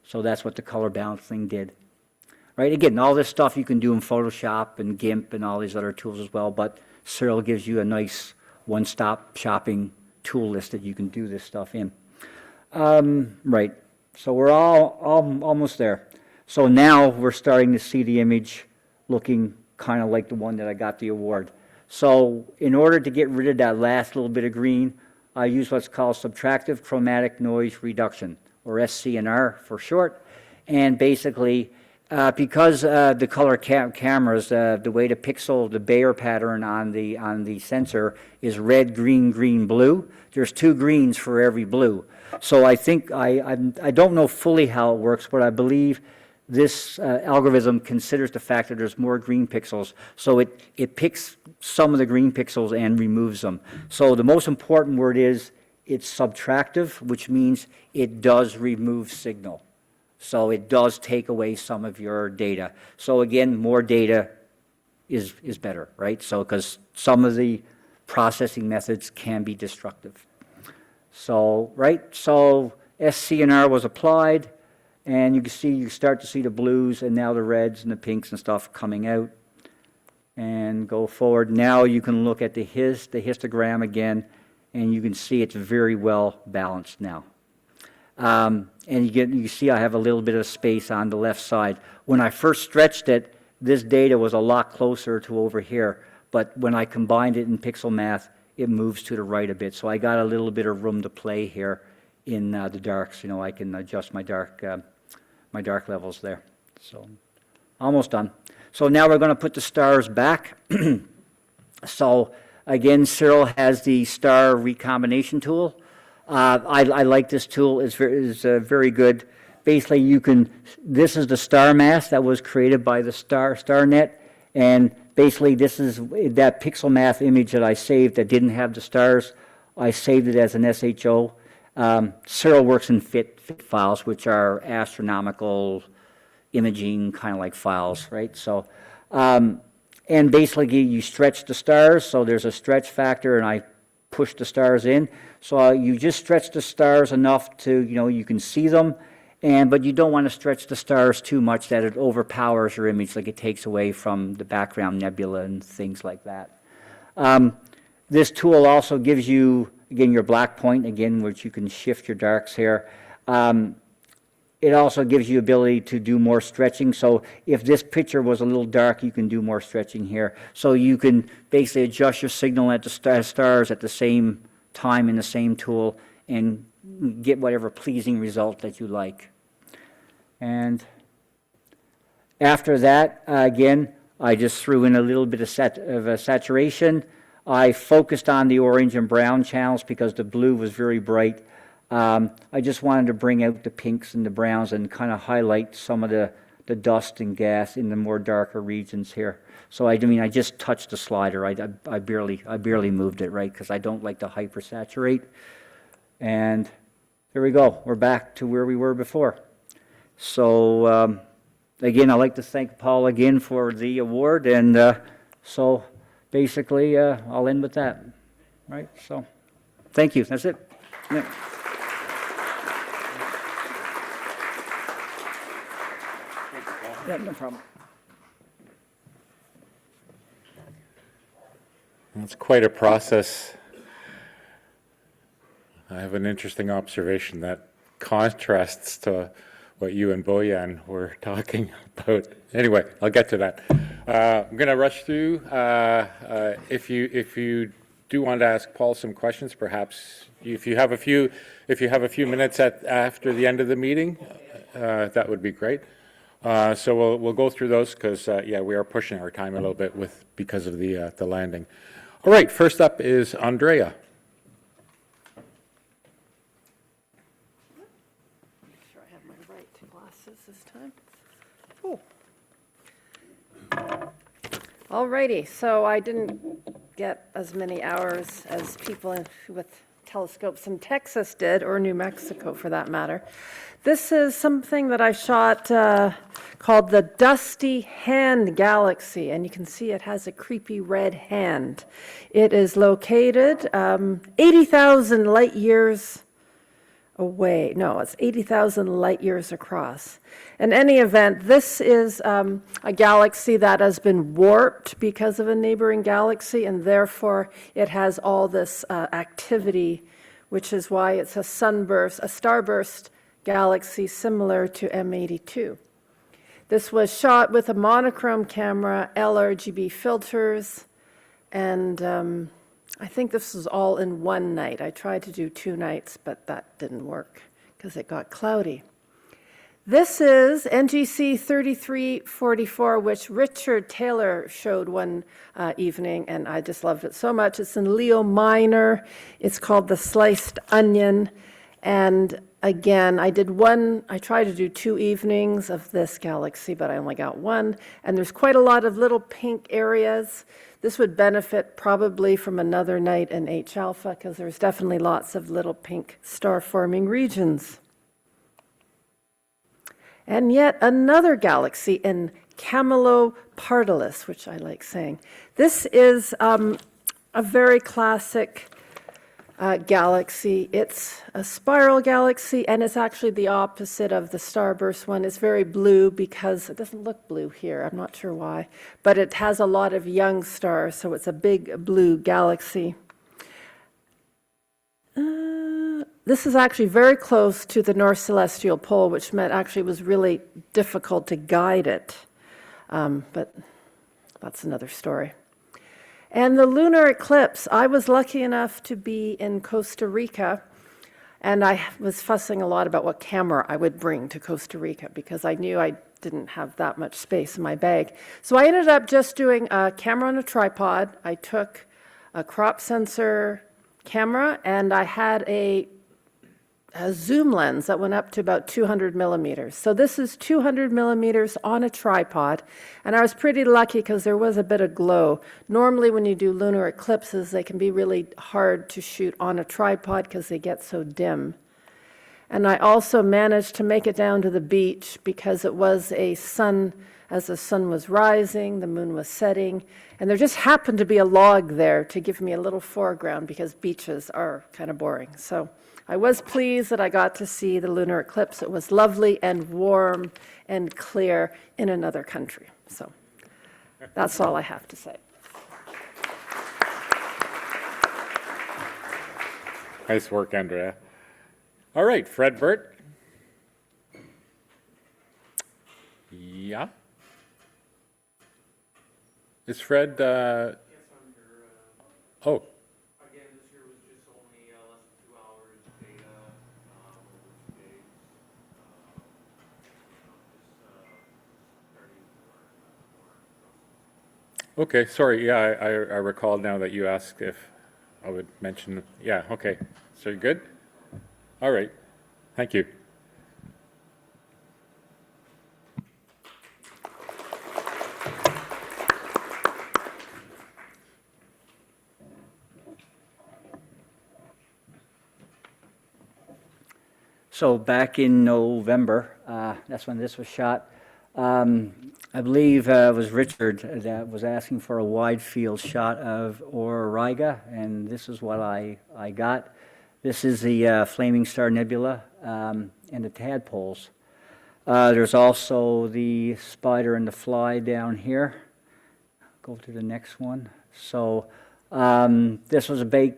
So that's what the color balancing did. Right? Again, all this stuff you can do in Photoshop and GIMP and all these other tools as well, but Cyril gives you a nice one-stop shopping tool list that you can do this stuff in. Right. So we're all almost there. So now we're starting to see the image looking kind of like the one that I got the award. So in order to get rid of that last little bit of green, I use what's called subtractive chromatic noise reduction, or SCNR for short. And basically, because the color cameras, the way the Bayer pattern on the sensor is red, green, green, blue, there's 2 greens for every blue. So I think, I don't know fully how it works, but I believe this algorithm considers the fact that there's more green pixels, so it picks some of the green pixels and removes them. So the most important word is it's subtractive, which means it does remove signal. So it does take away some of your data. So again, more data is better, right? So because some of the processing methods can be destructive. So, right, so SCNR was applied, and you start to see the blues and now the reds and the pinks and stuff coming out. And go forward. Now you can look at the histogram again, and you can see it's very well balanced now. And you see I have a little bit of space on the left side. When I first stretched it, this data was a lot closer to over here, but when I combined it in pixel math, it moves to the right a bit. So I got a little bit of room to play here in the darks. You know, I can adjust my dark levels there. So almost done. So now we're going to put the stars back. So again, Cyril has the star recombination tool. I like this tool. It's very good. Basically, this is the star mask that was created by the StarNet, and basically this is that pixel math image that I saved that didn't have the stars. I saved it as an SHO. Cyril works in FIT files, which are astronomical imaging kind of like files, right? So, and basically you stretch the stars, so there's a stretch factor, and I push the stars in. So you just stretch the stars enough to, you can see them, but you don't want to stretch the stars too much that it overpowers your image, like it takes away from the background nebula and things like that. This tool also gives you, again, your black point, again, which you can shift your darks here. It also gives you ability to do more stretching. So if this picture was a little dark, you can do more stretching here. So you can basically adjust your signal at the stars at the same time in the same tool and get whatever pleasing result that you like. And after that, again, I just threw in a little bit of saturation. I focused on the orange and brown channels because the blue was very bright. I just wanted to bring out the pinks and the browns and kind of highlight some of the dust and gas in the more darker regions here. So I just touched the slider. I barely moved it, right? Because I don't like to hypersaturate. And there we go. We're back to where we were before. So again, I'd like to thank Paul again for the award. And so basically, I'll end with that, right? So thank you. That's it. Yeah. Yeah, no problem. It's quite a process. I have an interesting observation that contrasts to what you and Boyan were talking about. Anyway, I'll get to that. I'm going to rush through. If you do want to ask Paul some questions, perhaps if you have a few minutes after the end of the meeting, that would be great. So we'll go through those because yeah, we are pushing our time a little bit because of the landing. All right, first up is Andrea. Make sure I have my right glasses this time. Oh. All righty, so I didn't get as many hours as people with telescopes in Texas did, or New Mexico for that matter. This is something that I shot called the Dusty Hand Galaxy, and you can see it has a creepy red hand. It is located 80,000 light years away. No, it's 80,000 light years across. In any event, this is a galaxy that has been warped because of a neighboring galaxy, and therefore it has all this activity, which is why it's a starburst galaxy similar to M82. This was shot with a monochrome camera, LRGB filters, and I think this was all in one night. I tried to do 2 nights, but that didn't work because it got cloudy. This is NGC 3344, which Richard Taylor showed one evening, and I just loved it so much. It's in Leo Minor. It's called the Sliced Onion. And again, I tried to do 2 evenings of this galaxy, but I only got 1. And there's quite a lot of little pink areas. This would benefit probably from another night in H alpha because there's definitely lots of little pink star-forming regions. And yet another galaxy in Camelopardalis, which I like saying. This is a very classic galaxy. It's a spiral galaxy, and it's actually the opposite of the starburst one. It's very blue because it doesn't look blue here. I'm not sure why, but it has a lot of young stars, so it's a big blue galaxy. This is actually very close to the North Celestial Pole, which meant actually it was really difficult to guide it, but that's another story. And the lunar eclipse, I was lucky enough to be in Costa Rica, and I was fussing a lot about what camera I would bring to Costa Rica because I knew I didn't have that much space in my bag. So I ended up just doing a camera on a tripod. I took a crop sensor camera, and I had a zoom lens that went up to about 200 millimeters. So this is 200 millimeters on a tripod, and I was pretty lucky because there was a bit of glow. Normally when you do lunar eclipses, they can be really hard to shoot on a tripod because they get so dim. And I also managed to make it down to the beach because it was a sun, as the sun was rising, the moon was setting, and there just happened to be a log there to give me a little foreground because beaches are kind of boring. So I was pleased that I got to see the lunar eclipse. It was lovely and warm and clear in another country. So that's all I have to say. Nice work, Andrea. All right, Fred Burt. Yeah. Is Fred, oh. Again, this year was just only less than 2 hours data over 2 days. Okay, sorry, yeah, I recall now that you asked if I would mention, yeah, okay. So you're good? All right, thank you. So back in November, that's when this was shot. I believe it was Richard that was asking for a wide field shot of Auriga, and this is what I got. This is the Flaming Star Nebula and the tadpoles. There's also the spider and the fly down here. Go to the next one. So this was about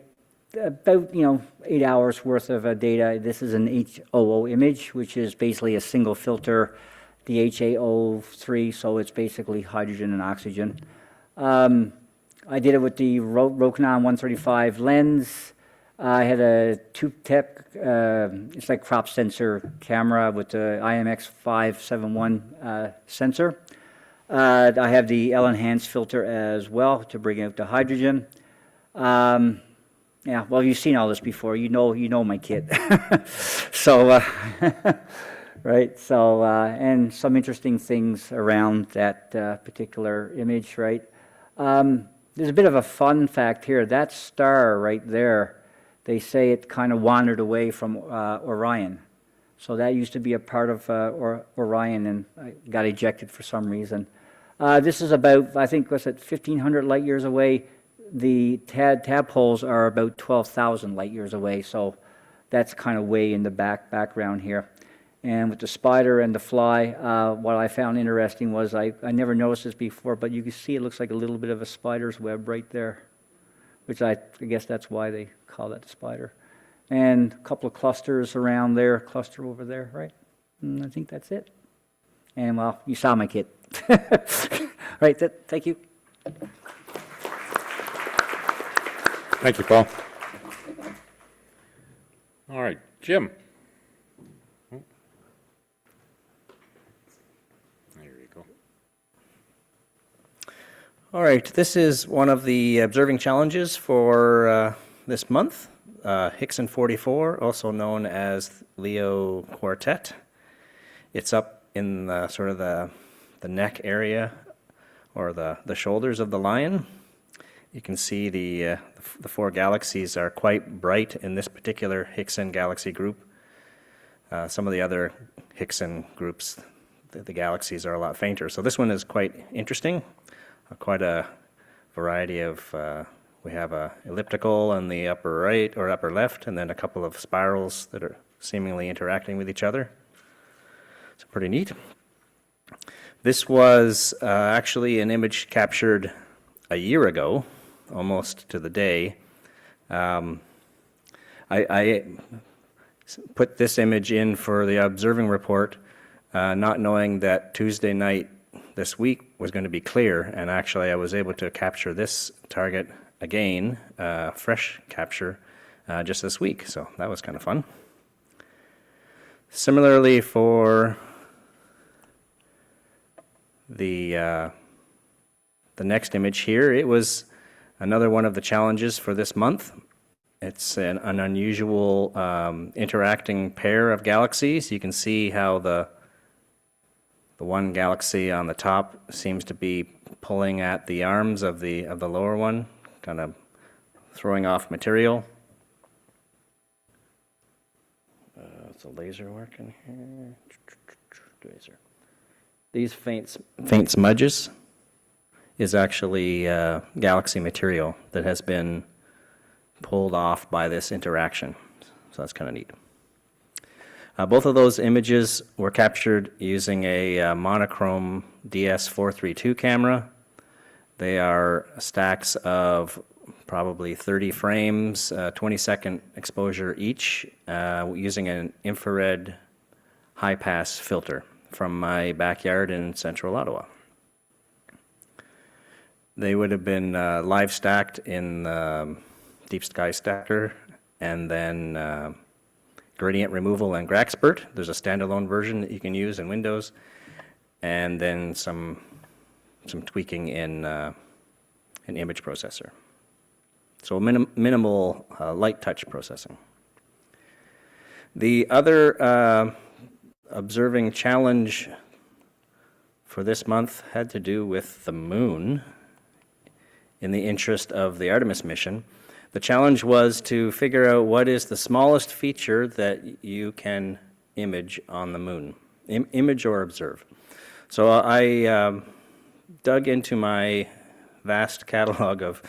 8 hours worth of data. This is an HOO image, which is basically a single filter, the HAO3, so it's basically hydrogen and oxygen. I did it with the Rokinon 135 lens. I had a tube-tech, it's like crop sensor camera with the IMX571 sensor. I have the L-enhanced filter as well to bring out the hydrogen. Yeah, well, you've seen all this before. You know my kit. So, right. So, and some interesting things around that particular image, right? There's a bit of a fun fact here. That star right there, they say it kind of wandered away from Orion. So that used to be a part of Orion and got ejected for some reason. This is about, I think, was it 1,500 light years away? The tadpoles are about 12,000 light years away, so that's kind of way in the background here. And with the spider and the fly, what I found interesting was I never noticed this before, but you can see it looks like a little bit of a spider's web right there, which I guess that's why they call that the spider. And a couple of clusters around there, cluster over there, right? And I think that's it. And, well, you saw my kit. Right, thank you. Thank you, Paul. All right, Jim. There you go. All right, this is one of the observing challenges for this month, Hickson 44, also known as Leo Quartet. It's up in the, sort of the neck area or the shoulders of the lion. You can see the four galaxies are quite bright in this particular Hickson galaxy group. Some of the other Hickson groups, the galaxies are a lot fainter. So this one is quite interesting. Quite a variety of, we have a elliptical on the upper right or upper left, and then a couple of spirals that are seemingly interacting with each other. It's pretty neat. This was actually an image captured a year ago, almost to the day. I put this image in for the observing report, not knowing that Tuesday night this week was going to be clear, and actually I was able to capture this target again, fresh capture, just this week, so that was kind of fun. Similarly for the next image here, it was another one of the challenges for this month. It's an unusual interacting pair of galaxies. You can see how the one galaxy on the top seems to be pulling at the arms of the lower one, kind of throwing off material. It's a laser working here. Laser. These faint smudges is actually galaxy material that has been pulled off by this interaction. So that's kind of neat. Both of those images were captured using a monochrome DS432 camera. They are stacks of probably 30 frames, 20-second exposure each, using an infrared high-pass filter from my backyard in central Ottawa. They would have been live stacked in Deep Sky Stacker, and then gradient removal and Graxpert. There's a standalone version that you can use in Windows, and then some tweaking in an image processor. So minimal light touch processing. The other observing challenge for this month had to do with the moon in the interest of the Artemis mission. The challenge was to figure out what is the smallest feature that you can image on the moon, image or observe. So I dug into my vast catalog of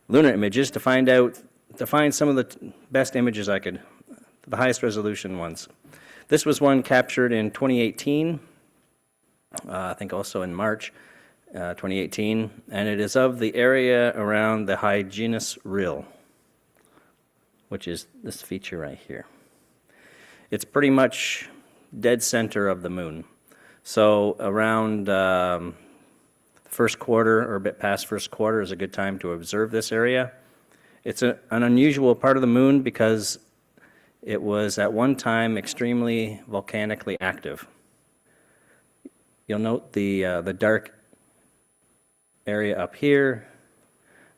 lunar images to find out to find some of the best images I could, the highest resolution ones. This was one captured in 2018, I think also in March 2018, and it is of the area around the Hyginus Rill, which is this feature right here. It's pretty much dead center of the moon. So around first quarter or a bit past first quarter is a good time to observe this area. It's an unusual part of the moon because it was at one time extremely volcanically active. You'll note the dark area up here,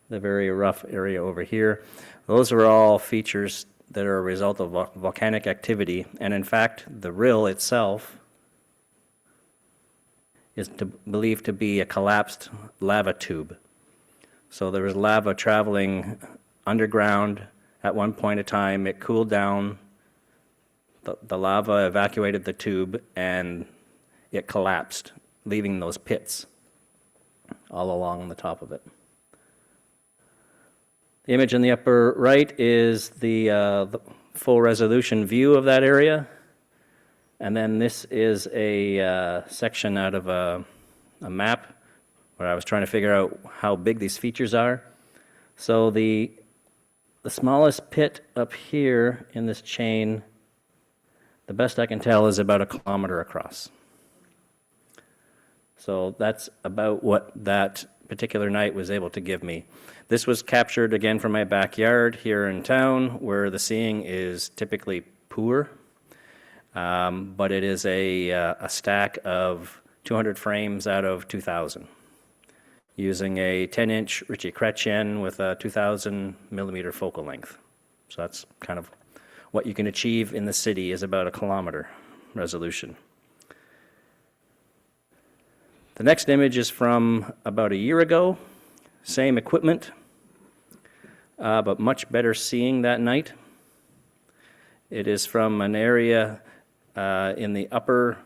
the very rough area over here. Those are all features that are a result of volcanic activity, and in fact, the rill itself is believed to be a collapsed lava tube. So there was lava traveling underground at one point in time. It cooled down, the lava evacuated the tube, and it collapsed, leaving those pits all along the top of it. The image in the upper right is the full resolution view of that area. And then this is a section out of a map where I was trying to figure out how big these features are. So the smallest pit up here in this chain, the best I can tell, is about 1 kilometer across. So that's about what that particular night was able to give me. This was captured again from my backyard here in town, where the seeing is typically poor, but it is a stack of 200 frames out of 2,000, using a 10-inch Ritchie-Chrétien with a 2,000 millimeter focal length. So that's kind of what you can achieve in the city, is about 1 kilometer resolution. The next image is from about a year ago. Same equipment, but much better seeing that night. It is from an area in the upper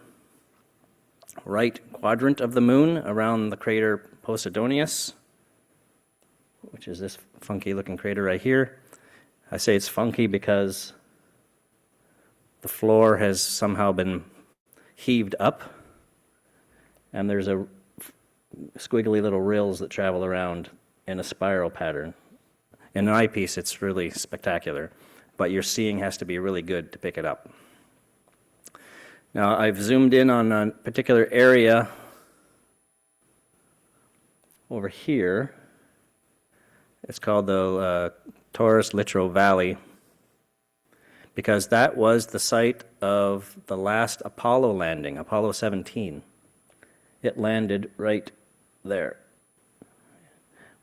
right quadrant of the moon around the crater Posidonius, which is this funky looking crater right here. I say it's funky because the floor has somehow been heaved up, and there's a squiggly little rills that travel around in a spiral pattern. In an eyepiece, it's really spectacular, but your seeing has to be really good to pick it up. Now, I've zoomed in on a particular area over here. It's called the Taurus Littrow Valley, because that was the site of the last Apollo landing, Apollo 17. It landed right there,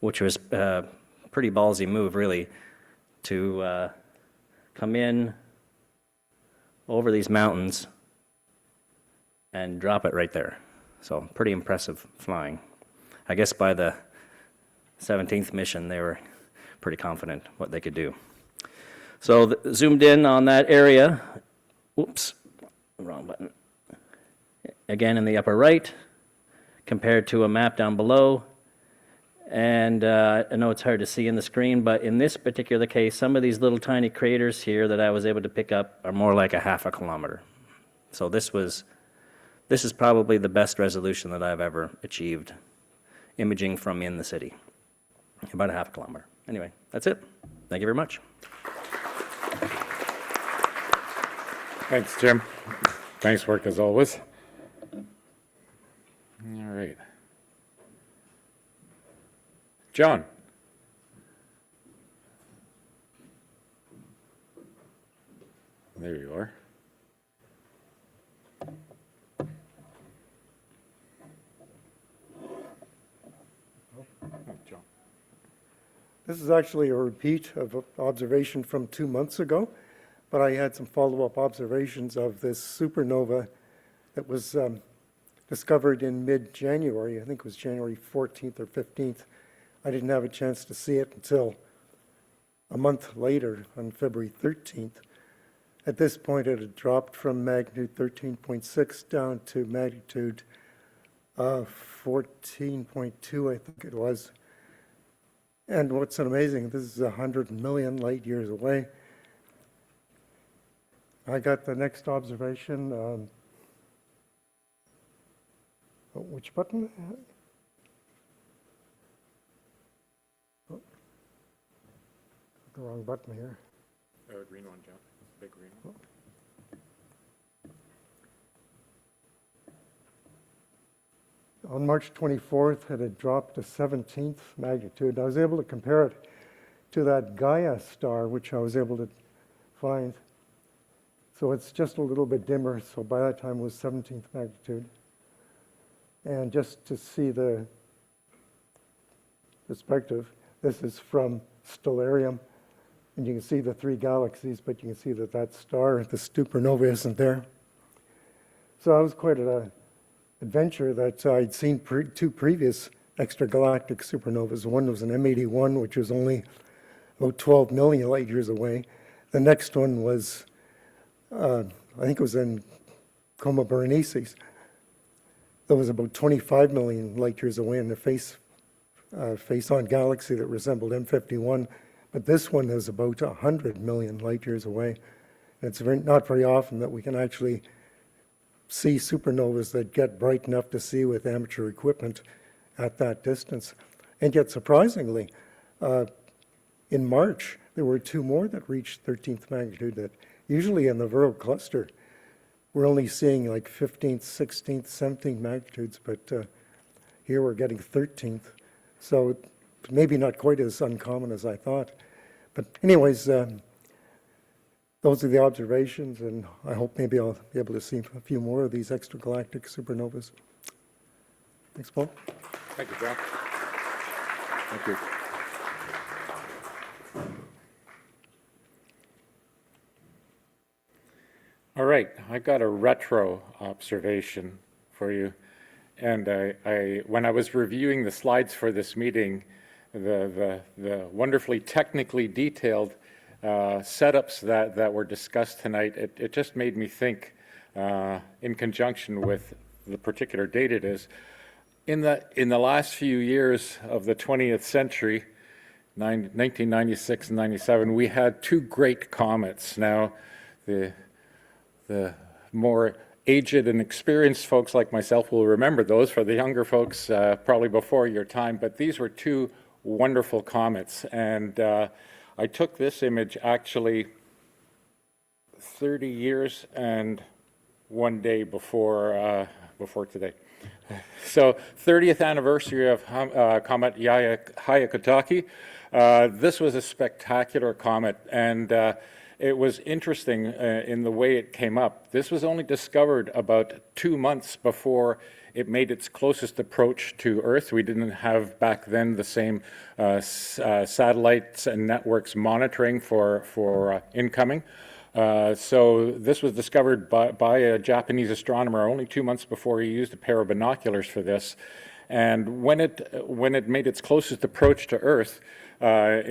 which was a pretty ballsy move, really, to come in over these mountains and drop it right there. So pretty impressive flying. I guess by the 17th mission, they were pretty confident what they could do. So zoomed in on that area. Oops, wrong button. Again, in the upper right, compared to a map down below. And I know it's hard to see in the screen, but in this particular case, some of these little tiny craters here that I was able to pick up are more like 0.5 kilometer. So this is probably the best resolution that I've ever achieved, imaging from in the city, about 0.5 kilometer. Anyway, that's it. Thank you very much. Thanks, Jim. Nice work as always. All right. John. There you are. John. This is actually a repeat of an observation from 2 months ago, but I had some follow-up observations of this supernova that was discovered in mid-January. I think it was January 14th or 15th. I didn't have a chance to see it until a month later on February 13th. At this point, it had dropped from magnitude 13.6 down to magnitude 14.2, I think it was. And what's amazing, this is 100 million light years away. I got the next observation. Which button? Oh, the wrong button here. Green one, John. Big green one. On March 24th, it had dropped to 17th magnitude. I was able to compare it to that Gaia star, which I was able to find. So it's just a little bit dimmer, so by that time it was 17th magnitude. And just to see the perspective, this is from Stellarium, and you can see the 3 galaxies, but you can see that that star, the supernova, isn't there. So that was quite an adventure that I'd seen 2 previous extragalactic supernovas. One was an M81, which was only about 12 million light years away. The next one was, I think it was in Coma Berenices. That was about 25 million light years away in the face-on galaxy that resembled M51. But this one is about 100 million light years away. And it's not very often that we can actually see supernovas that get bright enough to see with amateur equipment at that distance. And yet, surprisingly, in March, there were 2 more that reached 13th magnitude that usually in the Virgo cluster, we're only seeing like 15th, 16th, 17th magnitudes, but here we're getting 13th. So maybe not quite as uncommon as I thought. But anyways, those are the observations, and I hope maybe I'll be able to see a few more of these extragalactic supernovas. Thanks, Paul. Thank you, John. Thank you. All right, I got a retro observation for you. And when I was reviewing the slides for this meeting, the wonderfully technically detailed setups that were discussed tonight, it just made me think, in conjunction with the particular date it is, in the last few years of the 20th century, 1996 and 97, we had 2 great comets. Now, the more aged and experienced folks like myself will remember those. For the younger folks, probably before your time, but these were 2 wonderful comets. And I took this image actually 30 years and 1 day before today. So 30th anniversary of comet Hyakutake. This was a spectacular comet, and it was interesting in the way it came up. This was only discovered about 2 months before it made its closest approach to Earth. We didn't have back then the same satellites and networks monitoring for incoming. So this was discovered by a Japanese astronomer only 2 months before he used a pair of binoculars for this. And when it made its closest approach to Earth at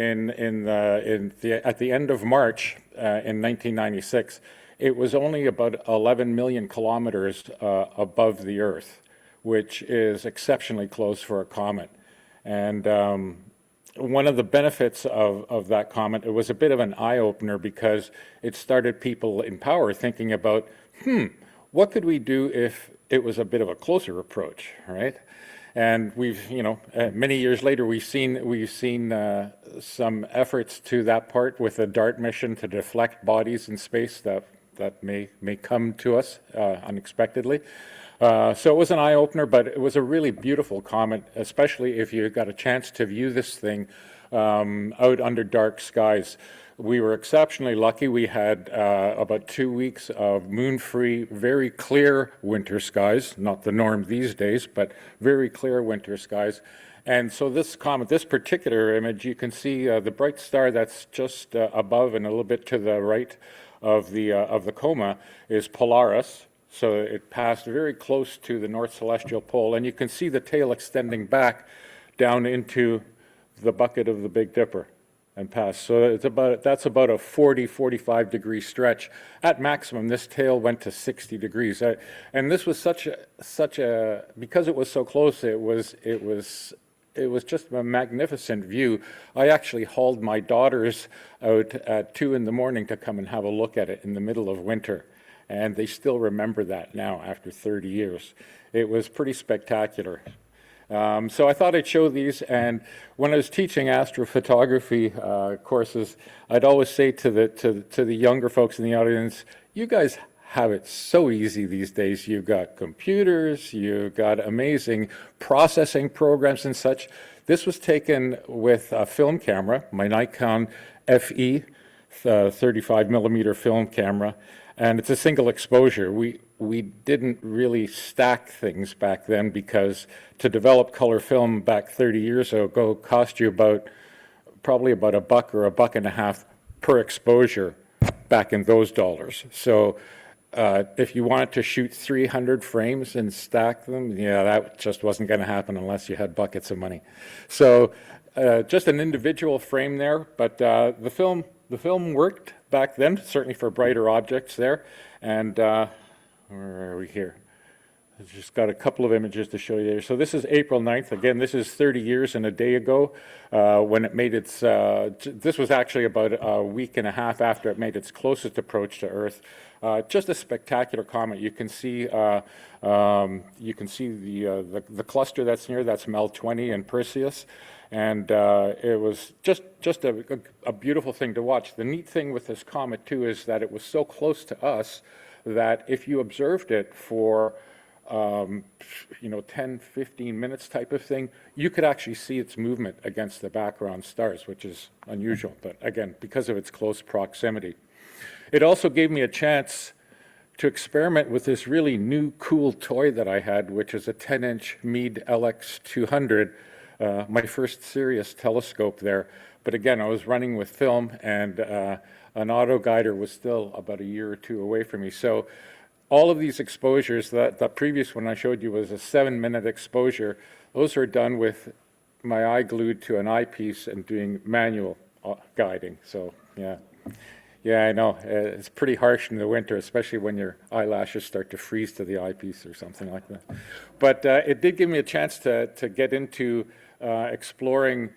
the end of March in 1996, it was only about 11 million kilometers above the Earth, which is exceptionally close for a comet. And one of the benefits of that comet, it was a bit of an eye-opener because it started people in power thinking about, what could we do if it was a bit of a closer approach, right? And we've, many years later, we've seen some efforts to that part with the DART mission to deflect bodies in space that may come to us unexpectedly. So it was an eye-opener, but it was a really beautiful comet, especially if you got a chance to view this thing out under dark skies. We were exceptionally lucky. We had about 2 weeks of moon-free, very clear winter skies, not the norm these days, but very clear winter skies. And so this comet, this particular image, you can see the bright star that's just above and a little bit to the right of the coma is Polaris. So it passed very close to the North Celestial Pole, and you can see the tail extending back down into the bucket of the Big Dipper and pass. So that's about a 40-45 degree stretch. At maximum, this tail went to 60 degrees. And this was such a because it was so close, it was it was just a magnificent view. I actually hauled my daughters out at 2 in the morning to come and have a look at it in the middle of winter. And they still remember that now after 30 years. It was pretty spectacular. So I thought I'd show these, and when I was teaching astrophotography courses, I'd always say to the younger folks in the audience, you guys have it so easy these days. You've got computers, you've got amazing processing programs and such. This was taken with a film camera, my Nikon FE 35 millimeter film camera, and it's a single exposure. We didn't really stack things back then because to develop color film back 30 years ago cost you probably about $1 or $1.50 per exposure back in those dollars. So if you wanted to shoot 300 frames and stack them, yeah, that just wasn't going to happen unless you had buckets of money. So just an individual frame there, but the film worked back then, certainly for brighter objects there. And where are we here? I've just got a couple of images to show you there. So this is April 9th. Again, this is 30 years and a day ago when it made its, this was actually about a week and a half after it made its closest approach to Earth. Just a spectacular comet. You can see the cluster that's near, that's Mel 20 and Perseus. And it was just a beautiful thing to watch. The neat thing with this comet, too, is that it was so close to us that if you observed it for 10, 15 minutes type of thing, you could actually see its movement against the background stars, which is unusual, but again, because of its close proximity. It also gave me a chance to experiment with this really new, cool toy that I had, which is a 10-inch Meade LX200, my first serious telescope there. But again, I was running with film, and an auto guider was still about a year or two away from me. So all of these exposures, the previous one I showed you was a 7-minute exposure. Those are done with my eye glued to an eyepiece and doing manual guiding. So yeah, I know. It's pretty harsh in the winter, especially when your eyelashes start to freeze to the eyepiece or something like that. But it did give me a chance to get into exploring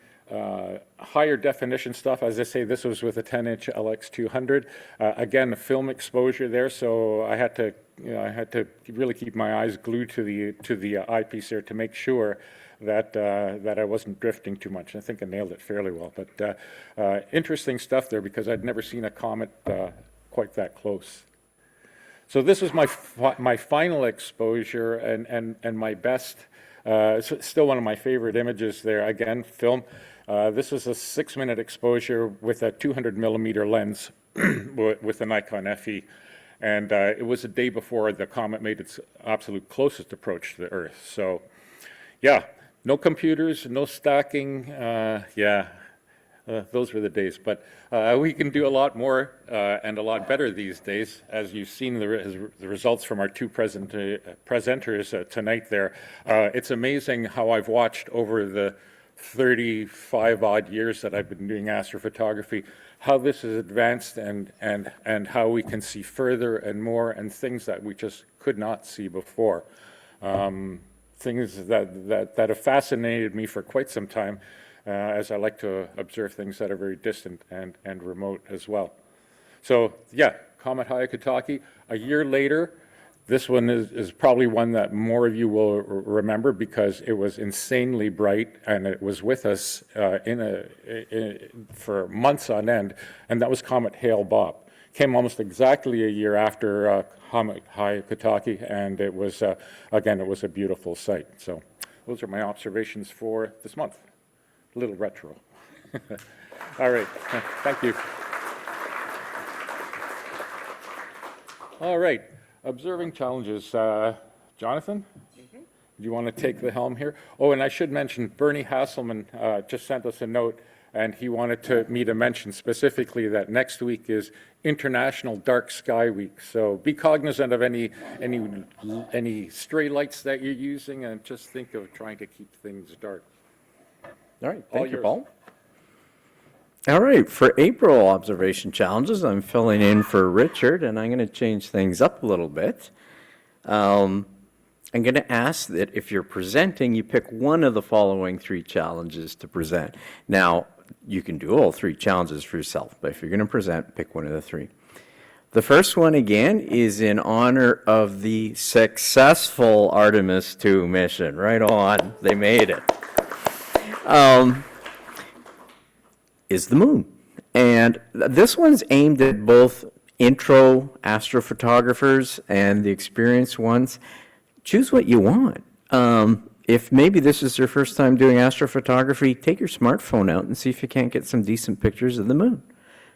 higher definition stuff. As I say, this was with a 10-inch LX200. Again, a film exposure there, so I had to really keep my eyes glued to the eyepiece there to make sure that I wasn't drifting too much. I think I nailed it fairly well. But interesting stuff there because I'd never seen a comet quite that close. So this was my final exposure and my best. It's still one of my favorite images there. Again, film. This was a 6-minute exposure with a 200 millimeter lens with the Nikon FE. And it was a day before the comet made its absolute closest approach to the Earth. So yeah, no computers, no stacking. Those were the days. But we can do a lot more and a lot better these days, as you've seen the results from our two presenters tonight there. It's amazing how I've watched over the 35 odd years that I've been doing astrophotography, how this has advanced and how we can see further and more and things that we just could not see before. Things that have fascinated me for quite some time, as I like to observe things that are very distant and remote as well. So yeah, Comet Hyakutake. A year later, this one is probably one that more of you will remember because it was insanely bright and it was with us for months on end, and that was Comet Hale-Bopp. Came almost exactly a year after Comet Hyakutake, and it was, again, it was a beautiful sight. So those are my observations for this month. A little retro. All right, thank you. All right. Observing challenges. Jonathan, do you want to take the helm here? Oh, and I should mention, Bernie Hasselman just sent us a note, and he wanted me to mention specifically that next week is International Dark Sky Week. So be cognizant of any stray lights that you're using, and just think of trying to keep things dark. All right, thank you, Paul. All right, for April observation challenges, I'm filling in for Richard, and I'm going to change things up a little bit. I'm going to ask that if you're presenting, you pick one of the following 3 challenges to present. Now, you can do all 3 challenges for yourself, but if you're going to present, pick one of the 3. The first one, again, is in honor of the successful Artemis 2 mission. Right on. They made it. Is the moon. And this one's aimed at both intro astrophotographers and the experienced ones. Choose what you want. If maybe this is your first time doing astrophotography, take your smartphone out and see if you can't get some decent pictures of the moon.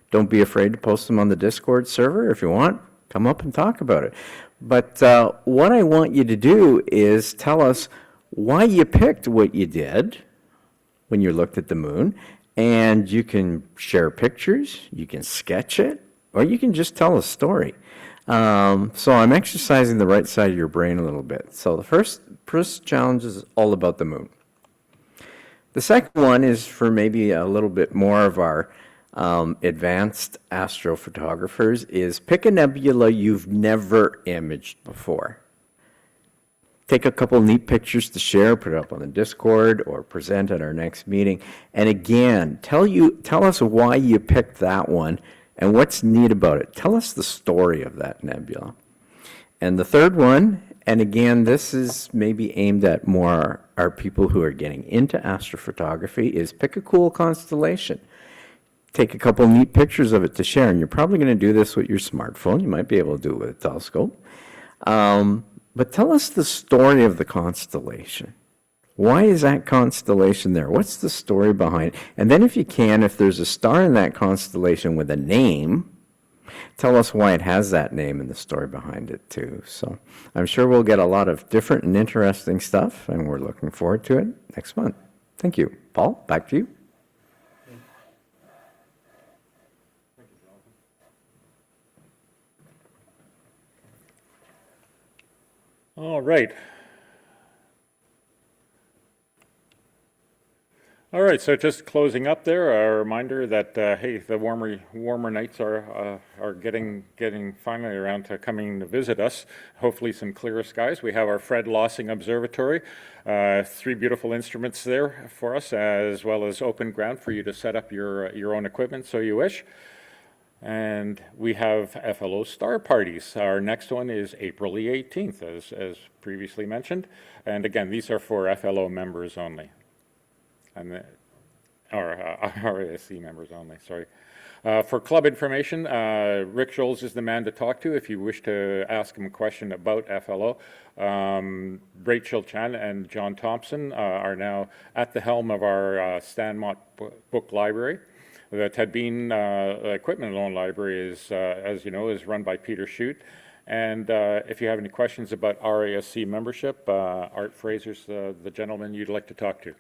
Don't be afraid to post them on the Discord server. If you want, come up and talk about it. But what I want you to do is tell us why you picked what you did when you looked at the moon. And you can share pictures, you can sketch it, or you can just tell a story. So I'm exercising the right side of your brain a little bit. So the first challenge is all about the moon. The second one is for maybe a little bit more of our advanced astrophotographers, is pick a nebula you've never imaged before. Take a couple neat pictures to share, put it up on the Discord, or present at our next meeting. And again, tell us why you picked that one and what's neat about it. Tell us the story of that nebula. And the third one, and again, this is maybe aimed at more our people who are getting into astrophotography, is pick a cool constellation. Take a couple neat pictures of it to share. And you're probably going to do this with your smartphone. You might be able to do it with a telescope. But tell us the story of the constellation. Why is that constellation there? What's the story behind it? And then if you can, if there's a star in that constellation with a name, tell us why it has that name and the story behind it too. So I'm sure we'll get a lot of different and interesting stuff, and we're looking forward to it next month. Thank you. Paul, back to you. All right. All right, so just closing up there, a reminder that, hey, the warmer nights are getting finally around to coming to visit us. Hopefully some clearer skies. We have our Fred Lossing Observatory, 3 beautiful instruments there for us, as well as open ground for you to set up your own equipment so you wish. And we have FLO star parties. Our next one is April the 18th, as previously mentioned. And again, these are for FLO members only. And RASC members only, sorry. For club information, Rick Scholes is the man to talk to if you wish to ask him a question about FLO. Rachel Chan and John Thompson are now at the helm of our Stan Mott Book Library. The Ted Bean Equipment Loan Library is, as you know, is run by Peter Shute. And if you have any questions about RASC membership, Art Fraser's the gentleman you'd like to talk to.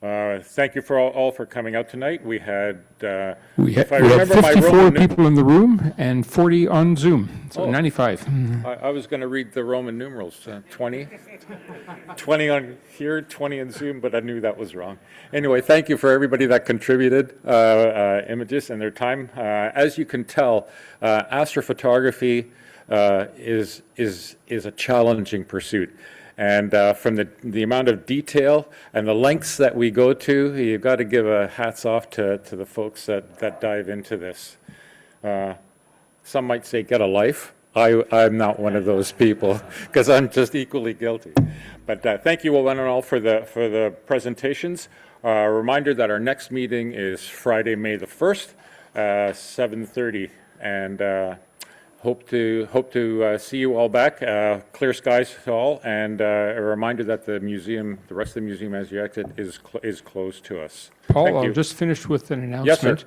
Thank you for all for coming out tonight. We had 54 people in the room and 40 on Zoom, so 95. I was going to read the Roman numerals, 20 on here, 20 in Zoom, but I knew that was wrong. Anyway, thank you for everybody that contributed images and their time. As you can tell, astrophotography is a challenging pursuit. And from the amount of detail and the lengths that we go to, you've got to give a hats off to the folks that dive into this. Some might say get a life. I'm not one of those people because I'm just equally guilty. But thank you one and all for the presentations. A reminder that our next meeting is Friday, May the 1st, 7:30, and hope to see you all back. Clear skies to all, and a reminder that the rest of the museum as you exit is closed to us. Paul, I'll just finish with an announcement. Yes, sir.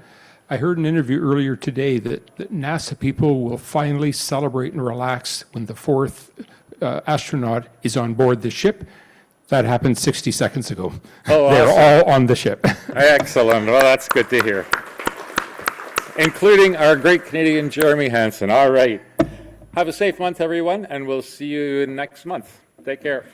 I heard an interview earlier today that NASA people will finally celebrate and relax when the 4th astronaut is on board the ship. That happened 60 seconds ago. Oh, They're awesome. all on the ship. Excellent. Well, that's good to hear. Including our great Canadian Jeremy Hansen. All right. Have a safe month, everyone, and we'll see you next month. Take care.